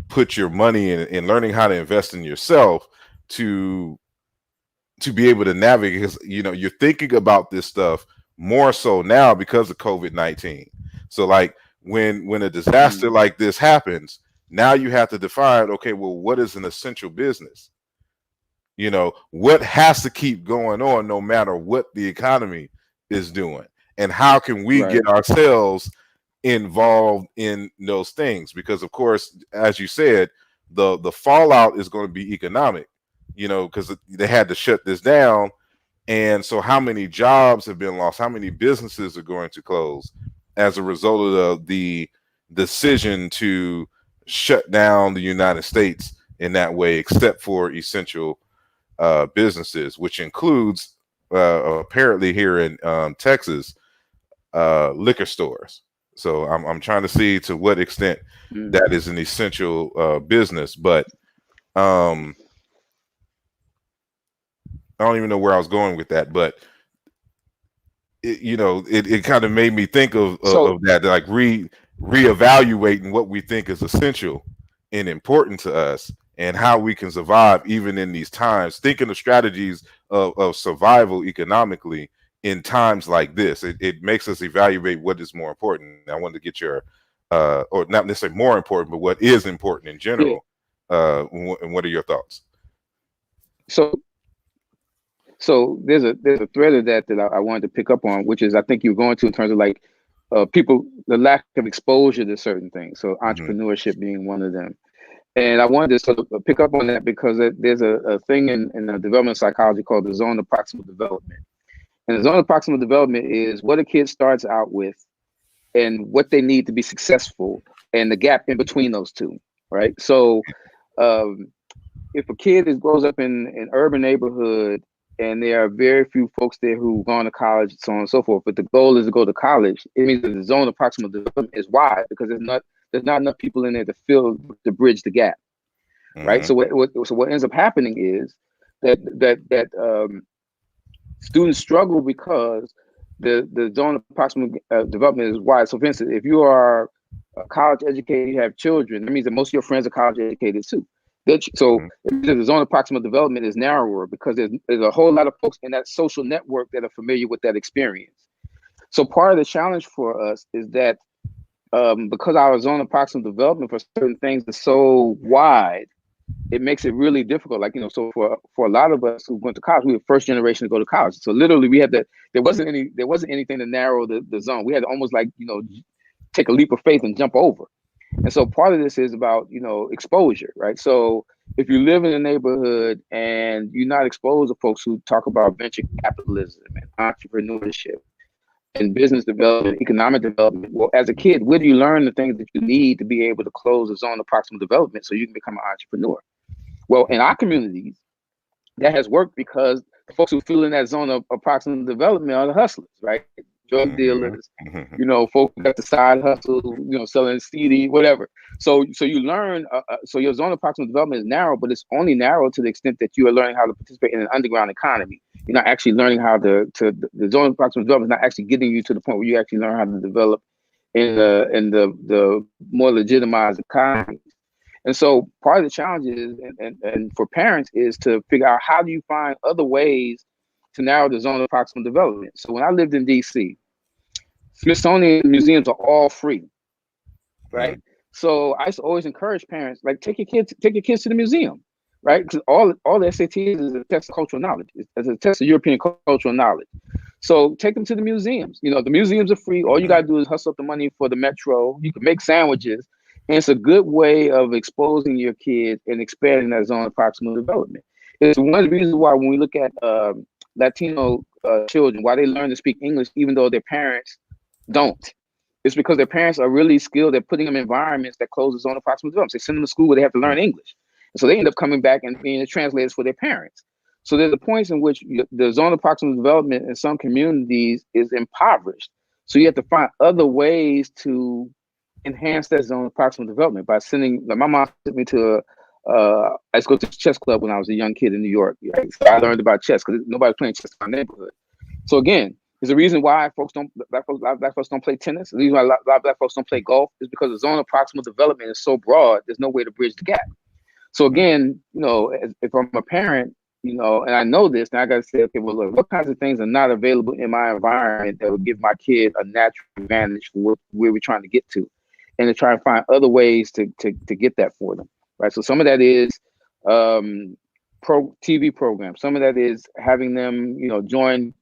put your money in learning how to invest in yourself to be able to navigate. Because, you know, you're thinking about this stuff more so now because of COVID-19. So like when a disaster like this happens, now you have to define, okay, well, what is an essential business? You know, what has to keep going on no matter what the economy is doing? And how can we get ourselves involved in those things? Because, of course, as you said, the fallout is going to be economic, you know, because they had to shut this down. And so how many jobs have been lost? How many businesses are going to close as a result of the decision to shut down the United States in that way, except for essential businesses, which includes apparently here in Texas, liquor stores. So I'm trying to see to what extent that is an essential business, but I don't even know where I was going with that, but it kind of made me think of that, like reevaluating what we think is essential and important to us, and how we can survive even in these times, thinking of strategies of survival economically in times like this. It makes us evaluate what is more important. I wanted to get your, or not necessarily more important, but what is important in general. Yeah. And what are your thoughts? So there's a thread of that I wanted to pick up on, which is I think you're going to in terms of like people, the lack of exposure to certain things. So entrepreneurship being one of them. And I wanted to sort of pick up on that because there's a thing in developmental psychology called the zone of proximal development. And the zone of proximal development is what a kid starts out with and what they need to be successful and the gap in between those two, right? So if a kid grows up in an urban neighborhood and there are very few folks there who've gone to college, so on and so forth, but the goal is to go to college, it means that the zone of proximal development is wide because there's not enough people in there to bridge the gap, right? So what ends up happening is that students struggle because the zone of proximal development is wide. So, for instance, if you are a college educated, you have children, that means that most of your friends are college educated too. So the zone of proximal development is narrower because there's a whole lot of folks in that social network that are familiar with that experience. So part of the challenge for us is that because our zone of proximal development for certain things is so wide, it makes it really difficult. Like, so for a lot of us who went to college, we were first generation to go to college. So literally we had there wasn't anything to narrow the zone. We had to almost like, take a leap of faith and jump over. And so part of this is about, exposure, right? So if you live in a neighborhood and you're not exposed to folks who talk about venture capitalism and entrepreneurship and business development, economic development, well, as a kid, where do you learn the things that you need to be able to close the zone of proximal development so you can become an entrepreneur? Well, in our communities, that has worked because the folks who feel in that zone of proximal development are the hustlers, right? Drug dealers, folks got the side hustle, selling CD, whatever. So you learn, so your zone of proximal development is narrow, but it's only narrow to the extent that you are learning how to participate in an underground economy. You're not actually learning how the zone of proximal development is not actually getting you to the point where you actually learn how to develop in the more legitimized economy. And so part of the challenge is, and for parents, is to figure out how do you find other ways to narrow the zone of proximal development. So when I lived in DC, Smithsonian museums are all free, right? So I used to always encourage parents, like, take your kids to the museum, right? Because all the SATs is a test of cultural knowledge. It's a test of European cultural knowledge. So take them to the museums. The museums are free. All you got to do is hustle up the money for the metro. You can make sandwiches. And it's a good way of exposing your kids and expanding that zone of proximal development. It's one of the reasons why when we look at Latino children, why they learn to speak English, even though their parents don't. It's because their parents are really skilled at putting them in environments that close the zone of proximal development. They send them to school where they have to learn English. And so they end up coming back and being the translators for their parents. So there's a point in which the zone of proximal development in some communities is impoverished. So you have to find other ways to enhance that zone of proximal development by sending, like my mom sent me to I used to go to chess club when I was a young kid in New York. Right? So I learned about chess because nobody was playing chess in my neighborhood. So again, there's a reason why black folks don't play tennis. The reason why a lot of black folks don't play golf is because the zone of proximal development is so broad, there's no way to bridge the gap. So again, if I'm a parent, and I know this, then I got to say, okay, well, look, what kinds of things are not available in my environment that would give my kid a natural advantage for where we're trying to get to, and to try and find other ways to get that for them, right? So some of that is TV programs. Some of that is having them, join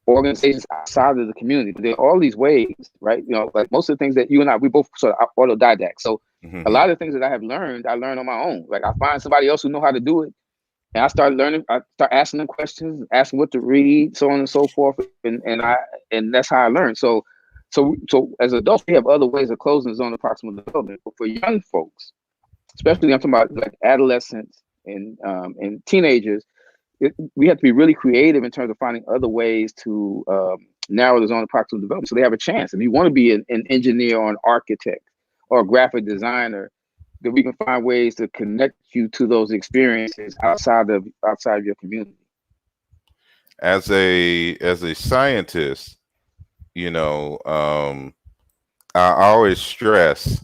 organizations outside of the community. But there are all these ways, right? Like most of the things that you and we both sort of autodidact. So a lot of things that I learned on my own. Like I find somebody else who know how to do it, and I start learning. I start asking them questions, asking what to read, so on and so forth, and that's how I learn. So as adults, we have other ways of closing the zone of proximal development. But for young folks, especially I'm talking about like adolescents and teenagers, we have to be really creative in terms of finding other ways to narrow the zone of proximal development so they have a chance. If you want to be an engineer or an architect or a graphic designer, that we can find ways to connect you to those experiences outside of your community. As a scientist, I always stress,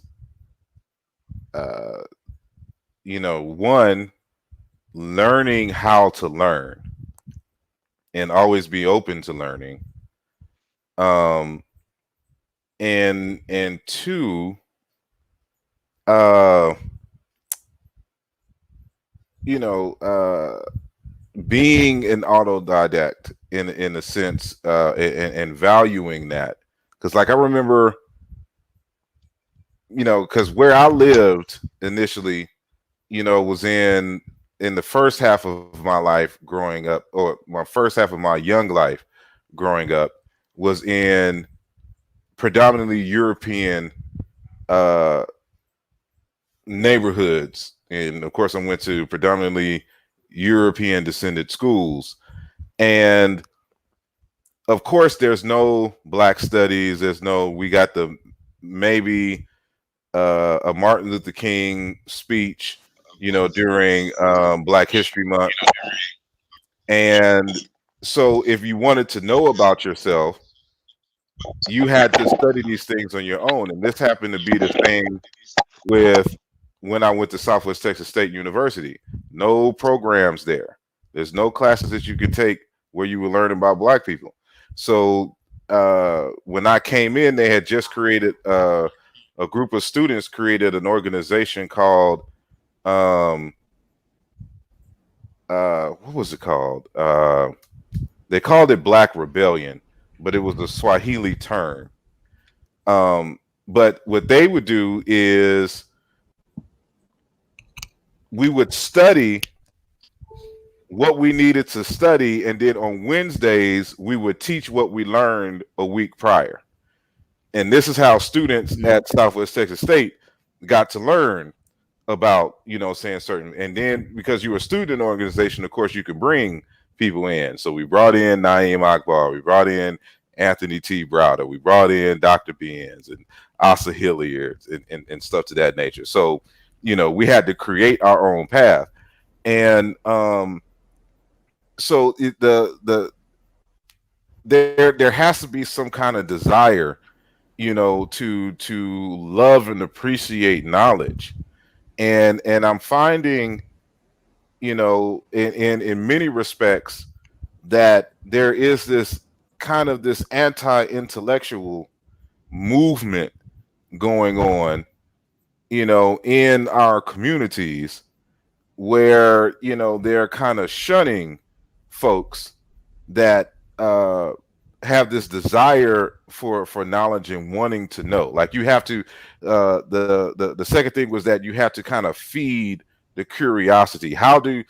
one, learning how to learn and always be open to learning. And two, being an autodidact in a sense, and valuing that. Because like I remember, because where I lived initially, was in the first half of my life growing up, or my first half of my young life growing up, was in predominantly European neighborhoods. And of course, I went to predominantly European descended schools. And of course, there's no Black studies. We got maybe a Martin Luther King speech, during Black History Month. And so if you wanted to know about yourself, you had to study these things on your own. And this happened to be the thing with when I went to Southwest Texas State University. No programs there. There's no classes that you could take where you were learning about Black people. So when I came in, they had just created a group of students created an organization called what was it called? They called it Black Rebellion, but it was a Swahili term. But what they would do is we would study what we needed to study, and then on Wednesdays we would teach what we learned a week prior. And this is how students at Southwest Texas State got to learn about, saying certain. And then because you were a student organization, of course, you could bring people in. So we brought in Naeem Akbar, we brought in Anthony T. Browder, we brought in Dr. Beans and Asa Hilliard and stuff to that nature. So, we had to create our own path. And so there has to be some kind of desire, to love and appreciate knowledge. And I'm finding, in many respects, that there is this kind of this anti-intellectual movement going on, in our communities, where, they're kind of shunning folks that have this desire for knowledge and wanting to know. Like you have to, the second thing was that you have to kind of feed the curiosity. How do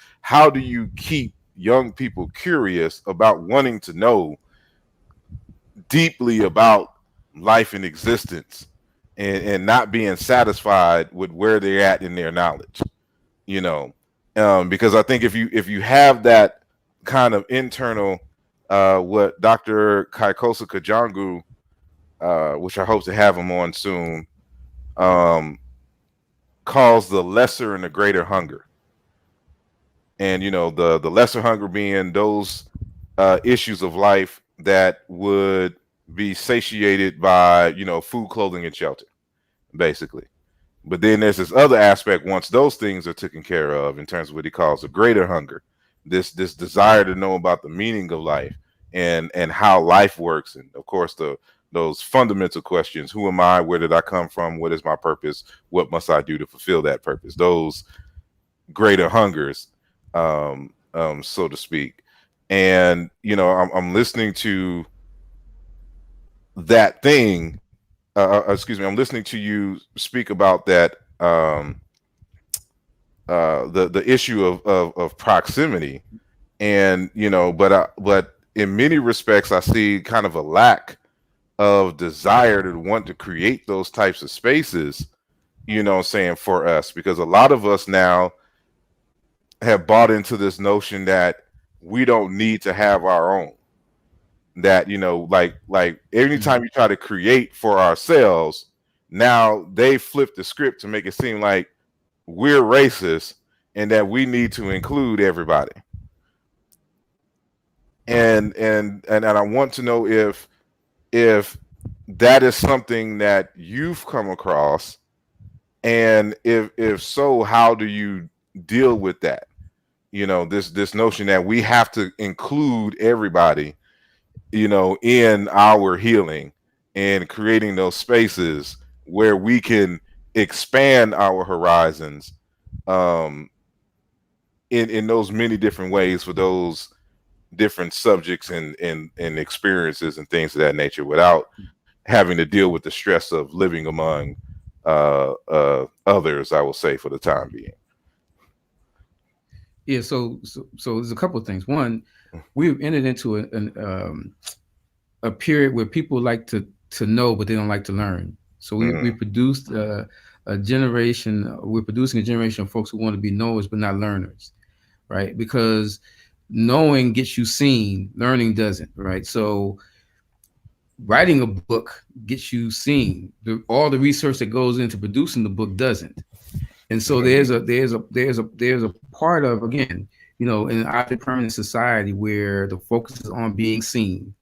you keep young people curious about wanting to know deeply about life and existence, and not being satisfied with where they're at in their knowledge, because I think if you have that kind of internal, what Dr. Kaikosa Kajangu, which I hope to have him on soon, calls the lesser and the greater hunger. And, the lesser hunger being those issues of life that would be satiated by, food, clothing, and shelter, basically. But then there's this other aspect once those things are taken care of, in terms of what he calls a greater hunger, this desire to know about the meaning of life and how life works. And of course, those fundamental questions: who am I? Where did I come from? What is my purpose? What must I do to fulfill that purpose? Those greater hungers, so to speak. And, I'm listening to that thing. Excuse me. I'm listening to you speak about that, the issue of proximity, and but in many respects, I see kind of a lack of desire to want to create those types of spaces, saying for us, because a lot of us now have bought into this notion that we don't need to have our own. That, like anytime you try to create for ourselves, now they flip the script to make it seem like we're racist and that we need to include everybody. And I want to know if that is something that you've come across, and if so, how do you deal with that? This notion that we have to include everybody, in our healing and creating those spaces where we can expand our horizons, in those many different ways for those different subjects and experiences and things of that nature, without having to deal with the stress of living among others, I will say, for the time being. Yeah, so there's a couple of things. One, we've entered into a period where people like to know, but they don't like to learn. So we produced a generation. We're producing a generation of folks who want to be knowers but not learners, right? Because knowing gets you seen, learning doesn't, right? So writing a book gets you seen. All the research that goes into producing the book doesn't. And so there's a part of, again, in an object permanent society where the focus is on being seen,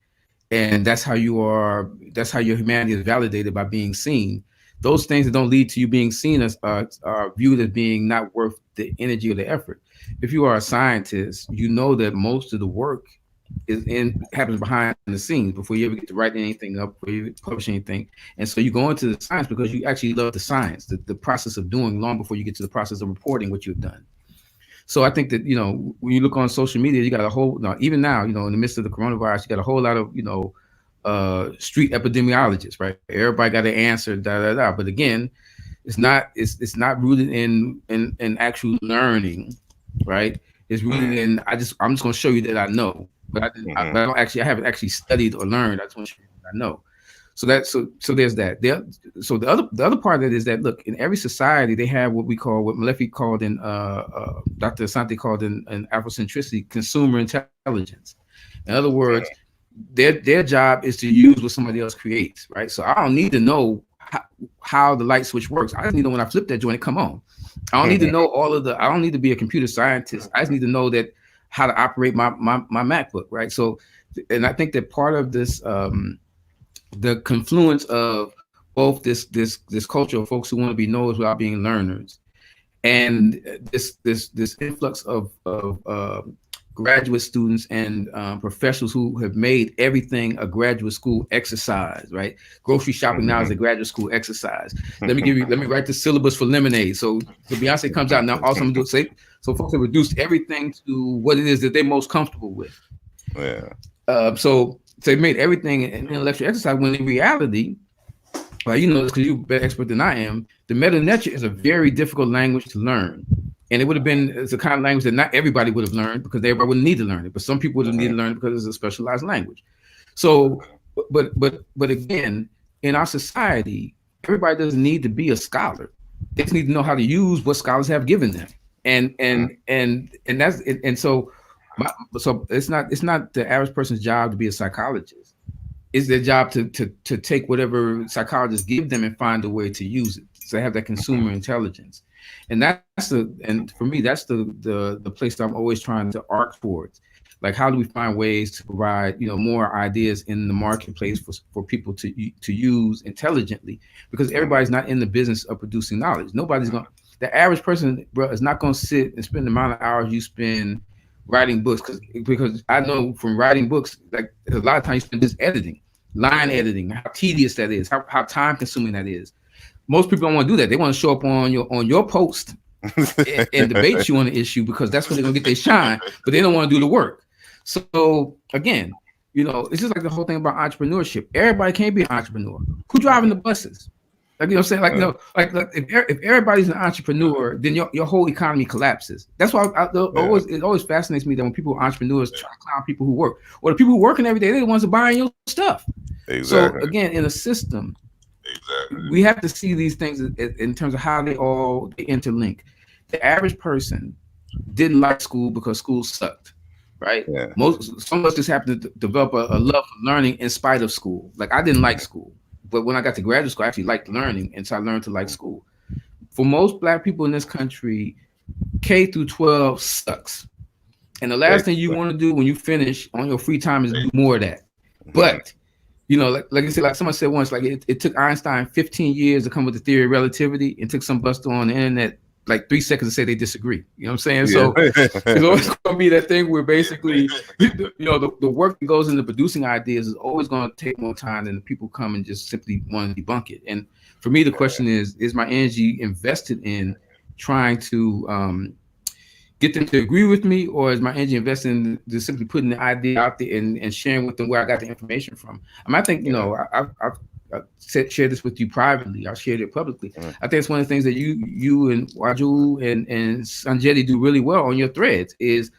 and that's how your humanity is validated, by being seen. Those things that don't lead to you being seen are viewed as being not worth the energy or the effort. If you are a scientist, you know that most of the work happens behind the scenes before you ever get to write anything up, before you publish anything. And so you go into the science because you actually love the science, the process of doing, long before you get to the process of reporting what you've done. So I think that, you know, when you look on social media, you got a whole, even now, you know, in the midst of the coronavirus, you got a whole lot of, you know, street epidemiologists, right? Everybody got an answer, But again, it's not rooted in actual learning, right? It's rooted in I'm just going to show you that I know, but I haven't actually studied or learned. I just want to show you that I know. So there's that. So the other part of it is that, look, in every society they have what Malefi called in Dr. Asante called in Afrocentricity consumer intelligence. In other words, their job is to use what somebody else creates, right? So I don't need to know how the light switch works. I just need to know when I flip that joint, it come on. I don't need to know I don't need to be a computer scientist. I just need to know that how to operate my MacBook, right? So, and I think that part of this, the confluence of both this culture of folks who want to be knowers without being learners, and this influx of graduate students and professionals who have made everything a graduate school exercise, right? Grocery shopping now is a graduate school exercise. Let me write the syllabus for lemonade. So Beyonce comes out now. Also, I'm going to say, so folks have reduced everything to what it is that they're most comfortable with. Yeah. So they made everything an intellectual exercise, when in reality, well, you know this because you're a better expert than I am, the meta-nature is a very difficult language to learn. And it would have been, it's a kind of language that not everybody would have learned because everybody wouldn't need to learn it, but some people would have needed to learn it because it's a specialized language. So, but again, in our society, everybody doesn't need to be a scholar. They just need to know how to use what scholars have given them. So it's not the average person's job to be a psychologist. It's their job to take whatever psychologists give them and find a way to use it. So they have that consumer intelligence. And for me, that's the place that I'm always trying to arc towards. Like, how do we find ways to provide, you know, more ideas in the marketplace for people to use intelligently? Because everybody's not in the business of producing knowledge. The average person, bro, is not going to sit and spend the amount of hours you spend writing books, because I know from writing books, like, a lot of times you spend just editing, line editing, how tedious that is, how time consuming that is. Most people don't want to do that. They want to show up on your post and debate you on the issue, because that's when they're gonna get their shine, but they don't want to do the work. So again, you know, it's just like the whole thing about entrepreneurship. Everybody can't be an entrepreneur. Who driving the buses? Like, you know what I'm saying? Like, you know, like if everybody's an entrepreneur, then your whole economy collapses. That's why it always fascinates me that when people are entrepreneurs try to clown people who work, or the people who are working every day, they're the ones that are buying your stuff. Exactly. So again, in a system, we have to see these things in terms of how they interlink. The average person didn't like school because school sucked, right? Yeah. Some of us just happened to develop a love for learning in spite of school. Like, I didn't like school, but when I got to graduate school, I actually liked learning, and so I learned to like school. For most Black people in this country, K through 12 sucks, and the last thing you want to do when you finish on your free time is do more of that. But you know, like I said, like someone said once, like it took Einstein 15 years to come with the theory of relativity, and took some buster on the internet like 3 seconds to say they disagree. You know what I'm saying? Yeah. So it's always going to be that thing where basically, you know, the work that goes into producing ideas is always going to take more time than the people come and just simply want to debunk it. And for me, the question is my energy invested in trying to get them to agree with me, or is my energy invested in just simply putting the idea out there and sharing with them where I got the information from? I think, you know, I've shared this with you privately. I shared it publicly. I think it's one of the things that you and Waju and Sanjeti do really well on your threads, is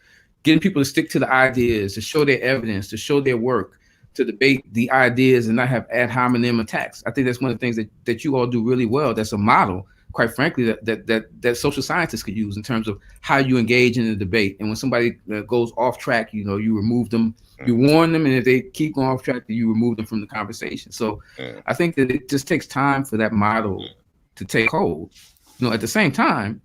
getting people to stick to the ideas, to show their evidence, to show their work, to debate the ideas and not have ad hominem attacks. I think that's one of the things that you all do really well. That's a model, quite frankly, that social scientists could use in terms of how you engage in the debate. And when somebody goes off track, you know, you remove them, you warn them, and if they keep going off track, then you remove them from the conversation. So I think that it just takes time for that model to take hold. You know, at the same time,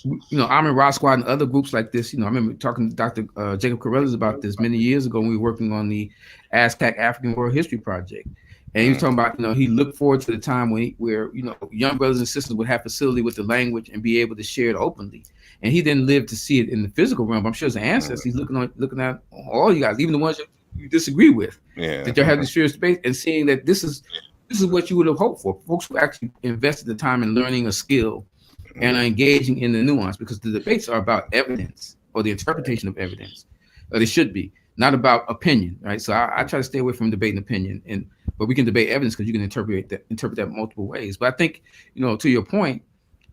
you know, I'm in Rock Squad and other groups like this. You know, I remember talking to Dr. Jacob Carruthers about this many years ago when we were working on the ASCAC African World History Project. And he was talking about, you know, he looked forward to the time where, you know, young brothers and sisters would have facility with the language and be able to share it openly. and he didn't live to see it in the physical realm. I'm sure his ancestors, he's looking at all you guys, even the ones that you disagree with, that they have this serious debate and seeing that this is what you would have hoped for. Folks who actually invested the time in learning a skill and are engaging in the nuance, because the debates are about evidence or the interpretation of evidence, or they should be, not about opinion, right? So I try to stay away from debating opinion, but we can debate evidence because you can interpret that multiple ways. But I think, to your point,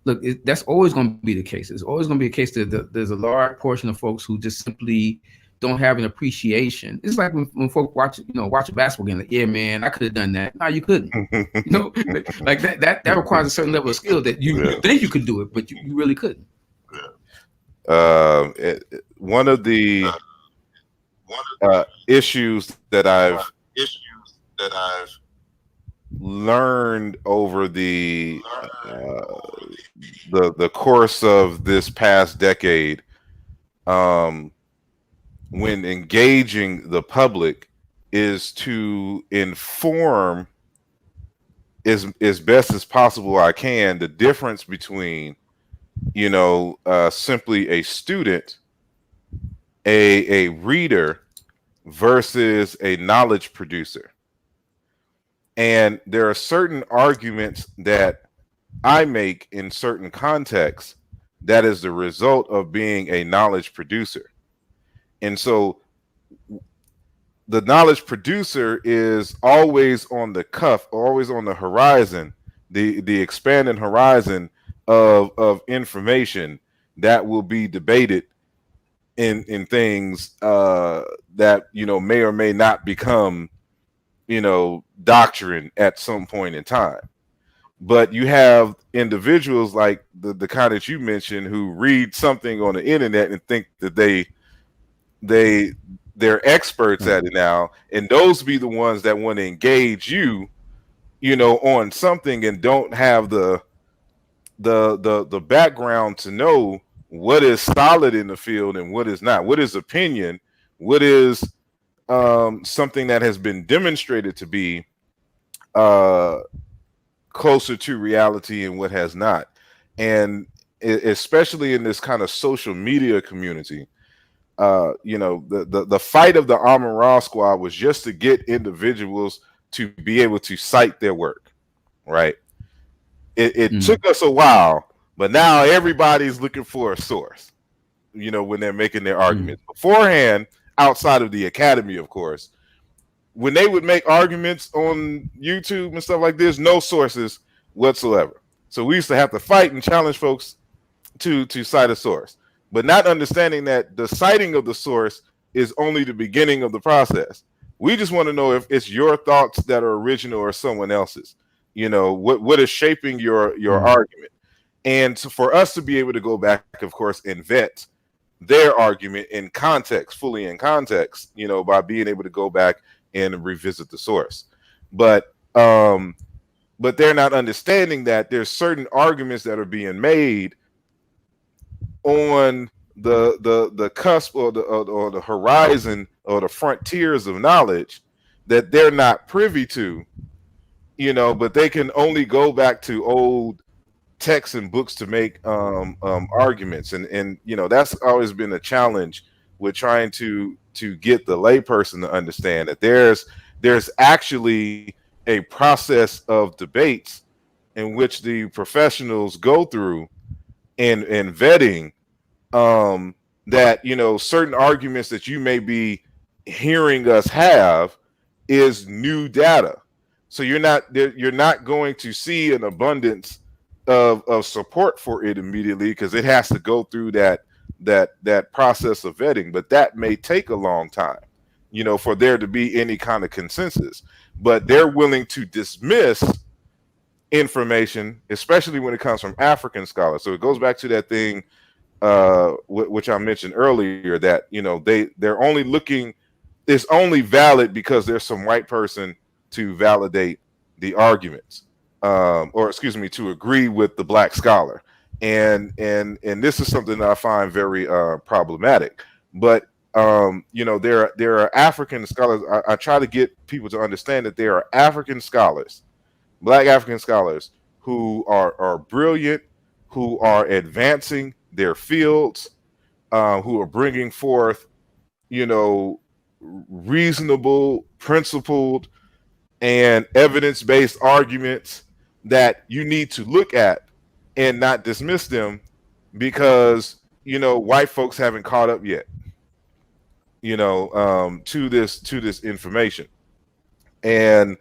look, that's always going to be the case. It's always going to be a case that there's a large portion of folks who just simply don't have an appreciation. It's like when folks watch a basketball game, like, yeah, man, I could have done that. No, you couldn't. Like that requires a certain level of skill that you think you could do it, but you really couldn't. One of the issues that I've learned over the course of this past decade, when engaging the public, is to inform as best as possible I can the difference between simply a student, a reader versus a knowledge producer. And there are certain arguments that I make in certain contexts that is the result of being a knowledge producer. And so the knowledge producer is always on the cuff, always on the horizon, the expanding horizon of information that will be debated in things that may or may not become doctrine at some point in time. But you have individuals like the kind that you mentioned who read something on the internet and think that they're experts at it now, and those be the ones that want to engage you on something and don't have the background to know what is solid in the field and what is not, what is opinion, what is something that has been demonstrated to be closer to reality and what has not. And especially in this kind of social media community, the fight of the Amon-Ra Squad was just to get individuals to be able to cite their work, right? It took us a while, but now everybody's looking for a source, when they're making their arguments. Beforehand, outside of the academy, of course, when they would make arguments on YouTube and stuff like this, no sources whatsoever. So we used to have to fight and challenge folks to cite a source, but not understanding that the citing of the source is only the beginning of the process. We just want to know if it's your thoughts that are original or someone else's. What is shaping your argument, and for us to be able to go back, of course, and vet their argument in context, fully in context, by being able to go back and revisit the source. But they're not understanding that there's certain arguments that are being made on the cusp or the horizon or the frontiers of knowledge that they're not privy to, but they can only go back to old texts and books to make arguments. And that's always been a challenge with trying to get the layperson to understand that there's actually a process of debates in which the professionals go through and vetting that certain arguments that you may be hearing us have is new data. So you're not going to see an abundance of support for it immediately, because it has to go through that process of vetting. But that may take a long time, for there to be any kind of consensus. But they're willing to dismiss information, especially when it comes from African scholars. So it goes back to that thing which I mentioned earlier, that they're only looking, it's only valid because there's some white person to validate the arguments, to agree with the black scholar. And this is something that I find very problematic. But there are African scholars. I try to get people to understand that there are African scholars, black African scholars, who are brilliant, who are advancing their fields, who are bringing forth, reasonable, principled, and evidence-based arguments that you need to look at and not dismiss them because, white folks haven't caught up yet, to this information. And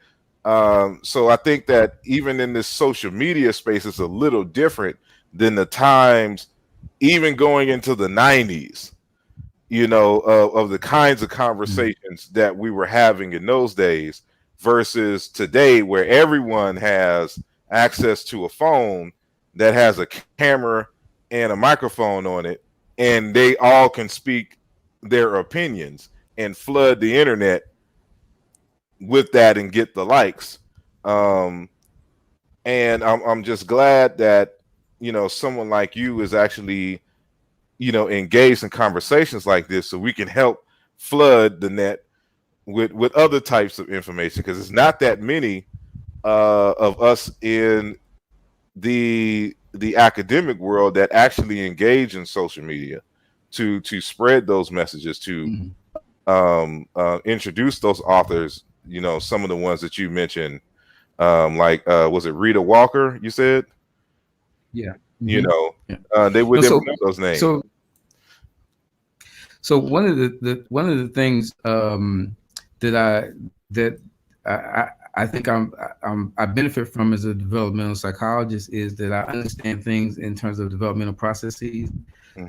so I think that even in this social media space, it's a little different than the times, even going into the 90s, of the kinds of conversations that we were having in those days versus today, where everyone has access to a phone that has a camera and a microphone on it, and they all can speak their opinions and flood the internet with that and get the likes. And I'm just glad that, someone like you is actually, engaged in conversations like this, so we can help flood the net with other types of information, because it's not that many of us in the academic world that actually engage in social media to spread those messages, to introduce those authors, some of the ones that you mentioned, like was it Rita Walker, you said? Yeah. They would know those names. So one of the things that I think I benefit from as a developmental psychologist is that I understand things in terms of developmental processes.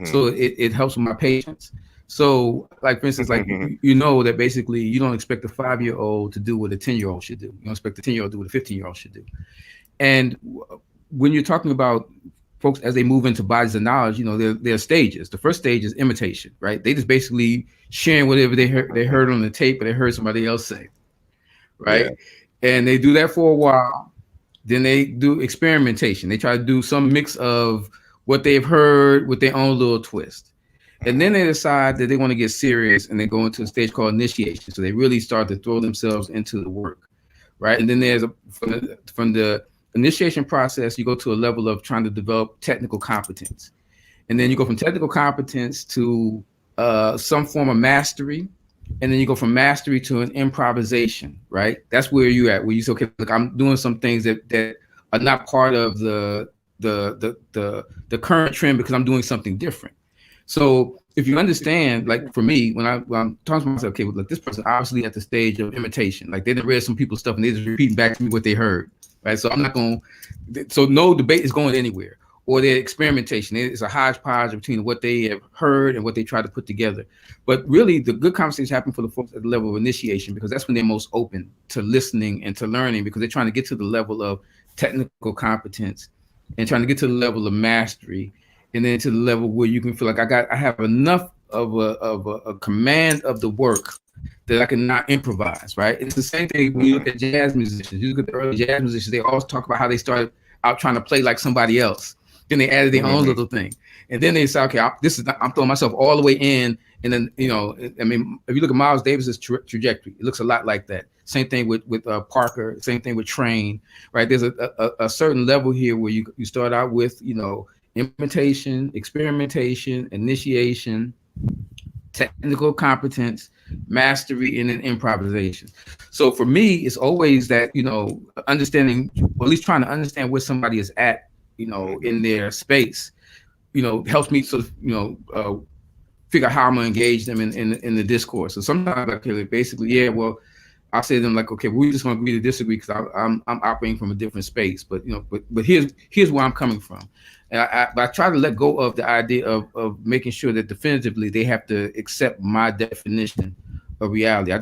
So it helps with my patients. So, like, for instance, like, that basically you don't expect a 5-year-old to do what a 10-year-old should do. You don't expect a 10-year-old to do what a 15-year-old should do. And when you're talking about folks as they move into bodies of knowledge, there are stages. The first stage is imitation, right? They just basically sharing whatever they heard on the tape or they heard somebody else say, right? Yeah. And they do that for a while. Then they do experimentation. They try to do some mix of what they've heard with their own little twist. And then they decide that they want to get serious, and they go into a stage called initiation. So they really start to throw themselves into the work, right? And then there's from the initiation process, you go to a level of trying to develop technical competence. And then you go from technical competence to some form of mastery. And then you go from mastery to an improvisation, right? That's where you're at, where you say, okay, look, I'm doing some things that are not part of the current trend because I'm doing something different. So if you understand, like for me, when I'm talking to myself, okay, well, look, this person obviously at the stage of imitation, like they done read some people's stuff and they just repeating back to me what they heard, right? So I'm not going to, so no debate is going anywhere. Or their experimentation, it's a hodgepodge between what they have heard and what they try to put together. But really, the good conversations happen for the folks at the level of initiation, because that's when they're most open to listening and to learning, because they're trying to get to the level of technical competence and trying to get to the level of mastery, and then to the level where you can feel like I have enough of a command of the work that I can not improvise, right? It's the same thing when you look at jazz musicians. You look at the early jazz musicians, they always talk about how they started out trying to play like somebody else. Then they added their own little thing. And then they say, okay, I'm throwing myself all the way in. And then, I mean, if you look at Miles Davis's trajectory, it looks a lot like that. Same thing with Parker, same thing with Train, right? There's a certain level here where you start out with, imitation, experimentation, initiation, technical competence, mastery, and then improvisation. So for me, it's always that, understanding, or at least trying to understand where somebody is at, in their space, helps me sort of, figure out how I'm gonna engage them in the discourse. So sometimes basically, I'll say to them like, okay, we're just gonna agree to disagree because I'm operating from a different space. But but here's where I'm coming from. And I try to let go of the idea of making sure that definitively they have to accept my definition of reality.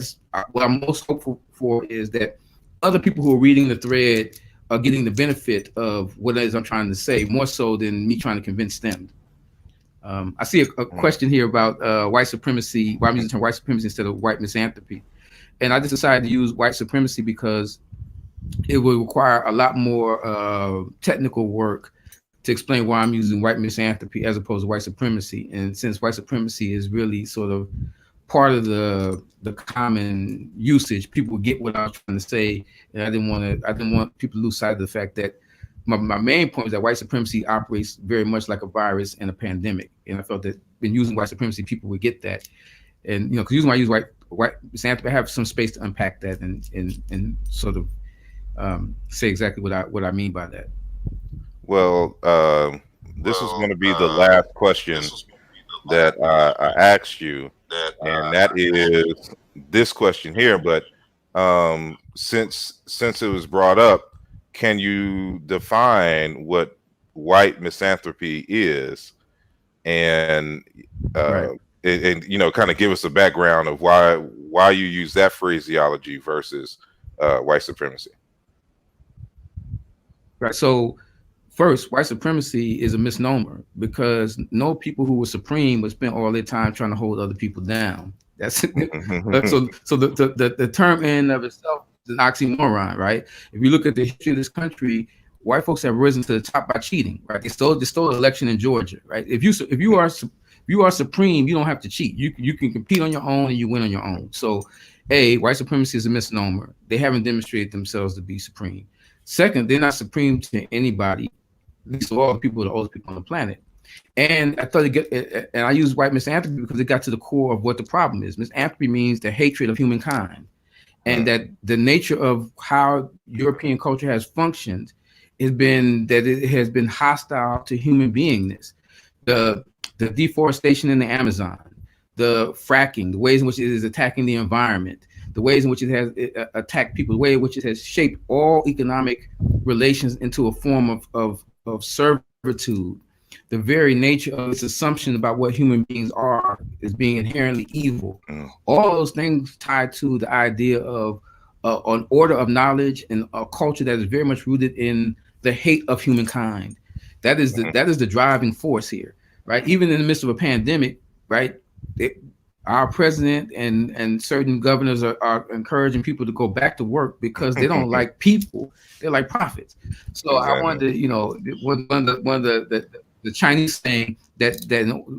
What I'm most hopeful for is that other people who are reading the thread are getting the benefit of what it is I'm trying to say, more so than me trying to convince them. I see a question here about white supremacy. Why I'm using the term white supremacy instead of white misanthropy. And I just decided to use white supremacy because it would require a lot more technical work to explain why I'm using white misanthropy as opposed to white supremacy. And since white supremacy is really sort of part of the common usage, people get what I was trying to say, and I didn't want people to lose sight of the fact that my main point is that white supremacy operates very much like a virus and a pandemic, and I felt that in using white supremacy, people would get that, and because using why I use white I have some space to unpack that and sort of say exactly what I mean by that. Well, this is going to be the last question that I asked you, and that is this question here. But since it was brought up, can you define what white misanthropy is, and Right. and kind of give us a background of why you use that phraseology versus white supremacy? Right. So first, white supremacy is a misnomer because no people who were supreme would spend all their time trying to hold other people down. That's so the term in and of itself is an oxymoron, right? If you look at the history of this country, white folks have risen to the top by cheating, right? They stole an election in Georgia, right? If you are supreme, you don't have to cheat. You can compete on your own and you win on your own. So, white supremacy is a misnomer. They haven't demonstrated themselves to be supreme. Second, they're not supreme to anybody, at least of all the people, the oldest people on the planet. And I thought and I use white misanthropy because it got to the core of what the problem is. Misanthropy means the hatred of humankind, and that the nature of how European culture has functioned has been that it has been hostile to human beingness. The deforestation in the Amazon, the fracking, the ways in which it is attacking the environment, the ways in which it has attacked people, the way in which it has shaped all economic relations into a form of servitude. The very nature of its assumption about what human beings are is being inherently evil. All those things tied to the idea of an order of knowledge and a culture that is very much rooted in the hate of humankind. That is the driving force here, right? Even in the midst of a pandemic, right? Our president and certain governors are encouraging people to go back to work because they don't like people; they like profits. So exactly. I wanted to, one of the Chinese saying that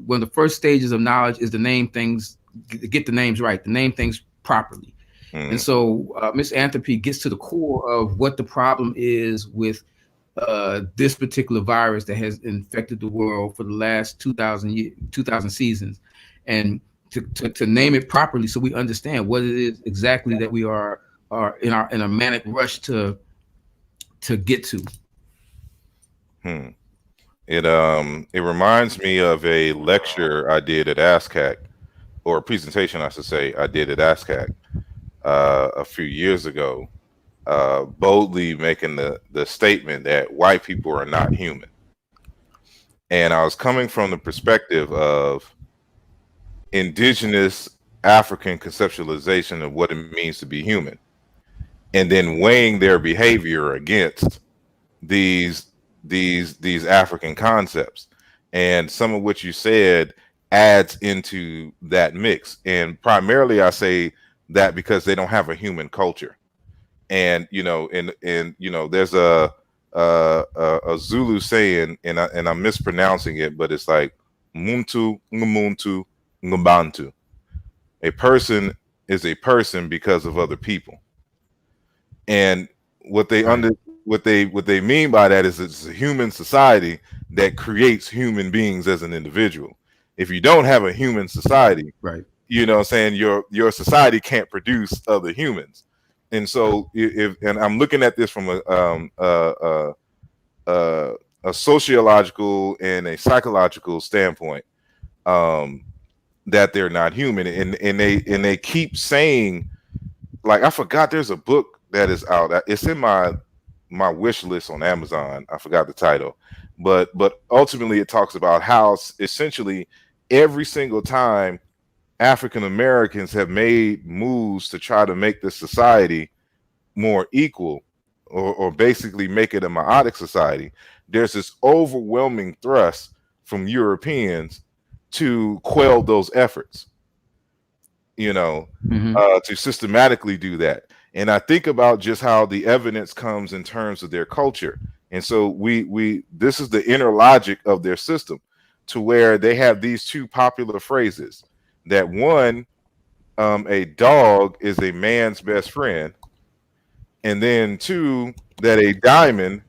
one of the first stages of knowledge is to name things, get the names right, to name things properly. And so misanthropy gets to the core of what the problem is with this particular virus that has infected the world for the last 2,000 seasons, and to name it properly so we understand what it is exactly that we are in a manic rush to get to. It reminds me of a lecture I did at ASCAC, or a presentation I should say I did at ASCAC a few years ago, boldly making the statement that white people are not human. And I was coming from the perspective of indigenous African conceptualization of what it means to be human, and then weighing their behavior against these African concepts. And some of what you said adds into that mix. And primarily I say that because they don't have a human culture. And there's a Zulu saying, and I'm mispronouncing it, but it's like muntu ngumuntu ngubantu. A person is a person because of other people. And what they mean by that is it's a human society that creates human beings as an individual. If you don't have a human society, right, your society can't produce other humans. And so and I'm looking at this from a sociological and a psychological standpoint, that they're not human, and they keep saying, like, I forgot there's a book that is out. It's in my wish list on Amazon. I forgot the title, but ultimately it talks about how essentially every single time African Americans have made moves to try to make the society more equal, or basically make it a meiotic society, there's this overwhelming thrust from Europeans to quell those efforts, to systematically do that. And I think about just how the evidence comes in terms of their culture. And so this is the inner logic of their system, to where they have these two popular phrases, that one, a dog is a man's best friend, and then two, that a diamond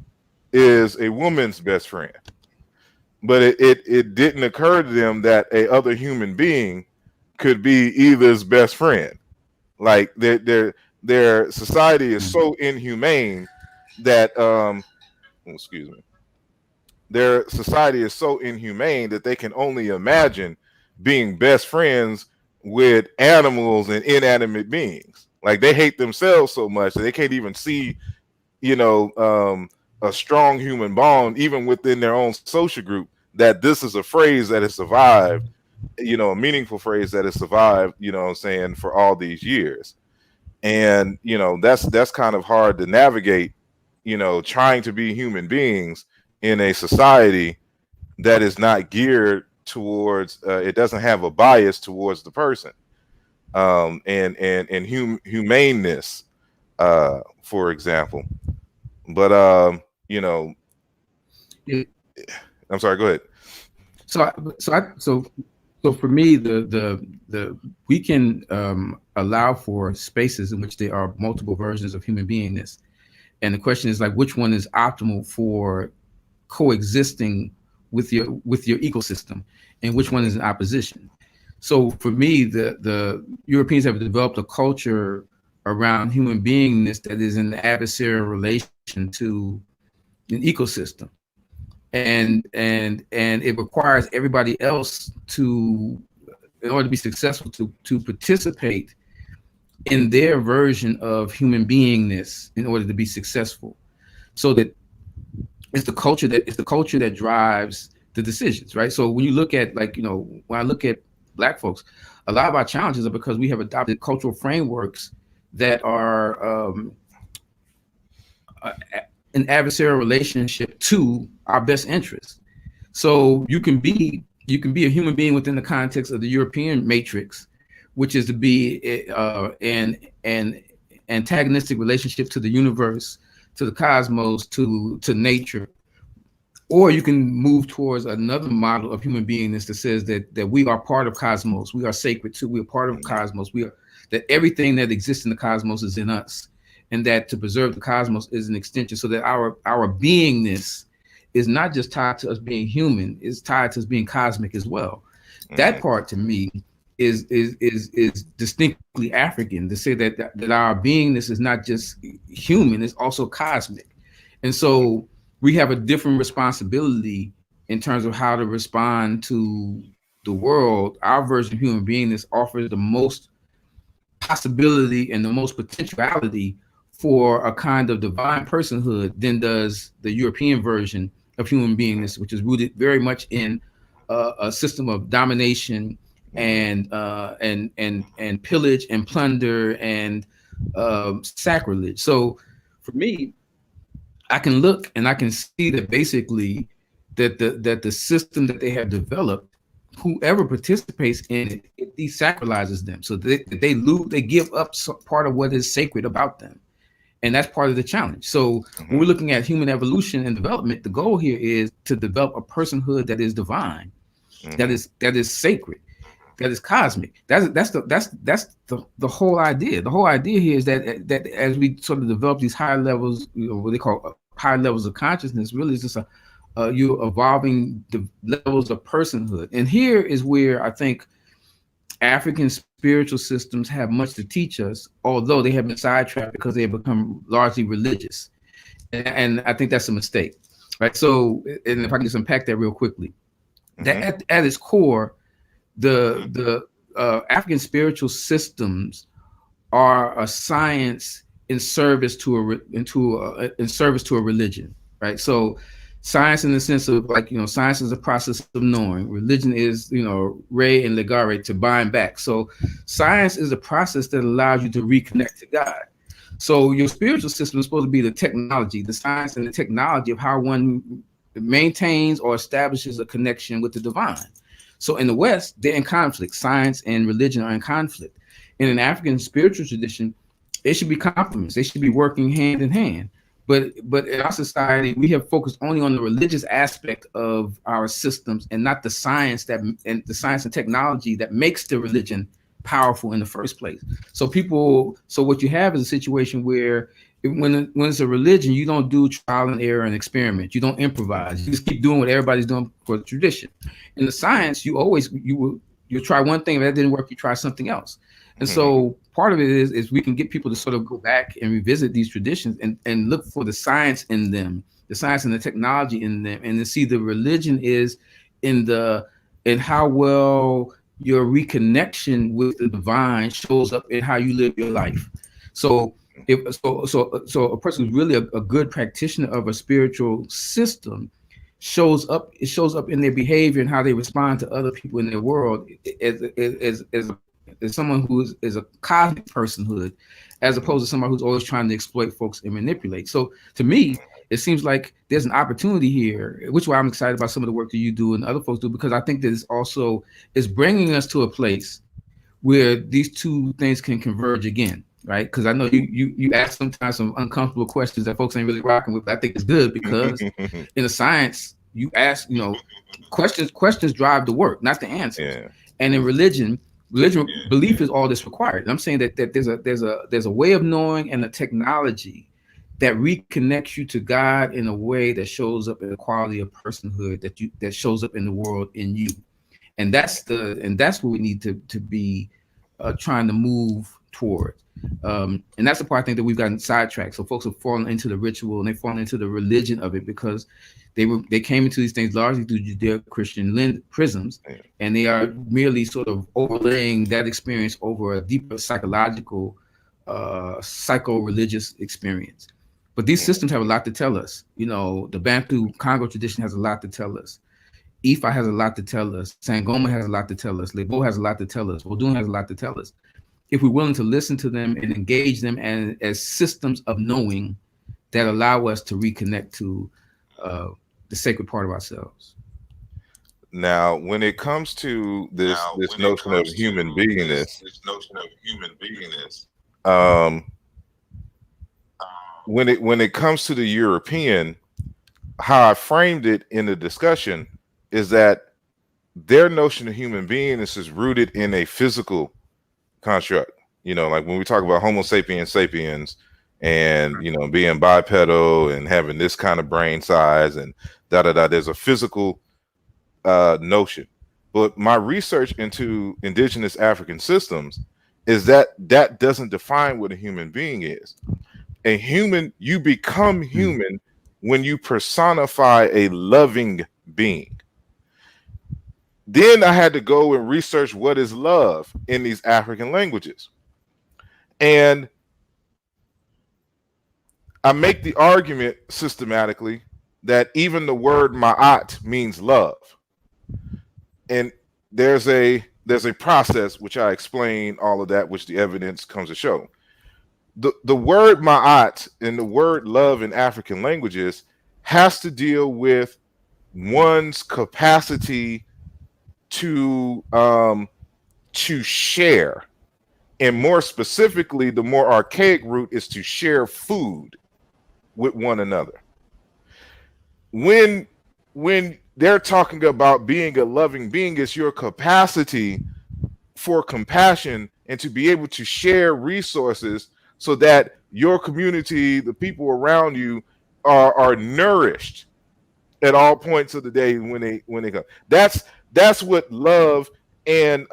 is a woman's best friend. But it didn't occur to them that a other human being could be either's best friend. Like their society is so inhumane that excuse me. Their society is so inhumane that they can only imagine being best friends with animals and inanimate beings. Like they hate themselves so much that they can't even see, a strong human bond even within their own social group, that this is a phrase that has survived, a meaningful phrase that has survived, for all these years. And that's kind of hard to navigate, trying to be human beings in a society that is not geared towards it doesn't have a bias towards the person, and humaneness, for example. But I'm sorry, go ahead. So for me, the we can allow for spaces in which there are multiple versions of human beingness, and the question is like, which one is optimal for coexisting with your ecosystem, and which one is in opposition. So for me, the Europeans have developed a culture around human beingness that is in the adversarial relation to an ecosystem, and it requires everybody else to, in order to be successful, to participate in their version of human beingness in order to be successful. So that it's the culture that drives the decisions, right? So when you look at, like, when I look at Black folks, a lot of our challenges are because we have adopted cultural frameworks that are an adversarial relationship to our best interests. So you can be a human being within the context of the European matrix, which is to be an antagonistic relationship to the universe, to the cosmos, to nature. Or you can move towards another model of human beingness that says that we are part of cosmos, we are sacred too, we are part of cosmos, that everything that exists in the cosmos is in us, and that to preserve the cosmos is an extension, so that our beingness is not just tied to us being human, it's tied to us being cosmic as well. That part to me is distinctly African, to say that our beingness is not just human, it's also cosmic. And so we have a different responsibility in terms of how to respond to the world. Our version of human beingness offers the most possibility and the most potentiality for a kind of divine personhood than does the European version of human beingness, which is rooted very much in a system of domination and pillage and plunder and sacrilege. So for me, I can look and I can see that basically that the system that they have developed, whoever participates in it desacralizes them, so that they give up part of what is sacred about them. And that's part of the challenge. So when we're looking at human evolution and development, the goal here is to develop a personhood that is divine, that is sacred, that is cosmic. That's the whole idea. The whole idea here is that as we sort of develop these higher levels, what they call higher levels of consciousness, really is just you're evolving the levels of personhood. And here is where I think African spiritual systems have much to teach us, although they have been sidetracked because they have become largely religious. And I think that's a mistake, right? So, and if I can just unpack that real quickly, that at its core, the African spiritual systems are a science in service to a religion, right? So science in the sense of, like, science is a process of knowing. Religion is, re and legare, to bind back. So science is a process that allows you to reconnect to God. So your spiritual system is supposed to be the technology, the science and the technology of how one maintains or establishes a connection with the divine. So in the West, they're in conflict. Science and religion are in conflict. In an African spiritual tradition, it should be complements. They should be working hand in hand. But in our society, we have focused only on the religious aspect of our systems and not the science and technology that makes the religion powerful in the first place. So what you have is a situation where when it's a religion, you don't do trial and error and experiment. You don't improvise. You just keep doing what everybody's doing for the tradition. In the science, you'll try one thing. If that didn't work, you try something else. And so part of it is we can get people to sort of go back and revisit these traditions and look for the science in them, the science and the technology in them, and to see the religion is in how well your reconnection with the divine shows up in how you live your life. So a person who's really a good practitioner of a spiritual system shows up in their behavior and how they respond to other people in their world as someone who is a cosmic personhood, as opposed to someone who's always trying to exploit folks and manipulate. So to me, it seems like there's an opportunity here, which is why I'm excited about some of the work that you do and other folks do, because I think that it's bringing us to a place where these two things can converge again, right? Because I know you ask sometimes some uncomfortable questions that folks ain't really rocking with, but I think it's good because in the science, you ask, questions drive the work, not the answers. Yeah. And in religion, belief is all that's required. And I'm saying that there's a way of knowing and a technology that reconnects you to God in a way that shows up in the quality of personhood that shows up in the world in you. And that's what we need to be trying to move toward. And that's the part I think that we've gotten sidetracked. So folks have fallen into the ritual and they've fallen into the religion of it because they came into these things largely through Judeo-Christian prisms, and they are merely sort of overlaying that experience over a deeper psychological, psycho-religious experience. But these systems have a lot to tell us. The Bantu Congo tradition has a lot to tell us. Ifa has a lot to tell us. Sangoma has a lot to tell us. Lebo has a lot to tell us. Vodun has a lot to tell us. If we're willing to listen to them and engage them as systems of knowing that allow us to reconnect to the sacred part of ourselves. Now, when it comes to this notion of human beingness, when it comes to the European, how I framed it in the discussion is that their notion of human beingness is rooted in a physical construct. Like when we talk about Homo sapiens sapiens and being bipedal and having this kind of brain size and there's a physical notion. But my research into indigenous African systems is that doesn't define what a human being is. A human, you become human when you personify a loving being. Then I had to go and research what is love in these African languages. And I make the argument systematically that even the word ma'at means love. And there's a process which I explain all of that, which the evidence comes to show. The word ma'at and the word love in African languages has to deal with one's capacity to share, and more specifically, the more archaic root is to share food with one another. When they're talking about being a loving being, it's your capacity for compassion and to be able to share resources so that your community, the people around you, are nourished at all points of the day when they come. That's what love and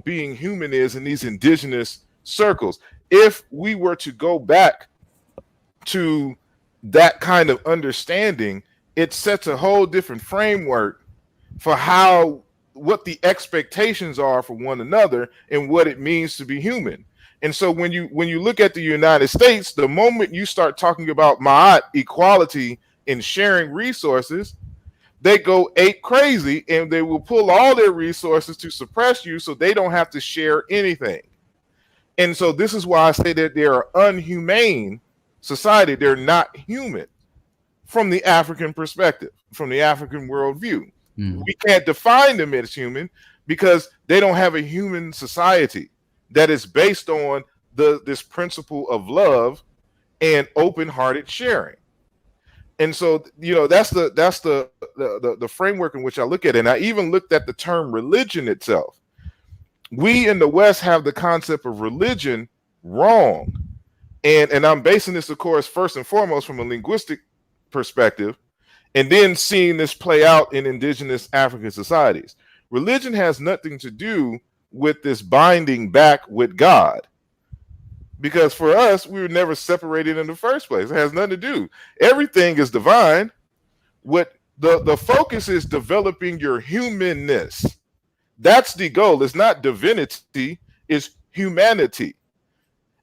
being human is in these indigenous circles. If we were to go back to that kind of understanding, it sets a whole different framework for what the expectations are for one another and what it means to be human. And so when you look at the United States, the moment you start talking about ma'at, equality, and sharing resources, they go ape crazy and they will pull all their resources to suppress you so they don't have to share anything. And so this is why I say that they're an unhumane society. They're not human from the African perspective, from the African worldview. We can't define them as human because they don't have a human society that is based on this principle of love and open-hearted sharing. And so, that's the framework in which I look at it. And I even looked at the term religion itself. We in the West have the concept of religion wrong. And I'm basing this, of course, first and foremost from a linguistic perspective, and then seeing this play out in indigenous African societies. Religion has nothing to do with this binding back with God, because for us, we were never separated in the first place. It has nothing to do. Everything is divine. What the focus is developing your humanness. That's the goal. It's not divinity, it's humanity.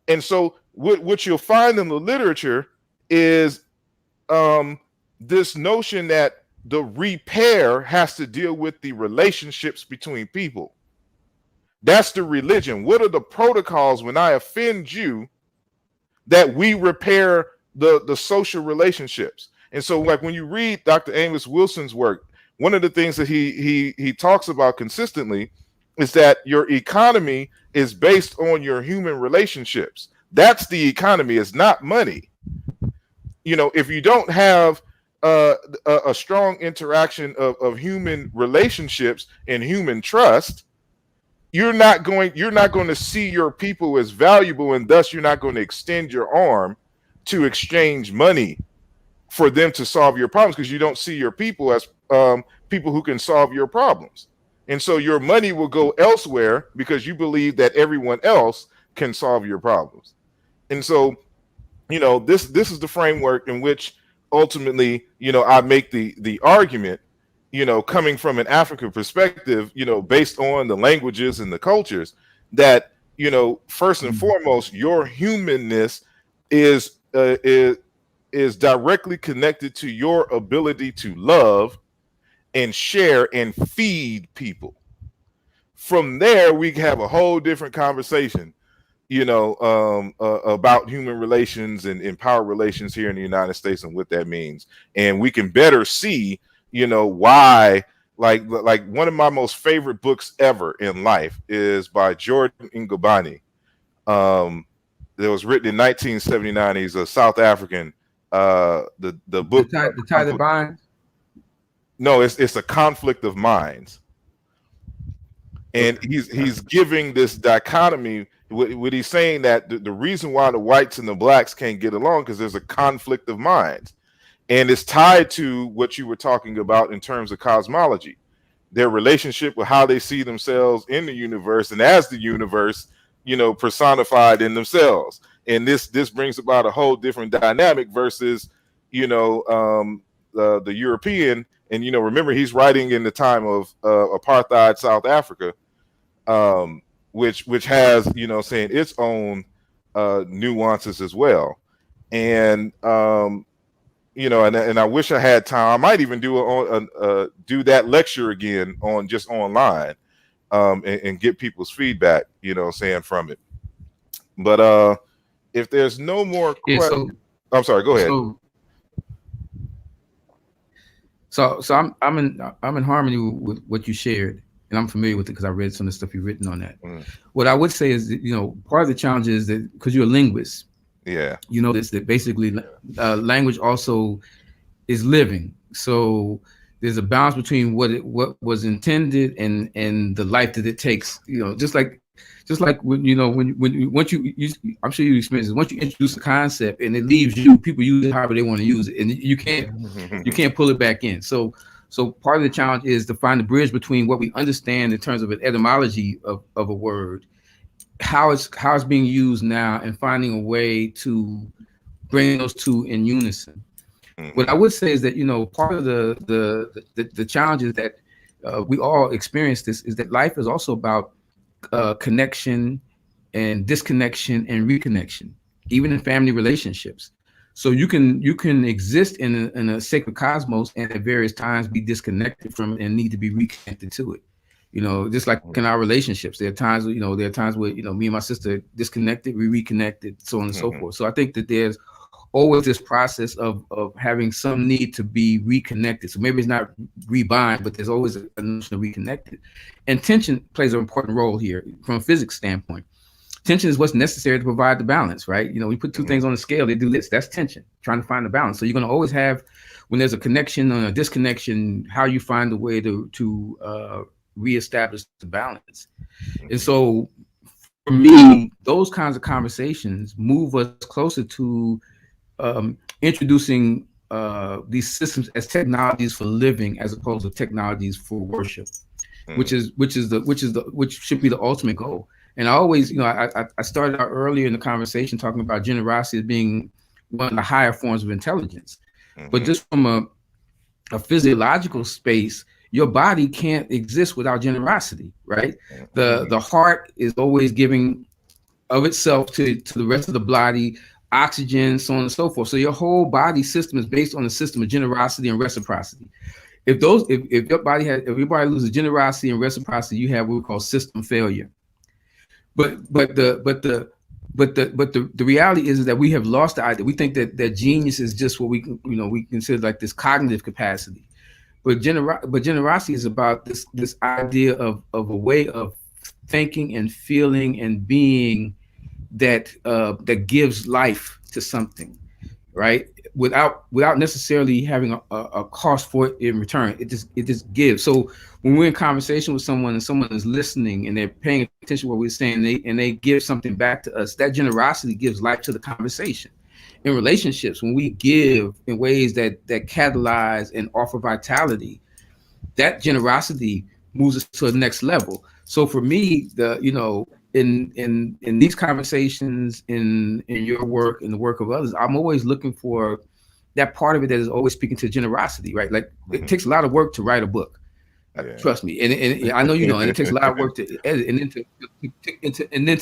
And so what you'll find in the literature is this notion that the repair has to deal with the relationships between people. That's the religion. What are the protocols when I offend you that we repair the social relationships? And so, like, when you read Dr. Amos Wilson's work, one of the things that he talks about consistently is that your economy is based on your human relationships. That's the economy. It's not money. You know, if you don't have a strong interaction of human relationships and human trust, you're not going to see your people as valuable, and thus you're not going to extend your arm to exchange money for them to solve your problems, because you don't see your people as people who can solve your problems. And so your money will go elsewhere because you believe that everyone else can solve your problems. And so, you know, this is the framework in which ultimately, you know, I make the argument, you know, coming from an African perspective, you know, based on the languages and the cultures, that, you know, first and foremost, your humanness is directly connected to your ability to love and share and feed people. From there, we have a whole different conversation, you know, about human relations and power relations here in the United States and what that means. And we can better see, you know, why, like one of my most favorite books ever in life is by Jordan Ngobani. It was written in 1979. He's a South African. The book, the tie that binds. No, it's a conflict of minds, and he's giving this dichotomy. What he's saying, that the reason why the whites and the blacks can't get along because there's a conflict of minds, and it's tied to what you were talking about in terms of cosmology, their relationship with how they see themselves in the universe and as the universe, you know, personified in themselves. And this brings about a whole different dynamic versus, you know, the European. And, you know, remember, he's writing in the time of apartheid South Africa, which has, you know, saying its own nuances as well. And, you know, and I wish I had time. I might even do that lecture again on just online, and get people's feedback, you know, saying from it. But if there's no more questions, I'm sorry, go ahead. So I'm in harmony with what you shared, and I'm familiar with it because I read some of the stuff you've written on that. What I would say is that, you know, part of the challenge is that because you're a linguist, you know this, that basically language also is living. So there's a balance between what was intended and the life that it takes. You know, just like when, you know, once you I'm sure you experience this, once you introduce a concept and it leaves you, people use it however they want to use it, and you can't pull it back in. So part of the challenge is to find the bridge between what we understand in terms of an etymology of a word, how it's being used now, and finding a way to bring those two in unison. What I would say is that, you know, part of the challenge is that we all experience this, is that life is also about connection and disconnection and reconnection, even in family relationships. So you can exist in a sacred cosmos and at various times be disconnected from it and need to be reconnected to it. You know, just like in our relationships, there are times where, you know, me and my sister disconnected, we reconnected, so on and so forth. So I think that there's always this process of having some need to be reconnected. So maybe it's not rebind, but there's always a notion of reconnected. And tension plays an important role here from a physics standpoint. Tension is what's necessary to provide the balance, right? You know, we put two things on the scale, they do this. That's tension, trying to find the balance. So you're going to always have, when there's a connection or a disconnection, how you find a way to reestablish the balance. And so for me, those kinds of conversations move us closer to introducing these systems as technologies for living, as opposed to technologies for worship, which should be the ultimate goal. And I always, I started out earlier in the conversation talking about generosity as being one of the higher forms of intelligence, but just from a physiological space, your body can't exist without generosity, right? The heart is always giving of itself to the rest of the body, oxygen, so on and so forth. So your whole body system is based on a system of generosity and reciprocity. If your body loses generosity and reciprocity, you have what we call system failure. But the reality is that we have lost the idea. We think that genius is just what we consider like this cognitive capacity. But generosity is about this idea of a way of thinking and feeling and being that gives life to something, right? Without necessarily having a cost for it in return. It just gives. So when we're in conversation with someone and someone is listening and they're paying attention to what we're saying, and they give something back to us, that generosity gives life to the conversation. In relationships, when we give in ways that catalyze and offer vitality, that generosity moves us to the next level. So for me, in these conversations, in your work, in the work of others, I'm always looking for that part of it that is always speaking to generosity, right? Like it takes a lot of work to write a book. Trust me, and I know and it takes a lot of work to edit, and then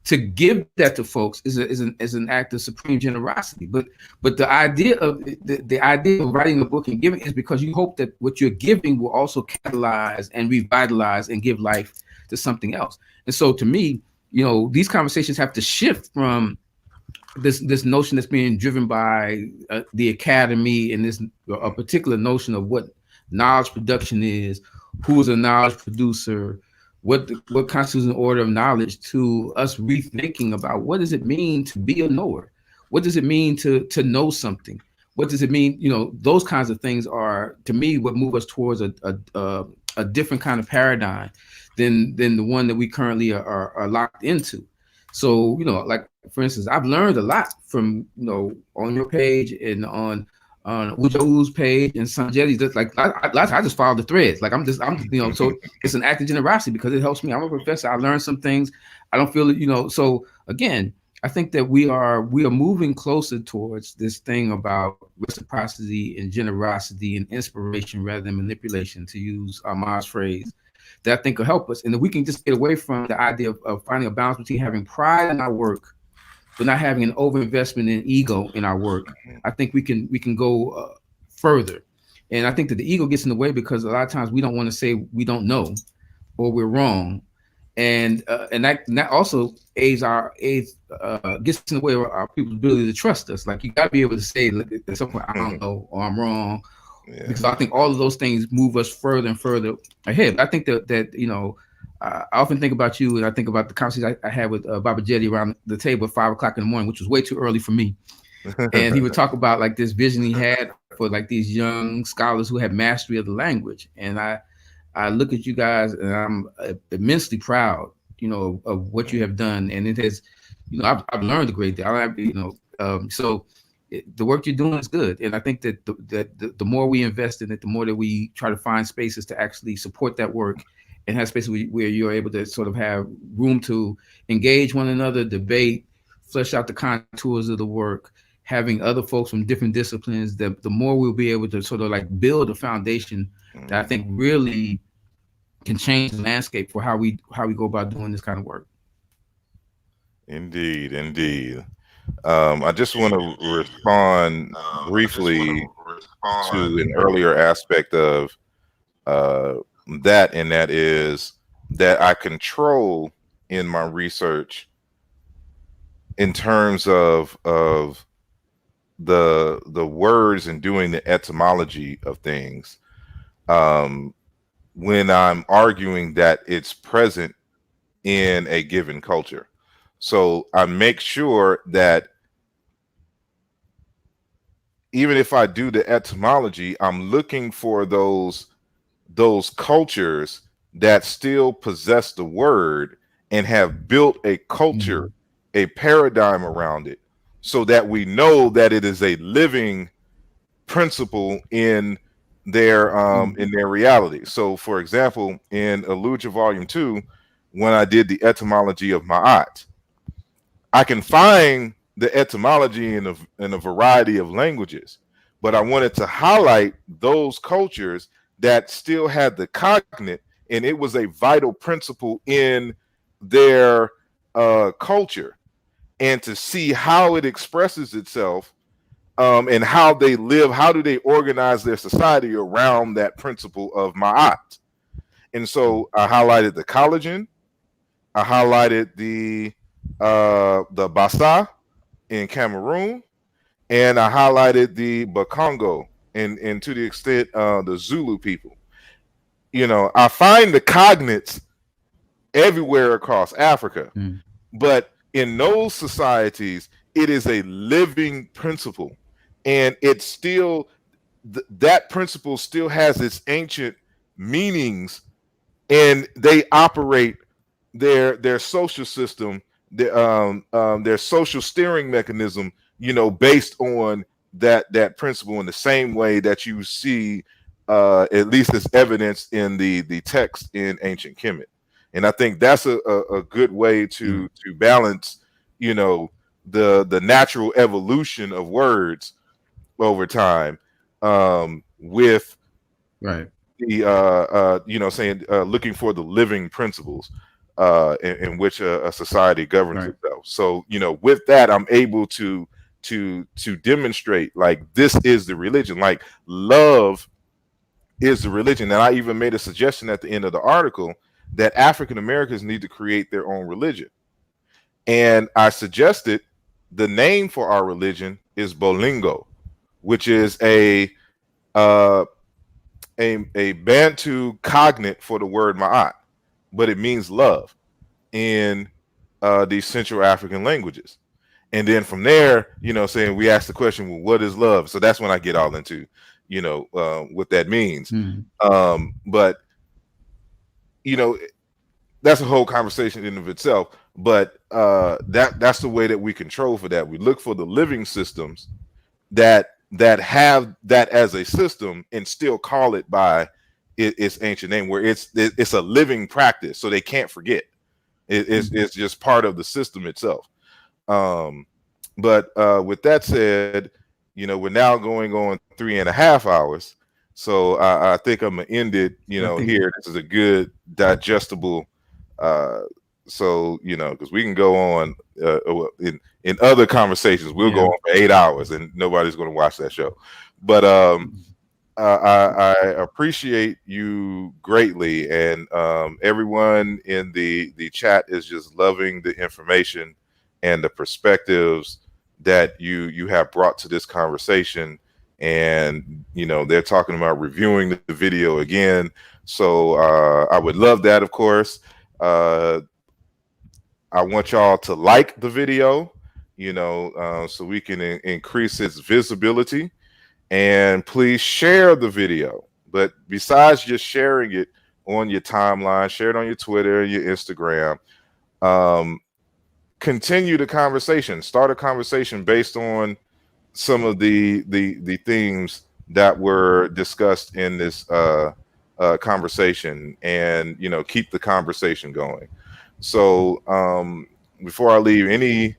to give that to folks is an act of supreme generosity. But the idea of writing a book and giving is because you hope that what you're giving will also catalyze and revitalize and give life to something else. And so to me, these conversations have to shift from this notion that's being driven by the academy and a particular notion of what knowledge production is, who is a knowledge producer, what constitutes an order of knowledge, to us rethinking about what does it mean to be a knower? What does it mean to know something? What does it mean? Those kinds of things are, to me, what move us towards a different kind of paradigm than the one that we currently are locked into. So, like for instance, I've learned a lot from, on your page and on Ujo's page and Sanjetti's. Just like I just follow the threads. Like I'm so it's an act of generosity because it helps me. I'm a professor. I learned some things. I don't feel it, so again, I think that we are moving closer towards this thing about reciprocity and generosity and inspiration rather than manipulation, to use Ahmad's phrase, that I think will help us. And if we can just get away from the idea of finding a balance between having pride in our work but not having an overinvestment in ego in our work, I think we can go further. And I think that the ego gets in the way because a lot of times we don't want to say we don't know or we're wrong. And that also gets in the way of our people's ability to trust us. Like, you got to be able to say at some point, I don't know, or I'm wrong. Yeah. Because I think all of those things move us further and further ahead. But I think that I often think about you, and I think about the conversation I had with Baba Jetty around the table at 5 o'clock in the morning, which was way too early for me. And he would talk about like this vision he had for like these young scholars who had mastery of the language. And I look at you guys and I'm immensely proud, of what you have done. And it has, I've learned a great deal. So the work you're doing is good. And I think that the more we invest in it, the more that we try to find spaces to actually support that work and have spaces where you're able to sort of have room to engage one another, debate, flesh out the contours of the work, having other folks from different disciplines, the more we'll be able to sort of like build a foundation that I think really can change the landscape for how we go about doing this kind of work. Indeed. I just want to respond briefly to an earlier aspect of that, and that is that I control in my research in terms of the words and doing the etymology of things, when I'm arguing that it's present in a given culture. So I make sure that even if I do the etymology, I'm looking for those cultures that still possess the word and have built a culture, a paradigm around it, so that we know that it is a living principle in their reality. So, for example, in Eluja Volume 2, when I did the etymology of Ma'at, I can find the etymology in a variety of languages, but I wanted to highlight those cultures that still had the cognate, and it was a vital principle in their culture, and to see how it expresses itself, and how they live, how do they organize their society around that principle of Ma'at. And so I highlighted the collagen, I highlighted the Bassa in Cameroon, and I highlighted the Bakongo, and to the extent the Zulu people. You know, I find the cognates everywhere across Africa, but in those societies, it is a living principle, and it's still that principle still has its ancient meanings, and they operate their social system, their social steering mechanism, you know, based on that principle, in the same way that you see at least as evidenced in the text in ancient Kemet. And I think that's a good way to balance, you know, the natural evolution of words over time, with the you know, saying looking for the living principles in which a society governs itself. So, you know, with that, I'm able to demonstrate, like, this is the religion, like love is the religion. And I even made a suggestion at the end of the article that African Americans need to create their own religion. And I suggested the name for our religion is Bolingo, which is a Bantu cognate for the word Ma'at, but it means love in these Central African languages. And then from there, you know, saying, we ask the question, well, what is love? So that's when I get all into, you know, what that means. But, you know, that's a whole conversation in of itself. But that's the way that we control for that. We look for the living systems that have that as a system and still call it by its ancient name, where it's a living practice, so they can't forget. It's just part of the system itself. But with that said, you know, we're now going on 3.5 hours. So I think I'm gonna end it, you know, here. This is a good digestible. So, you know, because we can go on in other conversations, we'll go on for 8 hours and nobody's going to watch that show. But I appreciate you greatly, and everyone in the chat is just loving the information and the perspectives that you have brought to this conversation. And, you know, they're talking about reviewing the video again. So I would love that, of course. I want y'all to like the video, you know, so we can increase its visibility. And please share the video. But besides just sharing it on your timeline, share it on your Twitter, your Instagram. Continue the conversation. Start a conversation based on some of the themes that were discussed in this conversation, and, you know, keep the conversation going. So before I leave,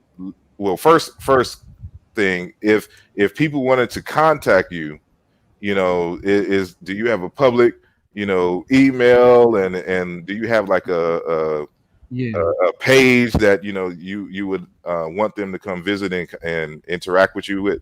first thing, if people wanted to contact you, you know, do you have a public, you know, email, and do you have like a page that, you know, you would want them to come visit and interact with you with?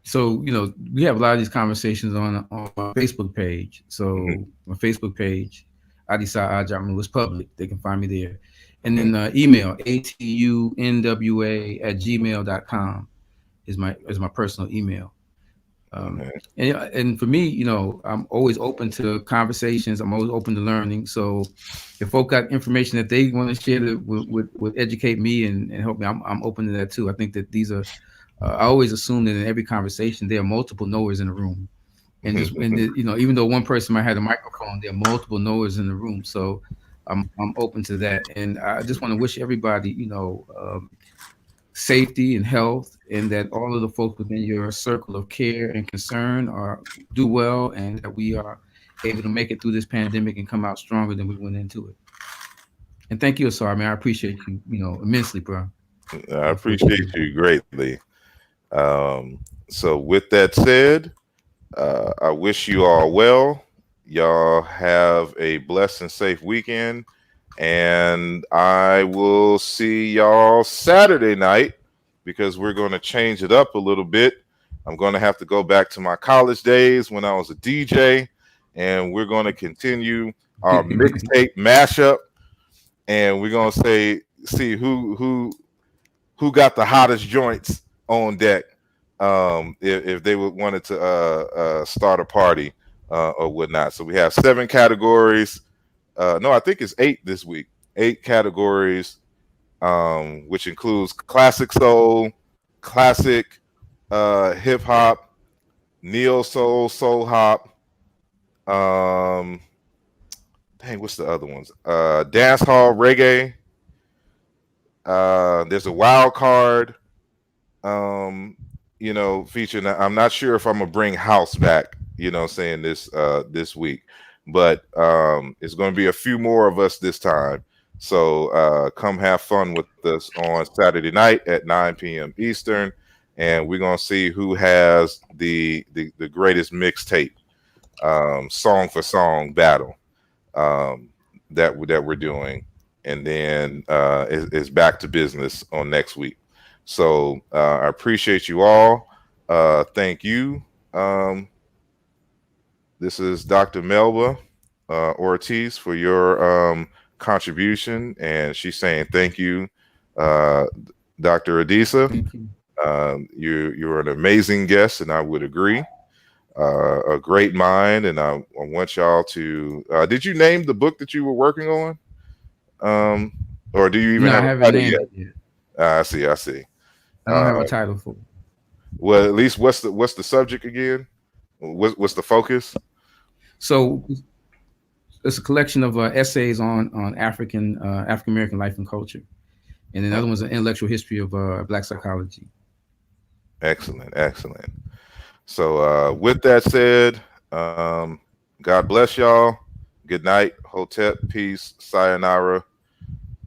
So, you know, we have a lot of these conversations on our Facebook page. So my Facebook page, Ádìsá Ájámú, is public. They can find me there. And then email, atunwa@gmail.com is my personal email. And for me, you know, I'm always open to conversations. I'm always open to learning. So if folk got information that they want to share that would educate me and help me, I'm open to that too. I think that these are, I always assume that in every conversation there are multiple knowers in the room, and you know, even though one person might have a microphone, there are multiple knowers in the room. So I'm open to that. And I just want to wish everybody, safety and health, and that all of the folks within your circle of care and concern do well, and that we are able to make it through this pandemic and come out stronger than we went into it. And thank you, Asar, man. I appreciate you, immensely, bro. I appreciate you greatly. So with that said, I wish you all well. Y'all have a blessed and safe weekend. And I will see y'all Saturday night, because we're going to change it up a little bit. I'm going to have to go back to my college days when I was a DJ, and we're going to continue our mixtape mashup. And we're going to see who got the hottest joints on deck. If they wanted to start a party or whatnot. So we have 7 categories. No, I think it's 8 this week. 8 categories, which includes classic soul, classic hip hop, neo soul, soul hop. What's the other ones? Dance hall, reggae. There's a wild card. Featuring. I'm not sure if I'm gonna bring house back. Saying this week. But it's going to be a few more of us this time. So come have fun with us on Saturday night at 9 p.m. Eastern. And we're going to see who has the greatest mixtape, song for song battle that we're doing. And then it's back to business on next week. So I appreciate you all. Thank you. This is Dr. Melba Ortiz for your contribution, and she's saying thank you, Dr. Ádìsá. Thank you. You're an amazing guest, and I would agree. A great mind, and I want y'all to. Did you name the book that you were working on, or do you even have a title yet? I see. I don't have a title for it. Well, at least what's the subject again? What's the focus? So it's a collection of essays on African American life and culture, and another one's an intellectual history of Black psychology. Excellent. So with that said, God bless y'all. Good night, Hotep, peace, sayonara,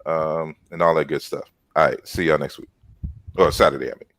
and all that good stuff. All right, see y'all next week, or Saturday, I mean.